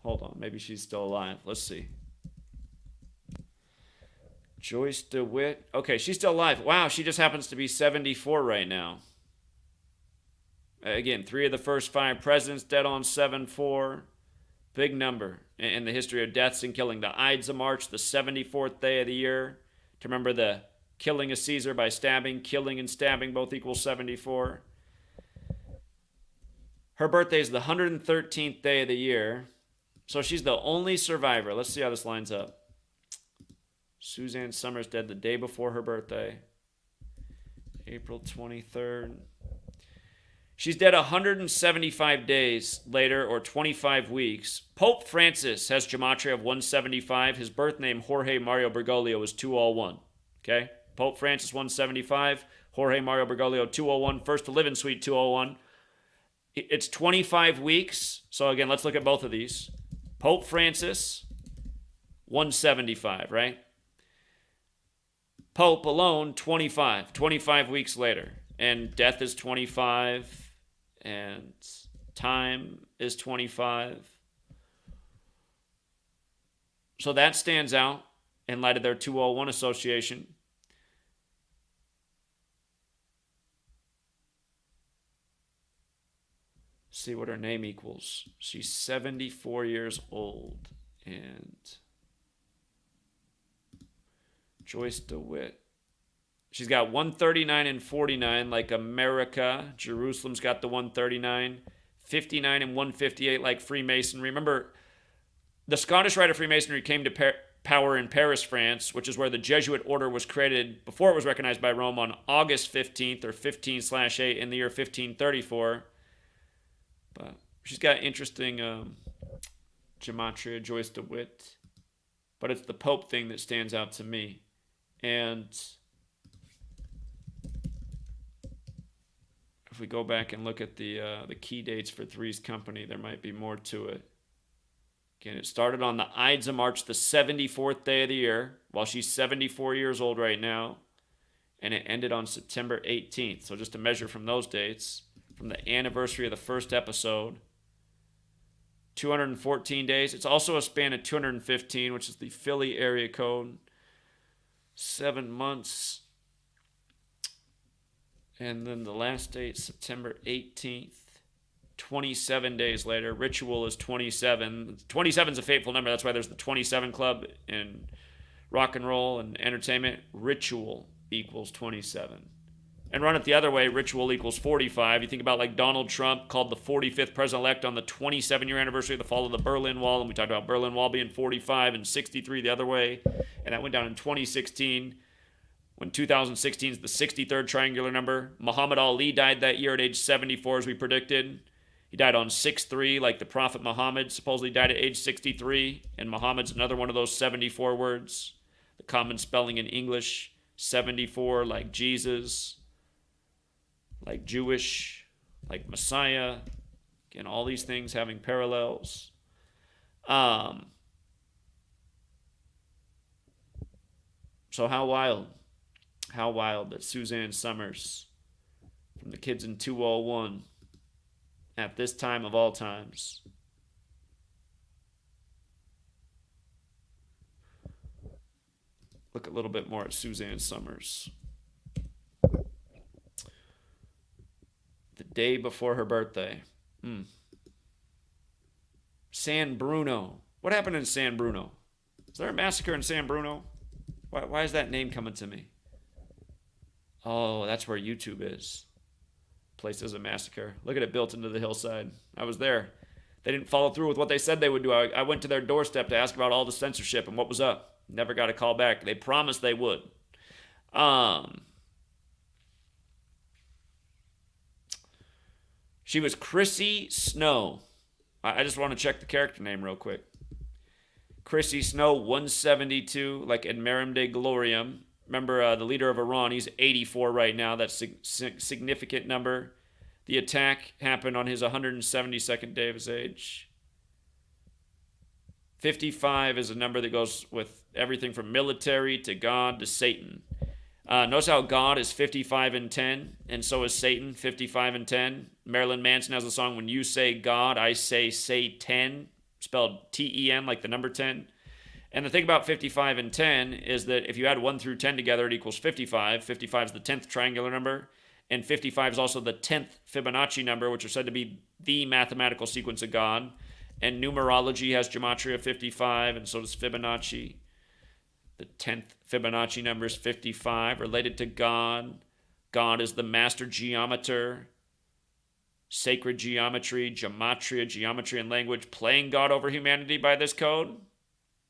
Hold on. Maybe she's still alive. Let's see. Joyce DeWitt. Okay, she's still alive. Wow, she just happens to be 74 right now. Again, 3 of the first 5 presidents dead on 7/4. Big number in the history of deaths and killing. The Ides of March, the 74th day of the year. To remember the killing of Caesar by stabbing, killing and stabbing both equal 74. Her birthday is the 113th day of the year. So she's the only survivor. Let's see how this lines up. Suzanne Summers dead the day before her birthday. April 23rd. She's dead 175 days later, or 25 weeks. Pope Francis has Gematria of 175. His birth name, Jorge Mario Bergoglio, is 201. Okay? Pope Francis, 175. Jorge Mario Bergoglio, 201. First to live in Suite 201. It's 25 weeks. So again, let's look at both of these. Pope Francis, 175, right? Pope alone, 25 weeks later. And death is 25, and time is 25. So that stands out in light of their 201 association. See what her name equals. She's 74 years old. And Joyce DeWitt. She's got 139 and 49 like America. Jerusalem's got the 139. 59 and 158 like Freemasonry. Remember, the Scottish Rite of Freemasonry came to power in Paris, France, which is where the Jesuit order was created before it was recognized by Rome on August 15th or 15/8 in the year 1534. But she's got interesting gematria, Joyce DeWitt. But it's the Pope thing that stands out to me. And if we go back and look at the key dates for Three's Company, there might be more to it. Again, it started on the Ides of March, the 74th day of the year, while she's 74 years old right now. And it ended on September 18th. So just to measure from those dates, from the anniversary of the first episode, 214 days. It's also a span of 215, which is the Philly area code. 7 months. And then the last date, September 18th. 27 days later. Ritual is 27. 27 is a fateful number. That's why there's the 27 Club in rock and roll and entertainment. Ritual equals 27. And run it the other way, ritual equals 45. You think about like Donald Trump called the 45th president-elect on the 27-year anniversary of the fall of the Berlin Wall. And we talked about Berlin Wall being 45 and 63 the other way. And that went down in 2016. When 2016 is the 63rd triangular number. Muhammad Ali died that year at age 74, as we predicted. He died on 6/3, like the Prophet Muhammad supposedly died at age 63. And Muhammad's another one of those 74 words. The common spelling in English, 74, like Jesus, like Jewish, like Messiah. Again, all these things having parallels. So how wild? How wild that Suzanne Summers from the kids in 201 at this time of all times. Look a little bit more at Suzanne Summers. The day before her birthday. San Bruno. What happened in San Bruno? Is there a massacre in San Bruno? Why is that name coming to me? Oh, that's where YouTube is. Place is a massacre. Look at it built into the hillside. I was there. They didn't follow through with what they said they would do. I went to their doorstep to ask about all the censorship and what was up. Never got a call back. They promised they would. She was Chrissy Snow. I just want to check the character name real quick. Chrissy Snow, 172, like Admirum de Gloriam. Remember the leader of Iran, he's 84 right now. That's a significant number. The attack happened on his 172nd day of his age. 55 is a number that goes with everything from military to God to Satan. Notice how God is 55 and 10, and so is Satan, 55 and 10. Marilyn Manson has a song, When You Say God, I Say 10, spelled T-E-N, like the number 10. And the thing about 55 and 10 is that if you add 1 through 10 together, it equals 55. 55 is the 10th triangular number. And 55 is also the 10th Fibonacci number, which are said to be the mathematical sequence of God. And numerology has Gematria 55, and so does Fibonacci. The 10th Fibonacci number is 55, related to God. God is the master geometer. Sacred geometry, gematria, geometry and language, playing God over humanity by this code.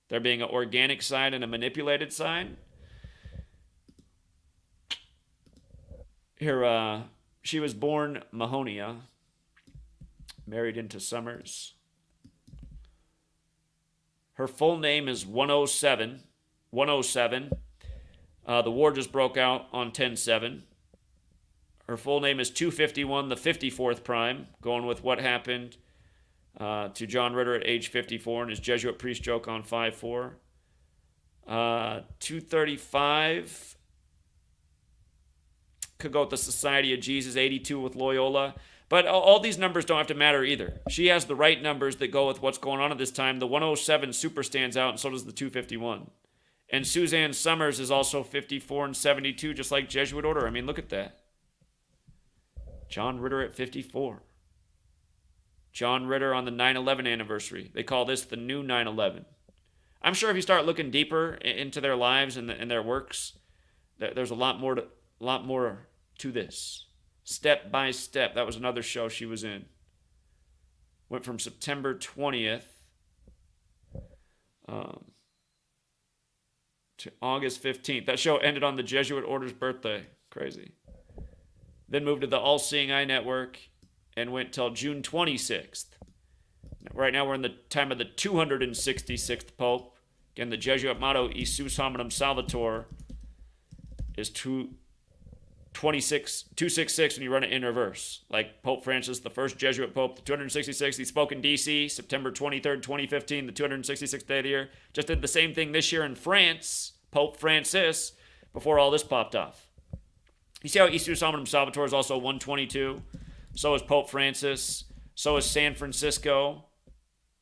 There being an organic side and a manipulated side. Here, she was born Mahonia, married into Summers. Her full name is 107. 107. The war just broke out on 10/7. Her full name is 251, the 54th prime, going with what happened to John Ritter at age 54 and his Jesuit priest joke on 5/4. 235 could go with the Society of Jesus, 82 with Loyola. But all these numbers don't have to matter either. She has the right numbers that go with what's going on at this time. The 107 super stands out, and so does the 251. And Suzanne Summers is also 54 and 72, just like Jesuit order. I mean, look at that. John Ritter at 54. John Ritter on the 9/11 anniversary. They call this the new 9/11. I'm sure if you start looking deeper into their lives and their works, there's a lot more to this. Step by Step. That was another show she was in. Went from September 20th to August 15th. That show ended on the Jesuit order's birthday. Crazy. Then moved to the All Seeing Eye Network and went till June 26th. Right now we're in the time of the 266th Pope. Again, the Jesuit motto, E Sus Hominum Salvator, is 266 when you run it in reverse. Like Pope Francis, the first Jesuit Pope, the 266th, he spoke in D.C., September 23rd, 2015, the 266th day of the year. Just did the same thing this year in France, Pope Francis, before all this popped off. You see how E Sus Hominum Salvator is also 122? So is Pope Francis. So is San Francisco,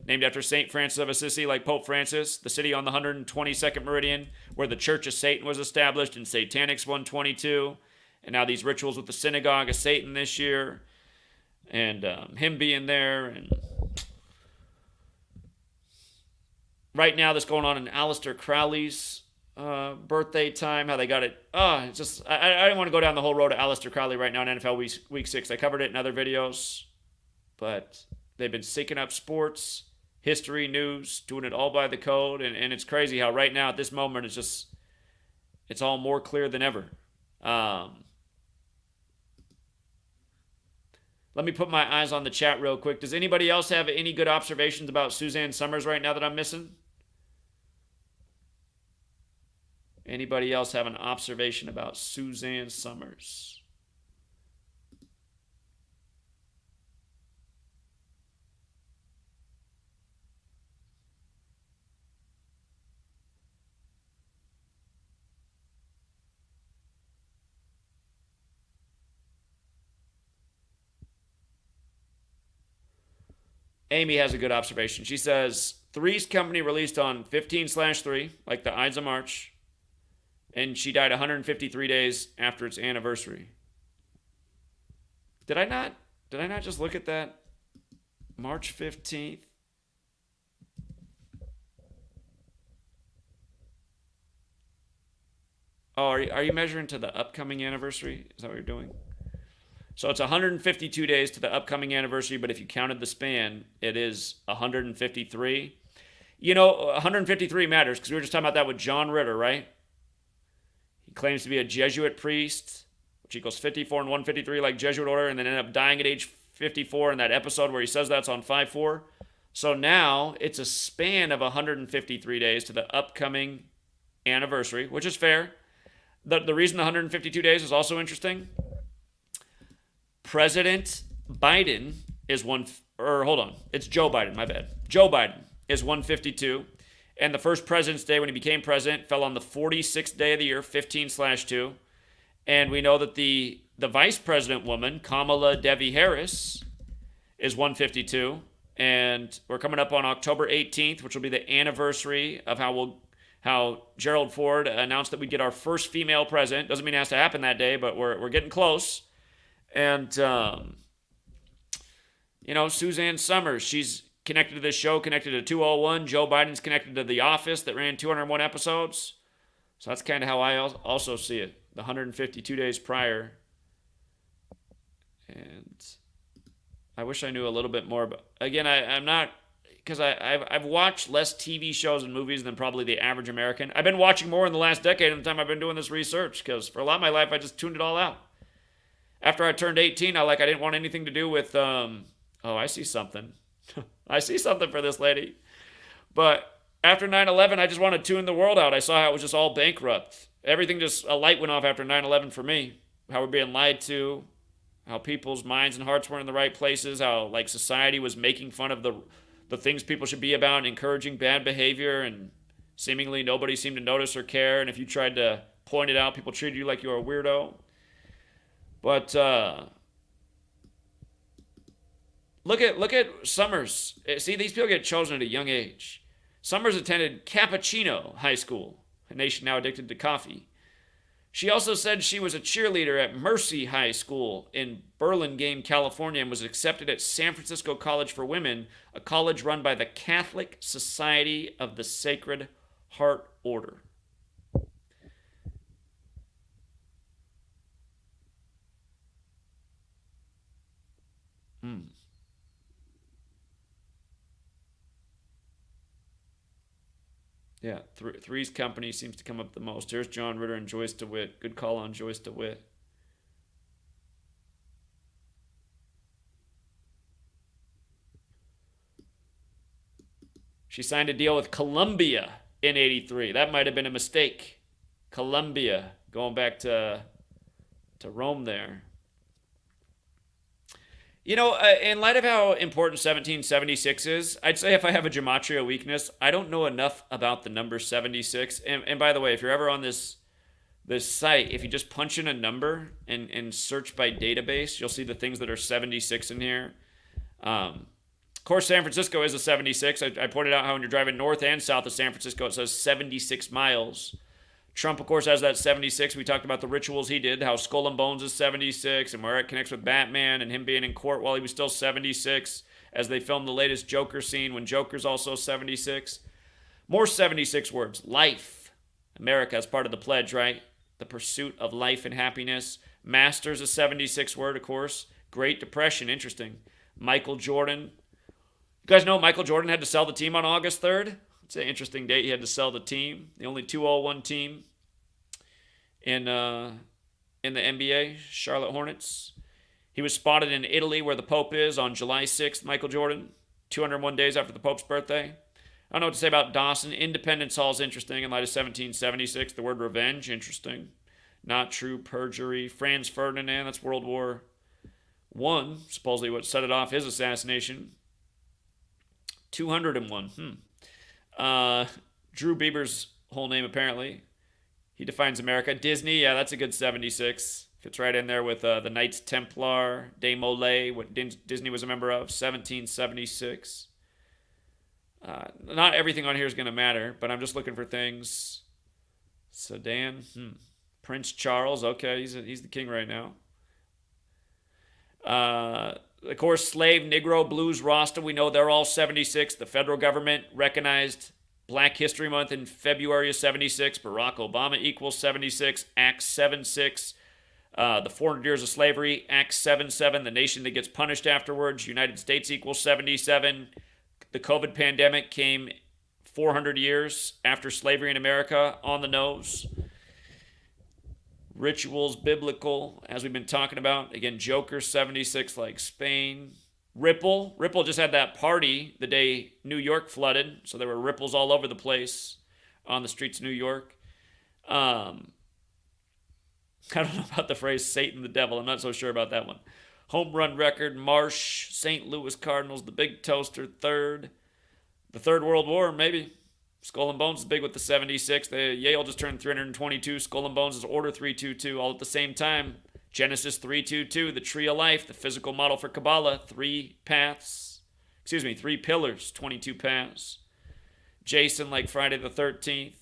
named after St. Francis of Assisi, like Pope Francis, the city on the 122nd meridian, where the Church of Satan was established, and Satanic's 122. And now these rituals with the Synagogue of Satan this year, and him being there. And right now, that's going on in Aleister Crowley's birthday time, how they got it. It's just, I didn't want to go down the whole road to Aleister Crowley right now in NFL week 6. I covered it in other videos, but they've been syncing up sports, history, news, doing it all by the code, and it's crazy how right now at this moment it's all more clear than ever. Let me put my eyes on the chat real quick. Does anybody else have any good observations about Suzanne Summers right now that I'm missing? Anybody else have an observation about Suzanne Summers? Amy has a good observation. She says, Three's Company released on 15/3, like the Ides of March, and she died 153 days after its anniversary. Did I not just look at that? March 15th. Oh, are you measuring to the upcoming anniversary? Is that what you're doing? So it's 152 days to the upcoming anniversary, but if you counted the span, it is 153. 153 matters because we were just talking about that with John Ritter, right? He claims to be a Jesuit priest, which equals 54 and 153 like Jesuit order, and then ended up dying at age 54 in that episode where he says that's on 5/4. So now it's a span of 153 days to the upcoming anniversary, which is fair. The reason the 152 days is also interesting. President Biden is it's Joe Biden, my bad. Joe Biden is 152, and the first President's Day when he became president fell on the 46th day of the year, 15/2, and we know that the vice president woman, Kamala Devi Harris, is 152, and we're coming up on October 18th, which will be the anniversary of how Gerald Ford announced that we'd get our first female president. Doesn't mean it has to happen that day, but we're getting close. And, Suzanne Summers, she's connected to this show, connected to 201. Joe Biden's connected to The Office that ran 201 episodes. So that's kind of how I also see it, the 152 days prior. And I wish I knew a little bit more. But again, I'm not, because I've watched less TV shows and movies than probably the average American. I've been watching more in the last decade in the time I've been doing this research, because for a lot of my life, I just tuned it all out. After I turned 18, I didn't want anything to do with, I see something. I see something for this lady. But after 9/11, I just wanted to tune the world out. I saw how it was just all bankrupt. Everything a light went off after 9/11 for me. How we're being lied to, how people's minds and hearts weren't in the right places, how society was making fun of the things people should be about, and encouraging bad behavior, and seemingly nobody seemed to notice or care. And if you tried to point it out, people treated you like you were a weirdo. But look at Summers. See, these people get chosen at a young age. Summers attended Cappuccino High School, a nation now addicted to coffee. She also said she was a cheerleader at Mercy High School in Burlingame, California, and was accepted at San Francisco College for Women, a college run by the Catholic Society of the Sacred Heart Order. Yeah, Three's Company seems to come up the most. Here's John Ritter and Joyce DeWitt. Good call on Joyce DeWitt. She signed a deal with Columbia in '83. That might have been a mistake. Columbia, going back to Rome there. In light of how important 1776 is, I'd say if I have a gematria weakness, I don't know enough about the number 76. And by the way, if you're ever on this site, if you just punch in a number and search by database, you'll see the things that are 76 in here. Of course, San Francisco is a 76. I pointed out how when you're driving north and south of San Francisco, it says 76 miles. Trump, of course, has that 76. We talked about the rituals he did, how Skull and Bones is 76, and where it connects with Batman and him being in court while he was still 76, as they filmed the latest Joker scene when Joker's also 76. More 76 words. Life. America is part of the pledge, right? The pursuit of life and happiness. Master's a 76 word, of course. Great Depression, interesting. Michael Jordan. You guys know Michael Jordan had to sell the team on August 3rd? It's an interesting date. He had to sell the team. The only 2-0-1 team in the NBA, Charlotte Hornets. He was spotted in Italy, where the Pope is, on July 6th, Michael Jordan, 201 days after the Pope's birthday. I don't know what to say about Dawson. Independence Hall is interesting in light of 1776. The word revenge, interesting. Not true, perjury. Franz Ferdinand, that's World War I, supposedly what set it off, his assassination. 201. Drew Bieber's whole name, apparently. He defines America. Disney, yeah, that's a good 76. Fits right in there with the Knights Templar, De Molay, what Disney was a member of, 1776. Not everything on here is going to matter, but I'm just looking for things. Sedan, Prince Charles, okay, he's the king right now. Of course, slave, Negro, blues, Rasta, we know they're all 76. The federal government recognized Black History Month in February of 76. Barack Obama equals 76. Act 7-6. The 400 Years of Slavery, Act 7-7. The nation that gets punished afterwards, United States equals 77. The COVID pandemic came 400 years after slavery in America, on the nose. Rituals, biblical, as we've been talking about. Again, Joker, 76, like Spain. Ripple just had that party the day New York flooded, so there were ripples all over the place on the streets of New York. I don't know about the phrase Satan the devil. I'm not so sure about that one. Home run record, Marsh, St. Louis Cardinals, the Big Toaster, third. The Third World War, maybe. Skull and Bones is big with the 76. The Yale just turned 322. Skull and Bones is Order 322, all at the same time. Genesis 322, the Tree of Life, the physical model for Kabbalah, 3 pillars, 22 paths. Jason, like Friday the 13th.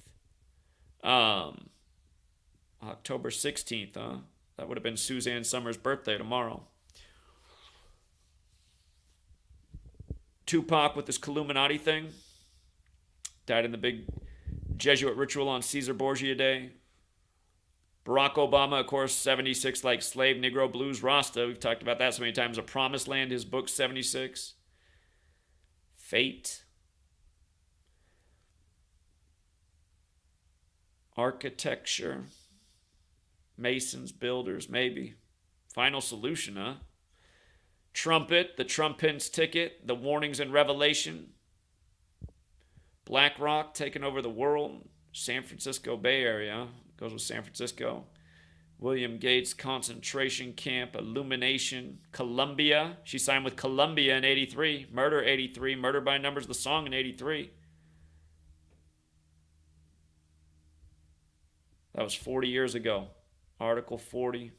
October 16th, huh? That would have been Suzanne Summers' birthday tomorrow. Tupac with this Illuminati thing. Died in the big Jesuit ritual on Caesar Borgia Day. Barack Obama, of course, 76, like slave, Negro, blues, Rasta. We've talked about that so many times. A Promised Land, his book, 76. Fate. Architecture. Masons, builders, maybe. Final Solution, huh? Trumpet, the Trumpin's Ticket, the Warnings and Revelation. BlackRock taking over the world. San Francisco Bay Area, goes with San Francisco. William Gates concentration camp, Illumination. Columbia, she signed with Columbia in 83. Murder 83, Murder by Numbers, the song in 83. That was 40 years ago. Article 40.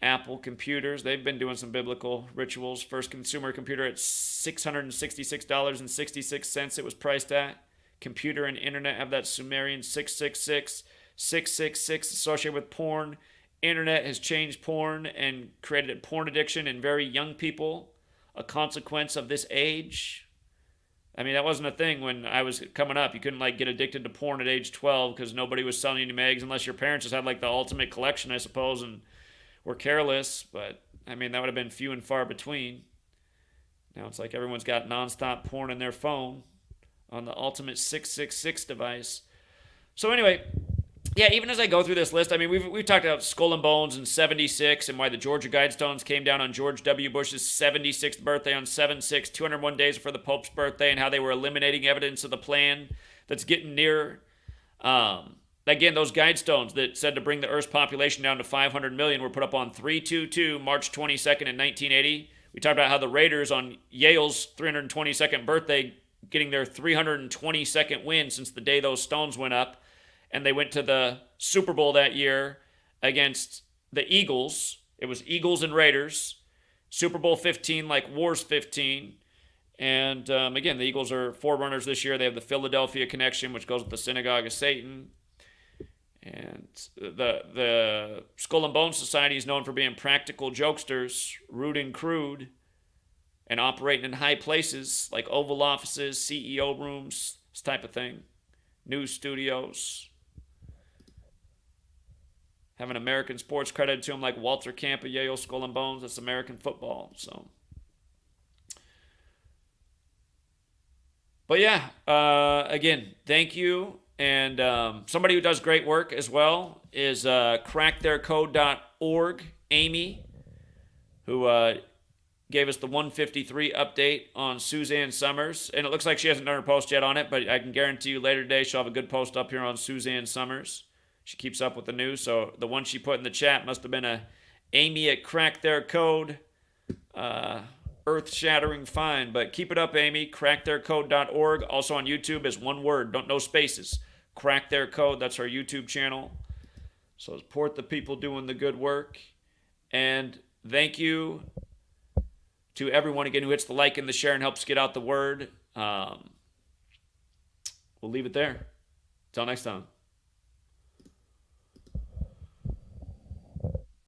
Apple computers, they've been doing some biblical rituals. First consumer computer at $666.66 it was priced at. Computer and internet have that Sumerian 666. 666 associated with porn. Internet has changed porn and created a porn addiction in very young people, a consequence of this age. I mean, that wasn't a thing when I was coming up. You couldn't like get addicted to porn at age 12 because nobody was selling you mags unless your parents just had like the ultimate collection, I suppose, and were careless. But I mean, that would have been few and far between. Now it's like everyone's got nonstop porn in their phone on the ultimate 666 device. So anyway, yeah, even as I go through this list, I mean, we've talked about Skull and Bones in 76 and why the Georgia Guidestones came down on George W. Bush's 76th birthday on 7/6, 201 days before the Pope's birthday, and how they were eliminating evidence of the plan that's getting nearer. Again, those Guidestones that said to bring the Earth's population down to 500 million were put up on 3/22, March 22nd in 1980. We talked about how the Raiders on Yale's 322nd birthday getting their 322nd win since the day those stones went up. And they went to the Super Bowl that year against the Eagles. It was Eagles and Raiders. Super Bowl 15, like Wars 15. And again, the Eagles are forerunners this year. They have the Philadelphia connection, which goes with the Synagogue of Satan. And the Skull and Bones Society is known for being practical jokesters, rude and crude, and operating in high places like Oval Offices, CEO rooms, this type of thing. News studios. Having American sports credited to them like Walter Camp of Yale, Skull and Bones. That's American football. So, but yeah, again, thank you. And somebody who does great work as well is cracktheircode.org, Amy, who gave us the 153 update on Suzanne Summers. And it looks like she hasn't done her post yet on it, but I can guarantee you later today she'll have a good post up here on Suzanne Summers. She keeps up with the news, so the one she put in the chat must have been a Amy at Crack Their Code, earth-shattering find. But keep it up, Amy. Cracktheircode.org. Also on YouTube is one word, no spaces. Crack Their Code, that's our YouTube channel. So support the people doing the good work. And thank you to everyone, again, who hits the like and the share and helps get out the word. We'll leave it there. Until next time.